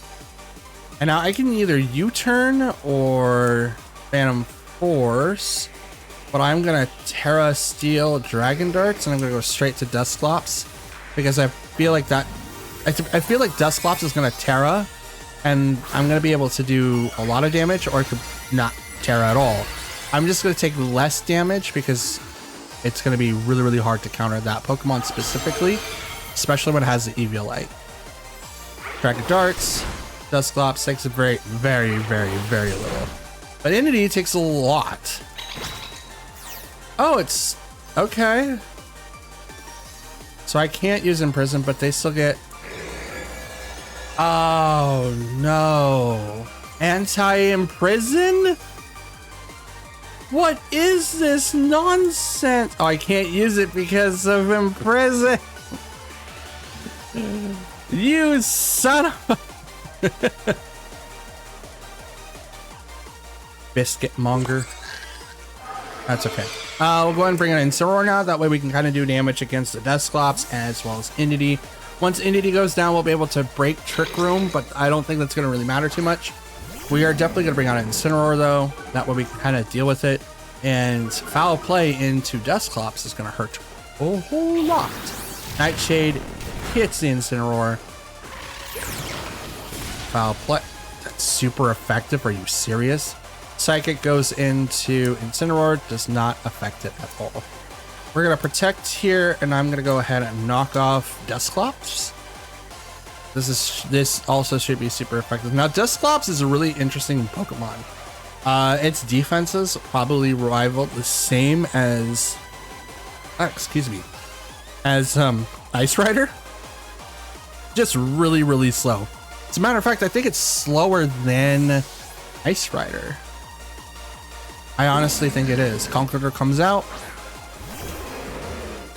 And now I can either U-turn or Phantom Force, but I'm gonna Terra Steel Dragon Darts, and I'm gonna go straight to Dusclops because I feel like Dusclops is gonna Terra, and I'm gonna be able to do a lot of damage, or I could not Terra at all. I'm just gonna take less damage because it's gonna be really, really hard to counter that Pokemon specifically, especially when it has the Eviolite. Dragon Darts, Dusclops takes a very, very, very, very little, but Entity takes a lot. Oh, it's okay. So I can't use Imprison, but they still get... Oh no. Anti-imprison? What is this nonsense? Oh, I can't use it because of imprison. You son of a... Biscuit monger. That's okay. We'll go ahead and bring in Incineroar now. That way we can kind of do damage against the Dusclops as well as Entity. Once Entity goes down, we'll be able to break Trick Room, but I don't think that's going to really matter too much. We are definitely going to bring out Incineroar though. That way we can kind of deal with it. And foul play into Dusclops is going to hurt a whole lot. Nightshade hits the Incineroar. Foul play. That's super effective. Are you serious? Psychic goes into Incineroar, does not affect it at all. We're going to protect here, and I'm going to go ahead and knock off Dusclops. This also should be super effective. Now, Dusclops is a really interesting Pokemon. Its defenses probably rival the same as... as Ice Rider. Just really, really slow. As a matter of fact, I think it's slower than Ice Rider. I honestly think it is. Conqueror comes out.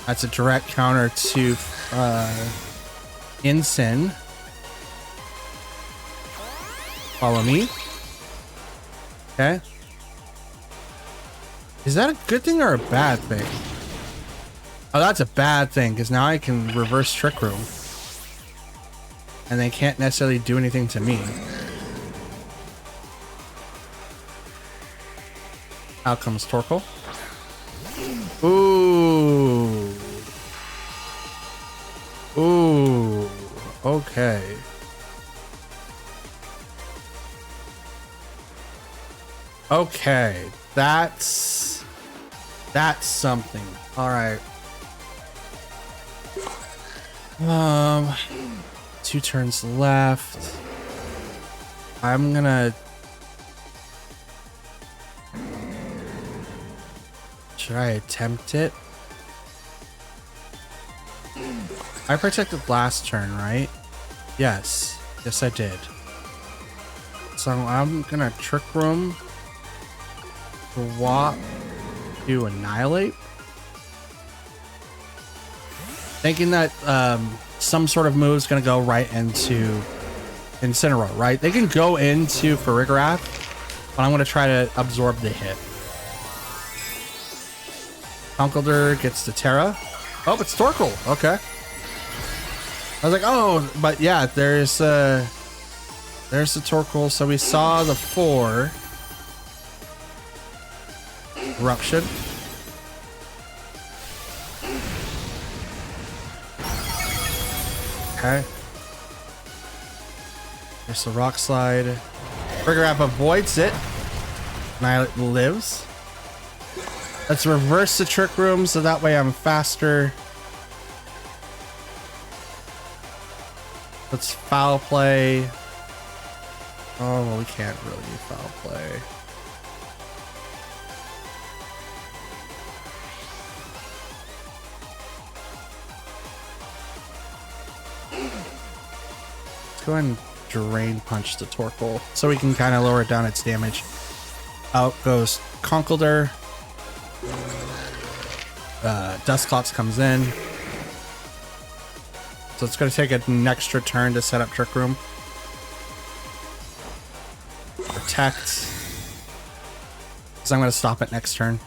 That's a direct counter to Incin. Follow me. Okay. Is that a good thing or a bad thing? Oh, that's a bad thing, because now I can reverse Trick Room. And they can't necessarily do anything to me. Out comes Torkoal. Ooh. Ooh. Okay. Okay. That's something. All right. 2 turns left. I'm gonna... Should I attempt it? I protected last turn, right? Yes. Yes, I did. So I'm gonna Trick Room. Swap to Annihilate. Thinking that some sort of move is gonna go right into Incineroar, right? They can go into Farigiraf, but I'm gonna try to absorb the hit. Conkeldurr gets the Terra. Oh, it's Torkoal. Okay. I was like, oh, but yeah, there's the Torkoal. So we saw the 4 eruption. Okay. There's the rock slide. Trigger avoids it. Violet lives. Let's reverse the trick room so that way I'm faster. Let's foul play. Oh, well, we can't really foul play. Let's go ahead and drain punch the Torkoal so we can kind of lower down its damage. Out goes Conkeldurr. Dusclops comes in. So it's going to take an extra turn to set up Trick Room. Protect. So I'm going to stop it next turn.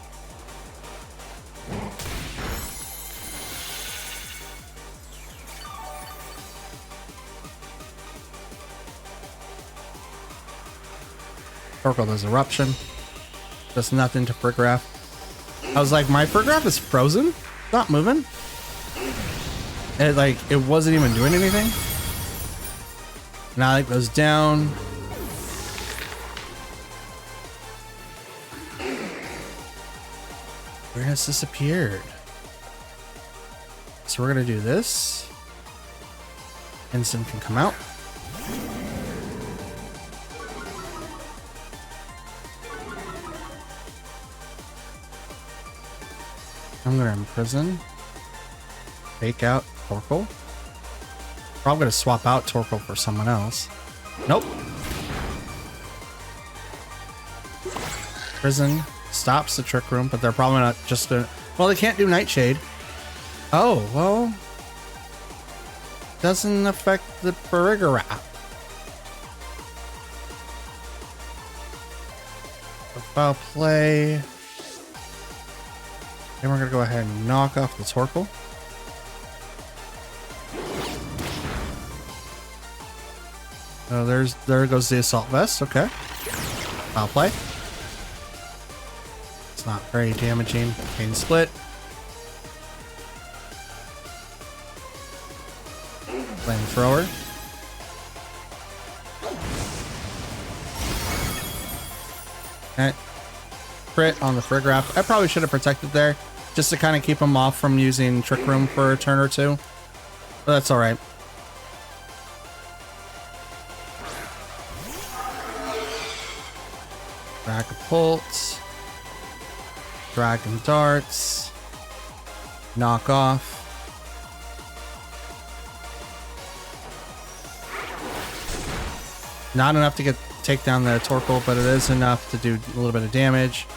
Torkoal does Eruption. Does nothing to Frigoraph. I was like, my Frigoraph is frozen? Not moving? And it wasn't even doing anything. Now it goes down. Where has this appeared? So we're gonna do this. Instant can come out. I'm gonna imprison. Fake out Torkoal. Probably gonna swap out Torkoal for someone else. Nope. Prison stops the Trick Room, but they're probably not just gonna... Well, they can't do Nightshade. Oh, well... Doesn't affect the Frigoraph. Foul play. Then we're gonna go ahead and knock off the Torkoal. Oh, there goes the Assault Vest. Okay. Foul play. It's not very damaging. Pain Split. Flamethrower. Okay. Crit on the Frigoraph. I probably should have protected there, just to kind of keep him off from using Trick Room for a turn or two. But that's alright. Dragapult. Dragon Darts. Knock off. Not enough to take down the Torkoal, but it is enough to do a little bit of damage.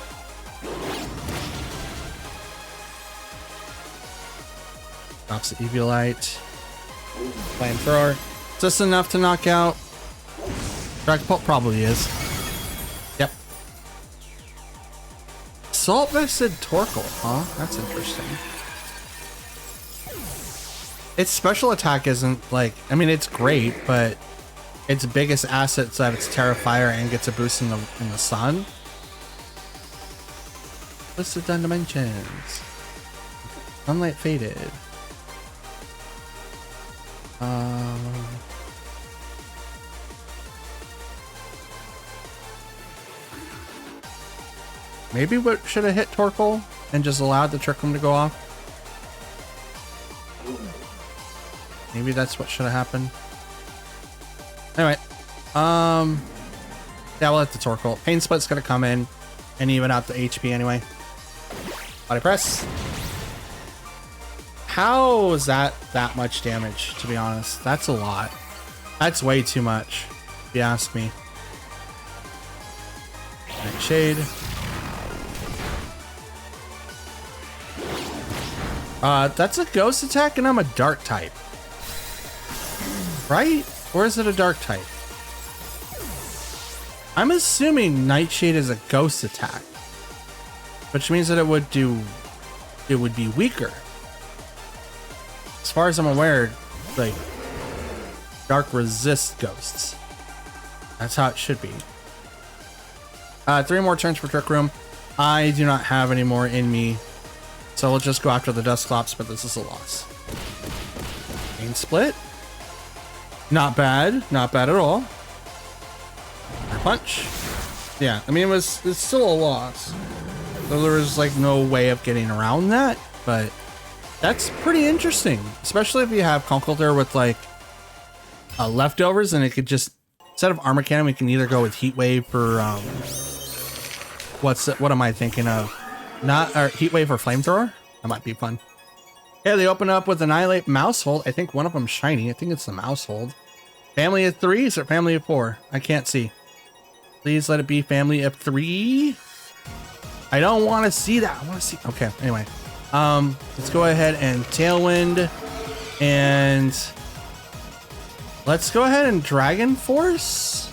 Drops the Eviolite. Flamethrower. Just enough to knock out. Dragapult probably is. Yep. Assault Vested Torkoal, huh? That's interesting. Its special attack isn't like... I mean, it's great, but... Its biggest asset's that it's Terrafire and gets a boost in the sun. Listed on dimensions. Sunlight faded. Maybe what should have hit Torkoal and just allowed the Trick Room to go off. Maybe that's what should have happened. Anyway, yeah, we'll hit the Torkoal. Pain Split's gonna come in and even out the HP anyway. Body press. How is that much damage, to be honest? That's a lot. That's way too much, if you ask me. Nightshade. That's a ghost attack and I'm a dark type. Right? Or is it a dark type? I'm assuming Nightshade is a ghost attack, which means that it would be weaker. As far as I'm aware, like Dark resist ghosts. That's how it should be. 3 more turns for Trick Room. I do not have any more in me, so we'll just go after the Dusclops, but this is a loss. Main split. Not bad. Not bad at all. Punch. Yeah, I mean, it's still a loss. So there was like no way of getting around that, but that's pretty interesting, especially if you have Conkeldurr with like leftovers, and it could just, instead of Armor Cannon, we can either go with Heat Wave for what am I thinking of? Not Heat Wave or Flamethrower. That might be fun. Yeah, they open up with Annihilate, Mousehold. I think one of them shiny. I think it's the Mousehold. Family of 3s or family of 4? I can't see. Please let it be family of 3. I don't want to see that. I want to see. Okay, anyway. Let's go ahead and Tailwind. And let's go ahead and Dragon Force.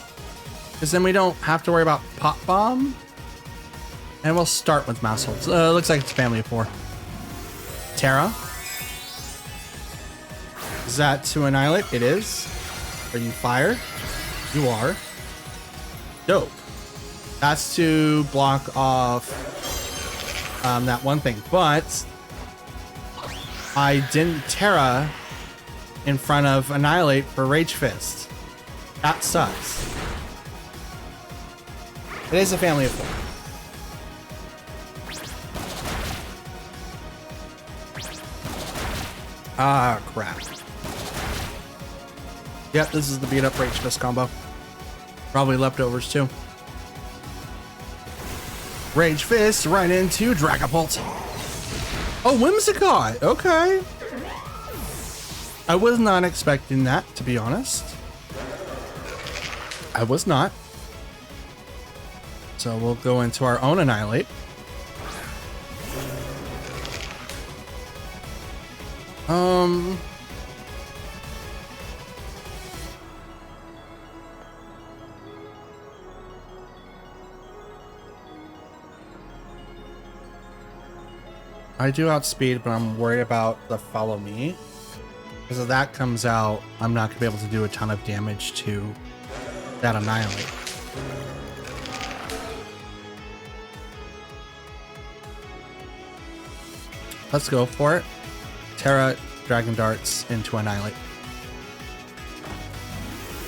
Because then we don't have to worry about Pop Bomb. And we'll start with Mouseholds. Looks like it's family of 4. Terra. Is that to Annihilate? It is. Are you fire? You are. Dope. That's to block off that one thing. But I didn't Terra in front of Annihilate for Rage Fist. That sucks. It is a family of 4. Ah, crap. Yep, this is the beat up Rage Fist combo. Probably leftovers too. Rage Fist right into Dragapult. Oh, Whimsicott. Okay. I was not expecting that, to be honest. I was not. So we'll go into our own Annihilate. I do outspeed, but I'm worried about the follow me. Because if that comes out, I'm not going to be able to do a ton of damage to that Annihilate. Let's go for it. Terra, Dragon Darts into Annihilate.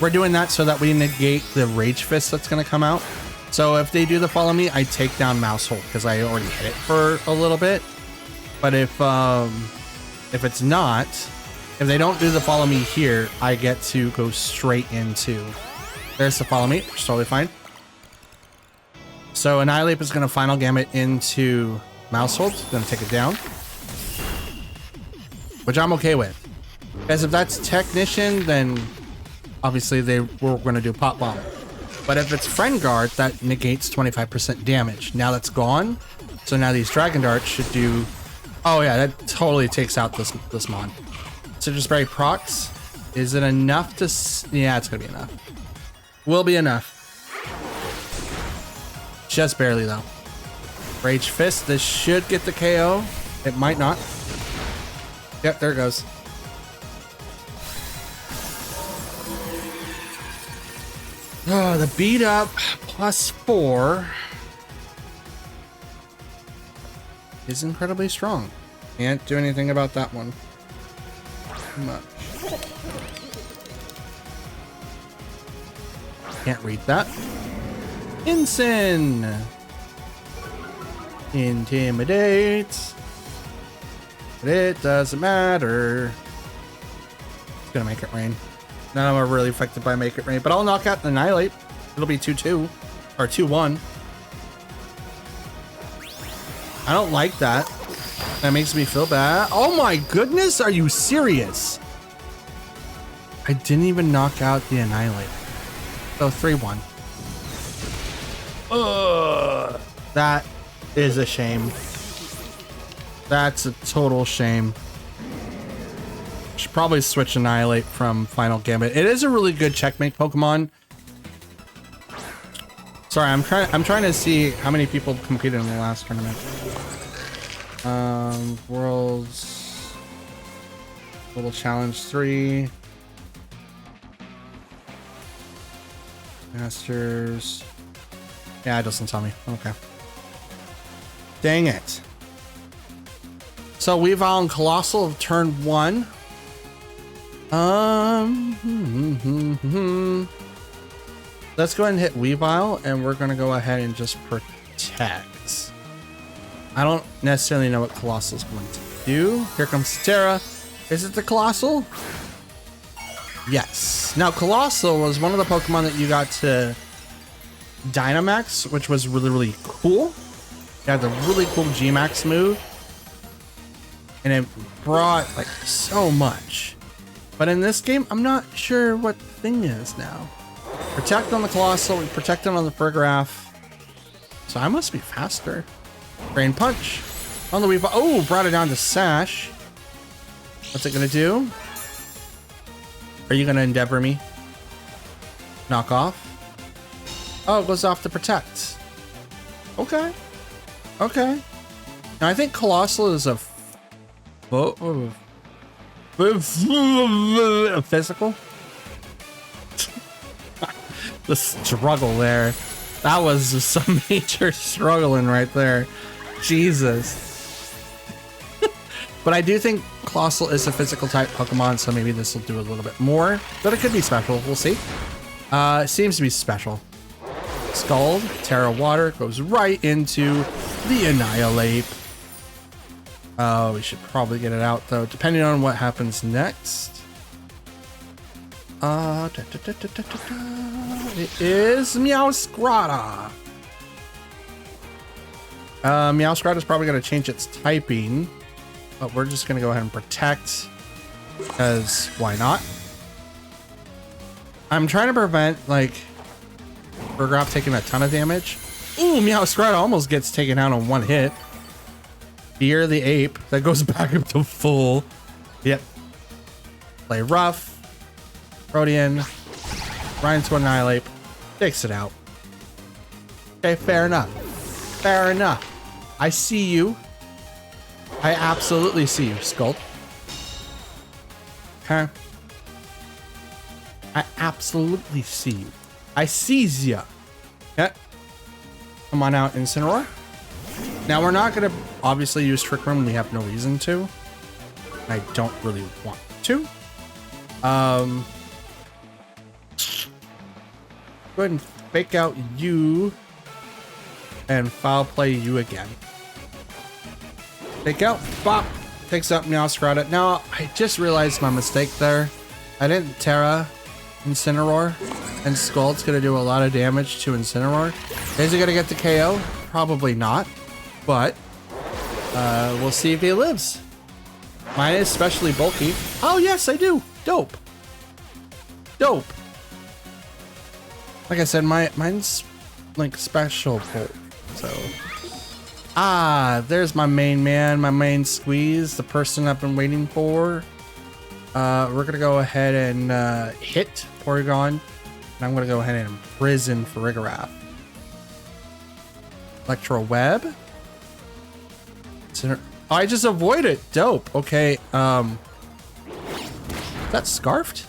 We're doing that so that we negate the Rage Fist that's going to come out. So if they do the follow me, I take down Mousehold because I already hit it for a little bit. But if it's not, if they don't do the follow me here, I get to go straight into. There's the follow me, which is totally fine. So Annihilate is going to final gambit into Mousehold. Going to take it down, which I'm okay with. Because if that's Technician, then obviously we're going to do Pop Bomb. But if it's Friend Guard, that negates 25% damage. Now that's gone. So now these Dragon Darts should do. Oh yeah, that totally takes out this mon. Citrus Berry procs. Is it enough to? Yeah, it's gonna be enough. Will be enough. Just barely though. Rage Fist. This should get the KO. It might not. Yep, there it goes. Oh, the beat up +4 is incredibly strong. Can't do anything about that one. Much. Can't read that. Ensign. Intimidate. But it doesn't matter. It's gonna make it rain. None of them are really affected by Make It Rain, but I'll knock out the Annihilate. It'll be 2-2 or 2-1. I don't like that. That makes me feel bad. Oh my goodness, are you serious? I didn't even knock out the Annihilate. So 3-1. Ugh. That is a shame. That's a total shame. Should probably switch Annihilate from Final Gambit. It is a really good checkmate Pokemon. Sorry, I'm trying to see how many people competed in the last tournament. Worlds Global Challenge 3. Masters. Yeah, it doesn't tell me. Okay. Dang it. So Weavile and Colossal have turned 1. Let's go ahead and hit Weavile, and we're gonna go ahead and just protect. I don't necessarily know what Colossal's going to do. Here comes Terra. Is it the Colossal? Yes. Now, Colossal was one of the Pokemon that you got to Dynamax, which was really, really cool. It had the really cool G-Max move. And it brought, like, so much. But in this game, I'm not sure what the thing is now. Protect on the Colossal, we protect on the Farigiraf. So I must be faster. Brain Punch on the Weavile. Oh, brought it down to Sash. What's it gonna do? Are you gonna Endeavor me? Knock off? Oh, it goes off to Protect. Okay. Okay. Now I think Colossal is a physical. The struggle there. That was some major struggling right there. Jesus. But I do think Colossal is a physical type Pokemon, so maybe this will do a little bit more. But it could be special. We'll see. It seems to be special. Scald, Terra Water goes right into the Annihilate. We should probably get it out though, depending on what happens next. It is Meowscarada. Meowscarada is probably going to change its typing, but we're just going to go ahead and protect, because why not? I'm trying to prevent, like, Farigiraf taking a ton of damage. Ooh, Meowscarada almost gets taken out on one hit. Fear the Ape. That goes back up to full. Yep. Play rough. Protean. Right into Annihilate. Takes it out. Okay, fair enough. Fair enough. I see you. I absolutely see you, Sculpt. Okay. I absolutely see you. I sees ya. Okay. Come on out, Incineroar. Now we're not gonna obviously use Trick Room. We have no reason to. I don't really want to. Go ahead and fake out you and foul play you again. Fake out, bop, takes out Meowscarada. Now I just realized my mistake there. I didn't Terra Incineroar, and Scald's gonna do a lot of damage to Incineroar. Is he gonna get the KO? Probably not, but we'll see if he lives. Mine is especially bulky. Oh yes, I do. Dope. Dope. Like I said, mine's like special bulk. So, there's my main man, my main squeeze, the person I've been waiting for. We're gonna go ahead and hit Porygon, and I'm gonna go ahead and imprison Farigiraf. Electro Web. Oh, I just avoid it. Dope. Okay. That's Scarfed.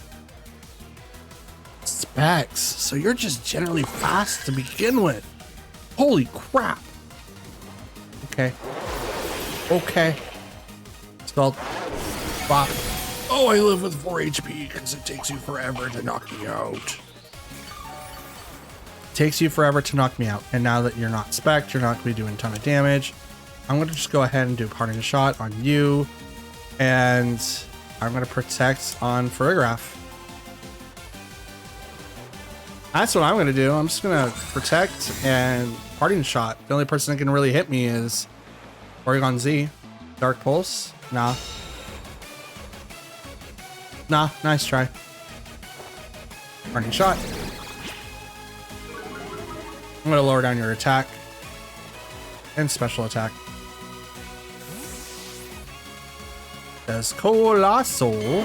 Specs. So you're just generally fast to begin with. Holy crap. Okay. Okay. Spelled. Bop. Oh, I live with 4 HP because it takes you forever to knock me out. Takes you forever to knock me out. And now that you're not spec, you're not going to be doing a ton of damage. I'm going to just go ahead and do Parting Shot on you. And I'm going to protect on Farigiraf. That's what I'm going to do. I'm just going to protect and Parting Shot. The only person that can really hit me is Porygon Z. Dark Pulse? Nah. Nah, nice try. Parting Shot. I'm going to lower down your attack and special attack. Does Colossal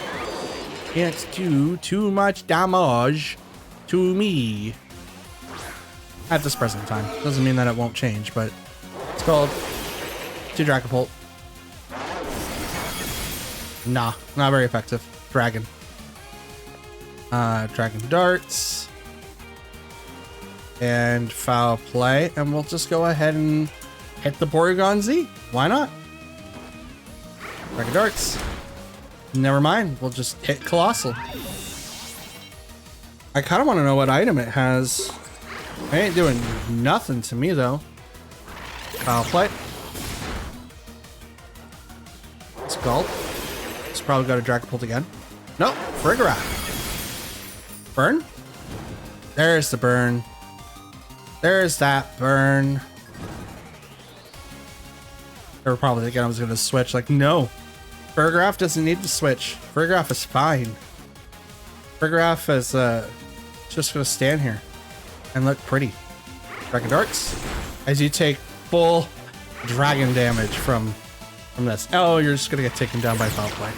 can't do too much damage to me at this present time. Doesn't mean that it won't change, but it's called to Dragapult. Nah, not very effective. Dragon. Dragon Darts. and foul play, and we'll just go ahead and hit the Porygon Z. Why not? Dragon Darts. Never mind. We'll just hit Colossal. I kind of want to know what item it has. It ain't doing nothing to me, though. Foul play. Scald. It's probably got a Dragapult again. Nope. Farigiraf. Burn? There's the burn. There's that burn. They were probably thinking I was going to switch. Like, no. Farigiraf doesn't need to switch. Farigiraf is fine. Farigiraf is just going to stand here and look pretty. Dragon Darts. As you take full dragon damage from this. Oh, you're just going to get taken down by foul play.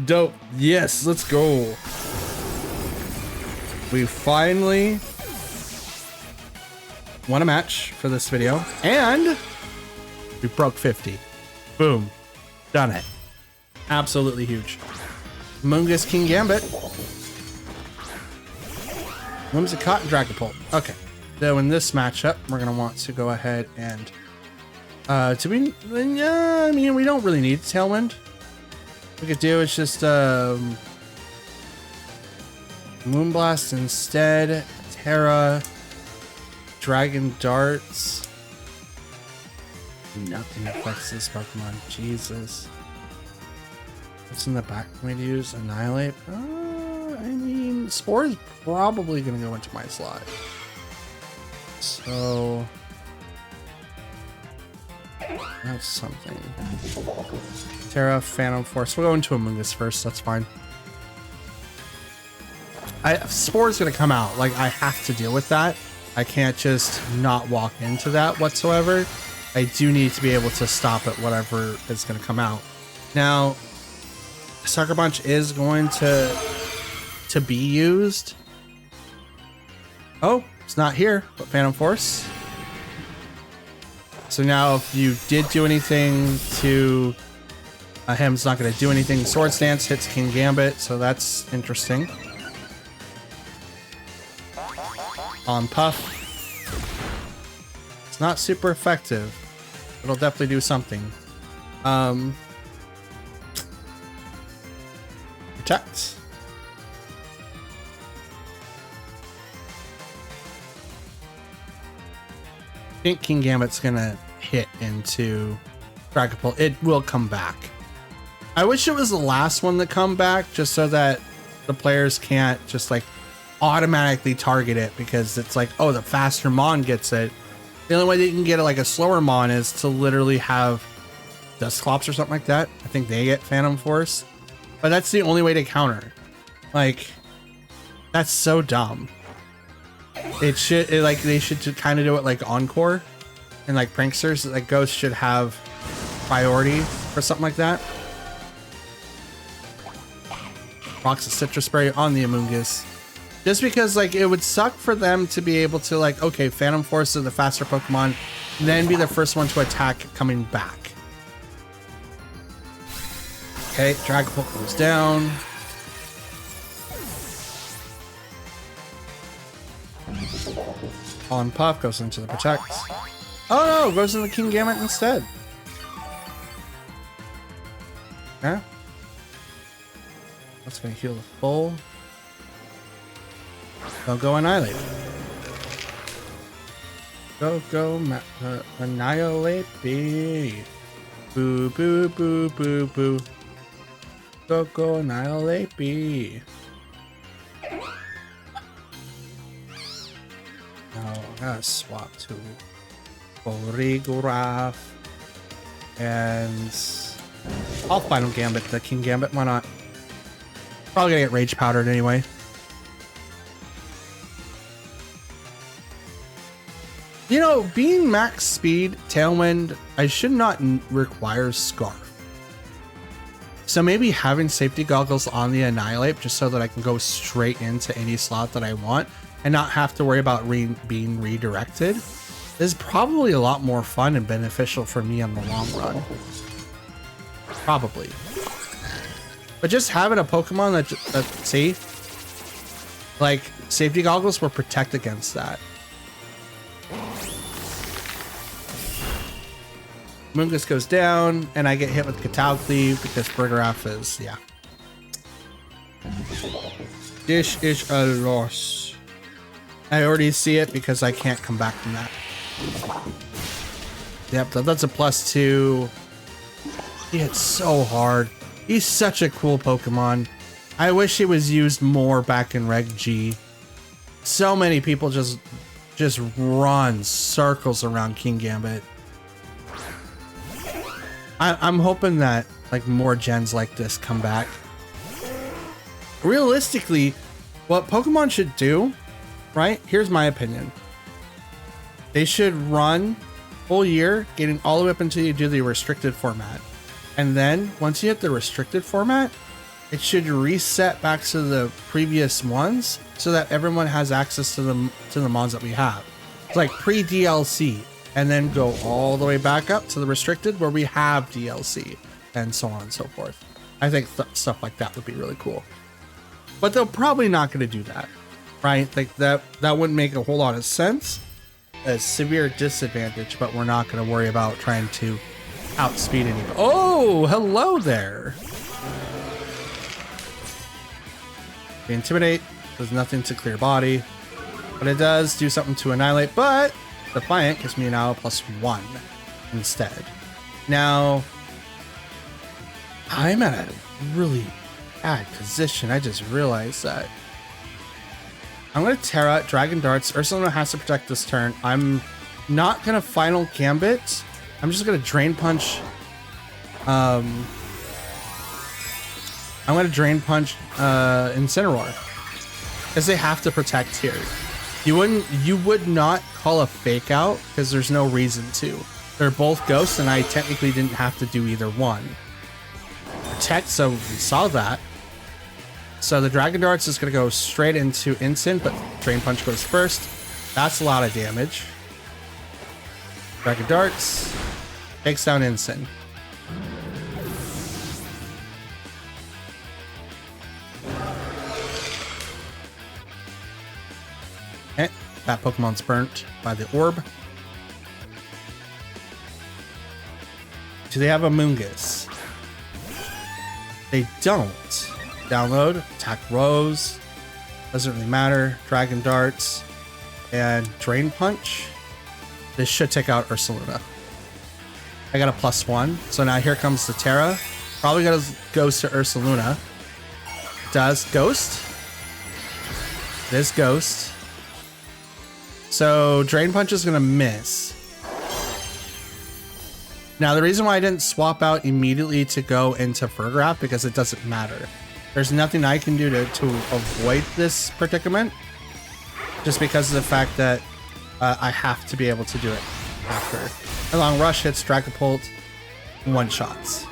Dope. Yes, let's go. We finally won a match for this video, and we broke 50. Boom. Done it. Absolutely huge. Mungus King Gambit. Whimsicott and Dragapult. Okay. So in this matchup, we're going to want to go ahead and I mean, we don't really need Tailwind. What we could do is just Moonblast instead. Terra. Dragon Darts. Nothing affects this Pokemon. Jesus. What's in the back for me to use? Annihilate? I mean, Spore is probably going to go into my slot. So that's something. Terra, Phantom Force. We'll go into Amoonguss first. That's fine. Spore is going to come out. Like, I have to deal with that. I can't just not walk into that whatsoever. I do need to be able to stop at whatever is going to come out. Now, Sucker Punch is going to be used. Oh, it's not here, but Phantom Force. So now if you did do anything to him, it's not going to do anything. Swords Dance hits King Gambit, so that's interesting. On Puff. It's not super effective. It'll definitely do something. Protect. I think King Gambit's gonna hit into Dragapult. It will come back. I wish it was the last one to come back, just so that the players can't just like automatically target it, because it's like, oh, the faster Mon gets it. The only way they can get it like a slower Mon is to literally have Dusclops or something like that. I think they get Phantom Force, but that's the only way to counter. Like, that's so dumb. They should kind of do it like Encore and like Pranksters. Like Ghost should have priority for something like that. Rocks a Citrus Spray on the Amoonguss. Just because like it would suck for them to be able to like, okay, Phantom Force is the faster Pokemon, then be the first one to attack coming back. Okay, Dragapult goes down. On Puff goes into the Protect. Oh no, goes into the King Gambit instead. Okay. That's gonna heal the full. Go Annihilate. Go Annihilate B. Boo boo boo boo boo. Go Annihilate B. Now I gotta swap to Farigiraf, and I'll Final Gambit the King Gambit. Why not? Probably gonna get Rage Powdered anyway. You know, being max speed, Tailwind, I should not require Scarf. So maybe having safety goggles on the Annihilate just so that I can go straight into any slot that I want and not have to worry about being redirected is probably a lot more fun and beneficial for me in the long run. Probably. But just having a Pokemon that's safe, Like, safety goggles will protect against that. Mungus goes down, and I get hit with Katal Cleave because Burgraff is, yeah. This is a loss. I already see it because I can't come back from that. Yep, that's a +2. He hits so hard. He's such a cool Pokemon. I wish he was used more back in Reg G. So many people just run circles around King Gambit. I'm hoping that like more gens like this come back. Realistically, what Pokemon should do, right? Here's my opinion. They should run full year, getting all the way up until you do the restricted format. And then once you hit the restricted format, it should reset back to the previous ones so that everyone has access to the mods that we have. It's like pre-DLC, and then go all the way back up to the restricted where we have DLC and so on and so forth. I think stuff like that would be really cool. But they're probably not going to do that, right? Like that wouldn't make a whole lot of sense. A severe disadvantage, but we're not going to worry about trying to outspeed anybody. Oh, hello there. Intimidate does nothing to clear body, but it does do something to annihilate. But Defiant gives me now +1 instead. Now I'm at a really bad position. I just realized that. I'm going to Terra, Dragon Darts. Ursaluna has to protect this turn. I'm not going to Final Gambit. I'm just going to Drain Punch. I'm going to Drain Punch Incineroar. Because they have to protect here. You would not call a fake out because there's no reason to. They're both ghosts and I technically didn't have to do either one. Protect, so we saw that. So the Dragon Darts is going to go straight into Instant, but Drain Punch goes first. That's a lot of damage. Dragon Darts takes down Instant. Okay, that Pokemon's burnt by the orb. Do they have a Mungus? They don't. Download, attack Rose, doesn't really matter. Dragon Darts and Drain Punch. This should take out Ursaluna. I got a +1, so now here comes the Terra. Probably goes to Ursaluna. Does Ghost? It is Ghost. So Drain Punch is gonna miss. Now the reason why I didn't swap out immediately to go into Fergraph because it doesn't matter. There's nothing I can do to avoid this predicament, just because of the fact that I have to be able to do it after. Long Rush hits Dragapult, one-shots.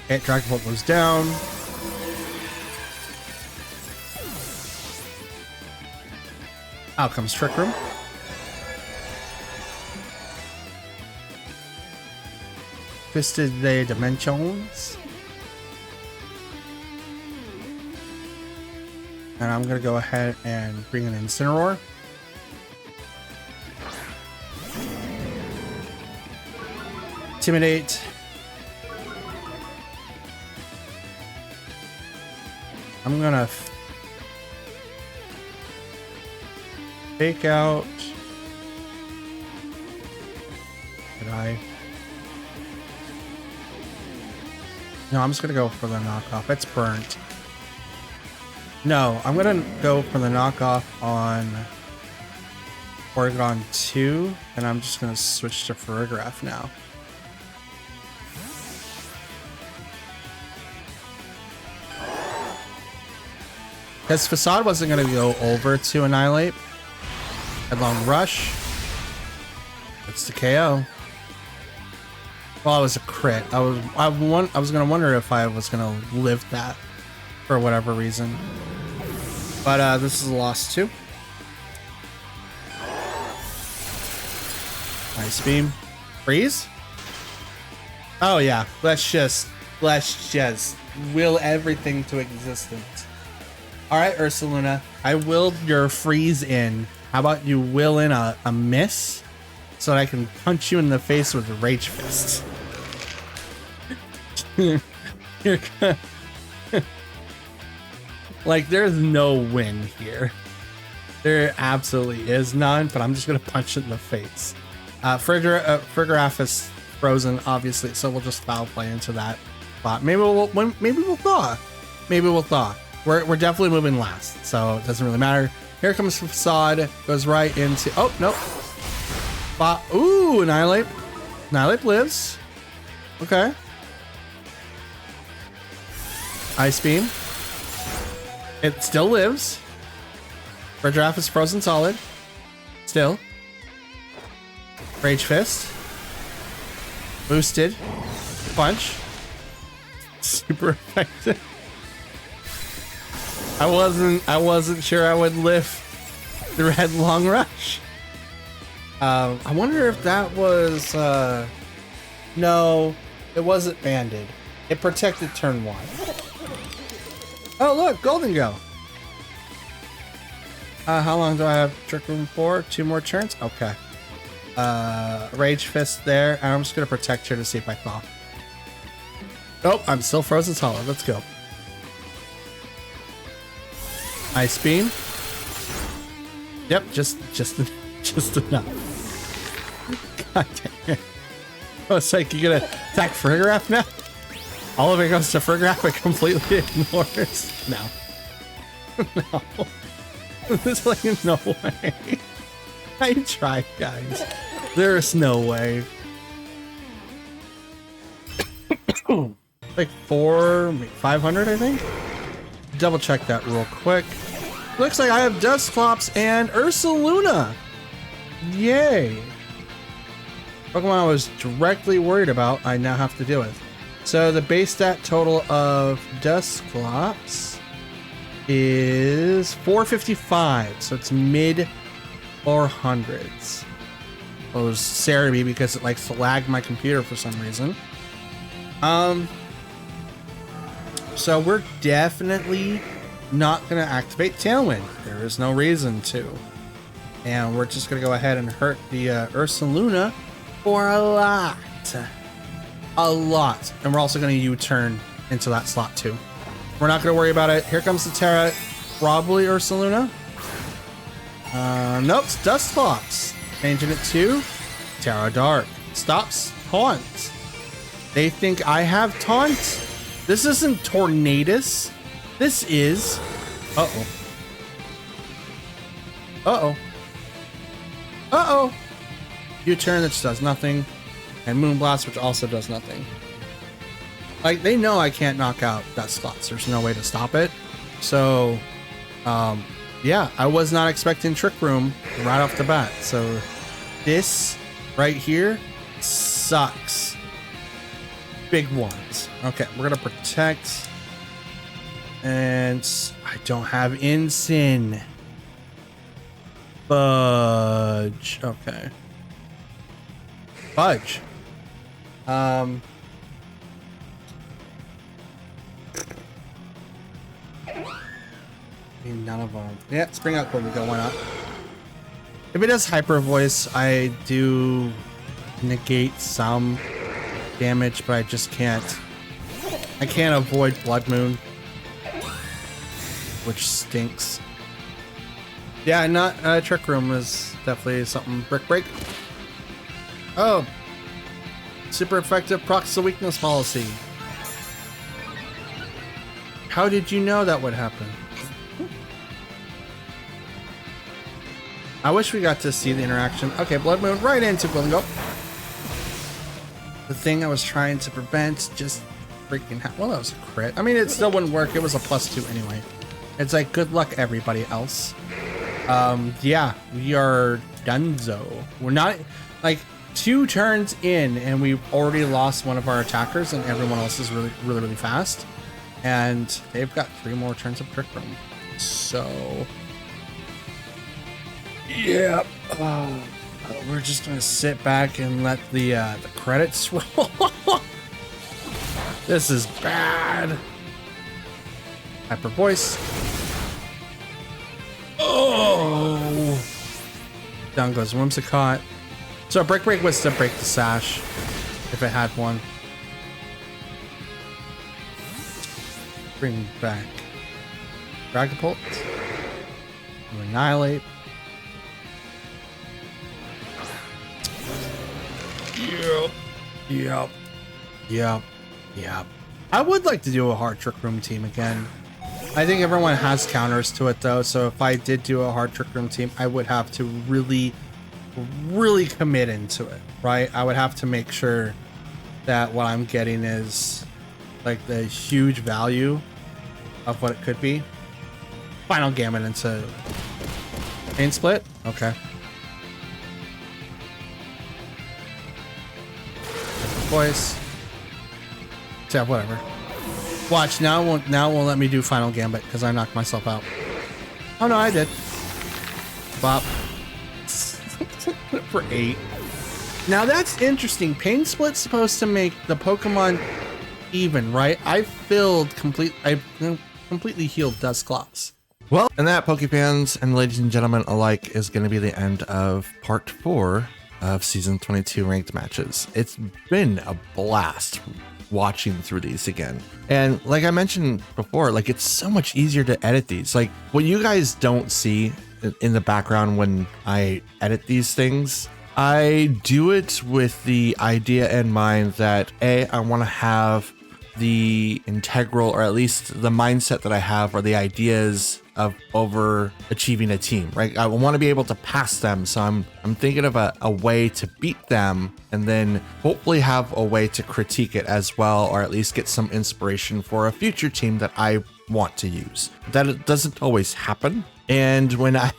Okay, Dragapult goes down. Out comes Trick Room. Twisted the Dimensions. And I'm going to go ahead and bring in Incineroar. Intimidate. I'm going to fake out. Did I? No, I'm just going to go for the knockoff. It's burnt. No, I'm going to go for the knockoff on Oregon 2, and I'm just going to switch to Ferrograph now. Because Facade wasn't going to go over to Annihilate. Headlong Rush. It's the KO. Well, it was a crit. I was gonna wonder if I was gonna live that for whatever reason. But this is a loss too. Nice beam. Freeze? Oh yeah. Let's just will everything to existence. All right, Ursaluna, I willed your freeze in. How about you will in a miss so that I can punch you in the face with a Rage Fist? You're gonna... Like, there's no win here. There absolutely is none, but I'm just going to punch it in the face. Frigoraph is frozen, obviously, so we'll just foul play into that spot. Maybe we'll thaw. Maybe we'll thaw. We're definitely moving last, so it doesn't really matter. Here comes Facade, goes right into... Oh, nope. Ooh, Annihilate. Annihilate lives. Okay. Ice Beam. It still lives. Frigoraph is frozen solid. Still. Rage Fist. Boosted. Punch. Super effective. I wasn't sure I would live through Headlong Rush. I wonder if that was no, it wasn't banded. It protected turn 1. Oh look, Golden Go. How long do I have Trick Room for? 2 more turns? Okay. Rage Fist there. I'm just gonna protect here to see if I thaw. Nope, I'm still frozen solid. Let's go. Ice Beam. Yep, just enough. God damn it. Oh, it's like you're gonna attack Frigoraph now? All of it goes to Frigoraph, it completely ignores. No. No. There's like no way. I tried, guys. There's no way. Like 500, I think? Double check that real quick. Looks like I have Dusclops and Ursaluna. Yay. Pokemon I was directly worried about, I now have to deal with. So the base stat total of Dusclops is 455. So it's mid 400s. It was Cerebi because it likes to lag my computer for some reason. So we're definitely not going to activate Tailwind. There is no reason to. And we're just going to go ahead and hurt the Ursaluna for a lot. A lot. And we're also going to U-turn into that slot too. We're not going to worry about it. Here comes the Terra. Probably Ursaluna. Nope, it's Dusclops. Changing it to Terra Dark. Stops Taunt. They think I have Taunt. This isn't Tornadus. This is... Uh-oh. Uh-oh. Uh-oh. U-turn, which does nothing. And Moonblast, which also does nothing. Like, they know I can't knock out Dusclops. There's no way to stop it. So, yeah, I was not expecting Trick Room right off the bat. So, this right here sucks. Big ones. Okay, we're gonna protect. And I don't have Ensign. Fudge. Okay. Fudge. I mean, none of them. Yeah, Spring Out Cord, we go. Why not? If it does Hyper Voice, I do negate some damage, but I just can't. I can't avoid Blood Moon, which stinks. Yeah, not Trick Room is definitely something. Brick Break. Oh, super effective procs to weakness policy. How did you know that would happen? I wish we got to see the interaction. Okay, Blood Moon right into Go. The thing I was trying to prevent just freaking well, that was a crit. I mean, it still wouldn't work. It was a +2 anyway. It's like, good luck, everybody else. Yeah, we are donezo. We're not, like, 2 turns in, and we've already lost one of our attackers, and everyone else is really fast. And they've got 3 more turns of Trick Room. So, yeah. We're just gonna sit back and let the credits roll. This is bad. Hyper Voice. Oh! Down goes Whimsicott. So a Break was to break the Sash, if it had one. Bring back Dragapult. Annihilate. Yep. I would like to do a hard Trick Room team again. I think everyone has counters to it though, so if I did do a hard Trick Room team, I would have to really commit into it, right? I would have to make sure that what I'm getting is like the huge value of what it could be. Final Gambit into Pain Split. Okay. Voice. Yeah, whatever. Watch, now it won't let me do Final Gambit because I knocked myself out. Oh no, I did. Bop. For 8. Now that's interesting. Pain Split's supposed to make the Pokemon even, right? I completely healed Dusclops. Well, and that, Pokefans and ladies and gentlemen alike, is going to be the end of part 4 of season 22 ranked matches. It's been a blast watching through these again. And like I mentioned before, like it's so much easier to edit these. Like what you guys don't see in the background when I edit these things, I do it with the idea in mind that I want to have the integral, or at least the mindset that I have, or the ideas of overachieving a team, right? I want to be able to pass them. So I'm thinking of a way to beat them, and then hopefully have a way to critique it as well, or at least get some inspiration for a future team that I want to use. That it doesn't always happen. And when I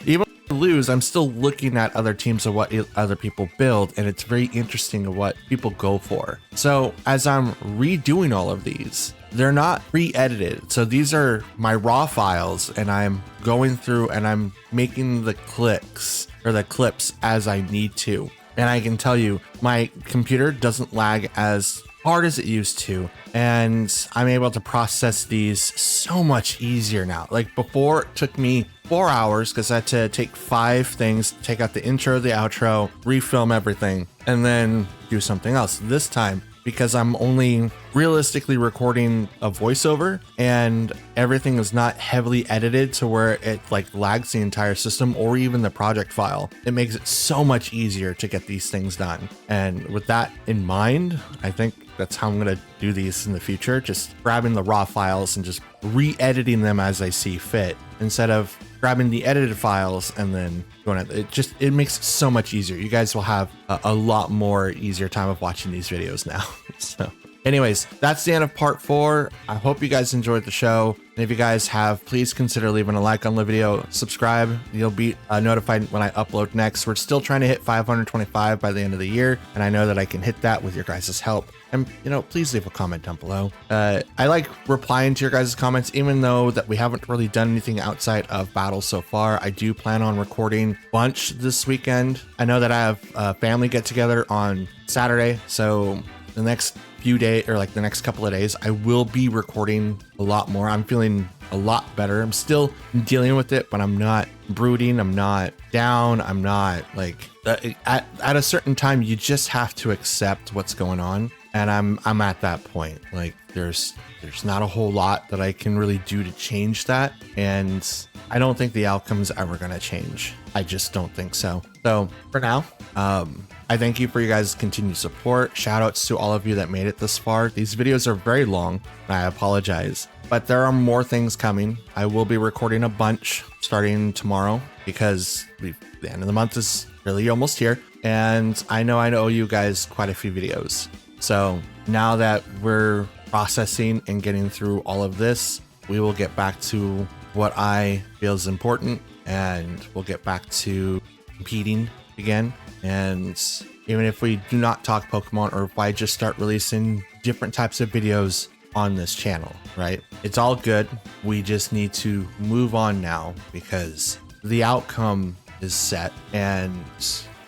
even lose, I'm still looking at other teams of what other people build, and it's very interesting of what people go for. So as I'm redoing all of these, they're not re-edited. So these are my raw files, and I'm going through and I'm making the clicks or the clips as I need to. And I can tell you, my computer doesn't lag as hard as it used to, and I'm able to process these so much easier now. Like before, it took me 4 hours because I had to take 5 things, take out the intro, the outro, refilm everything, and then do something else. This time, because I'm only realistically recording a voiceover and everything is not heavily edited to where it like lags the entire system or even the project file, it makes it so much easier to get these things done. And with that in mind, I think that's how I'm going to do these in the future, just grabbing the raw files and just re-editing them as I see fit, instead of grabbing the edited files and then going at it. It makes it so much easier. You guys will have a lot more easier time of watching these videos now. So anyways, that's the end of part 4. I hope you guys enjoyed the show. And if you guys have, please consider leaving a like on the video, subscribe. You'll be notified when I upload next. We're still trying to hit 525 by the end of the year, and I know that I can hit that with your guys' help. And, you know, please leave a comment down below. I like replying to your guys' comments, even though that we haven't really done anything outside of battles so far. I do plan on recording a bunch this weekend. I know that I have a family get together on Saturday, so the next few days, or like the next couple of days, I will be recording a lot more. I'm feeling a lot better. I'm still dealing with it, but I'm not brooding. I'm not down. I'm not like at a certain time, you just have to accept what's going on. And I'm at that point. Like there's not a whole lot that I can really do to change that. And I don't think the outcome's ever going to change. I just don't think so. So for now, I thank you for your guys' continued support. Shout outs to all of you that made it this far. These videos are very long, and I apologize, but there are more things coming. I will be recording a bunch starting tomorrow because the end of the month is really almost here. And I know I owe you guys quite a few videos. So now that we're processing and getting through all of this, we will get back to what I feel is important, and we'll get back to competing again. And even if we do not talk Pokemon, or if I just start releasing different types of videos on this channel, right? It's all good. We just need to move on now because the outcome is set. And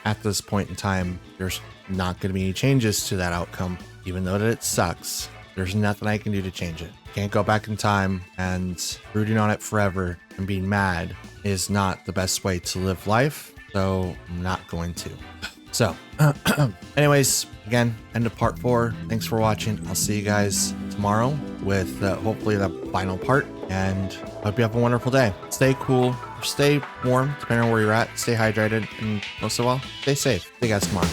at this point in time, there's not going to be any changes to that outcome, even though that it sucks. There's nothing I can do to change it. Can't go back in time, and brooding on it forever and being mad is not the best way to live life. So I'm not going to. So anyways, again, end of part 4. Thanks for watching. I'll see you guys tomorrow with hopefully the final part, and hope you have a wonderful day. Stay cool, stay warm, depending on where you're at, stay hydrated, and most of all, stay safe. See you guys tomorrow.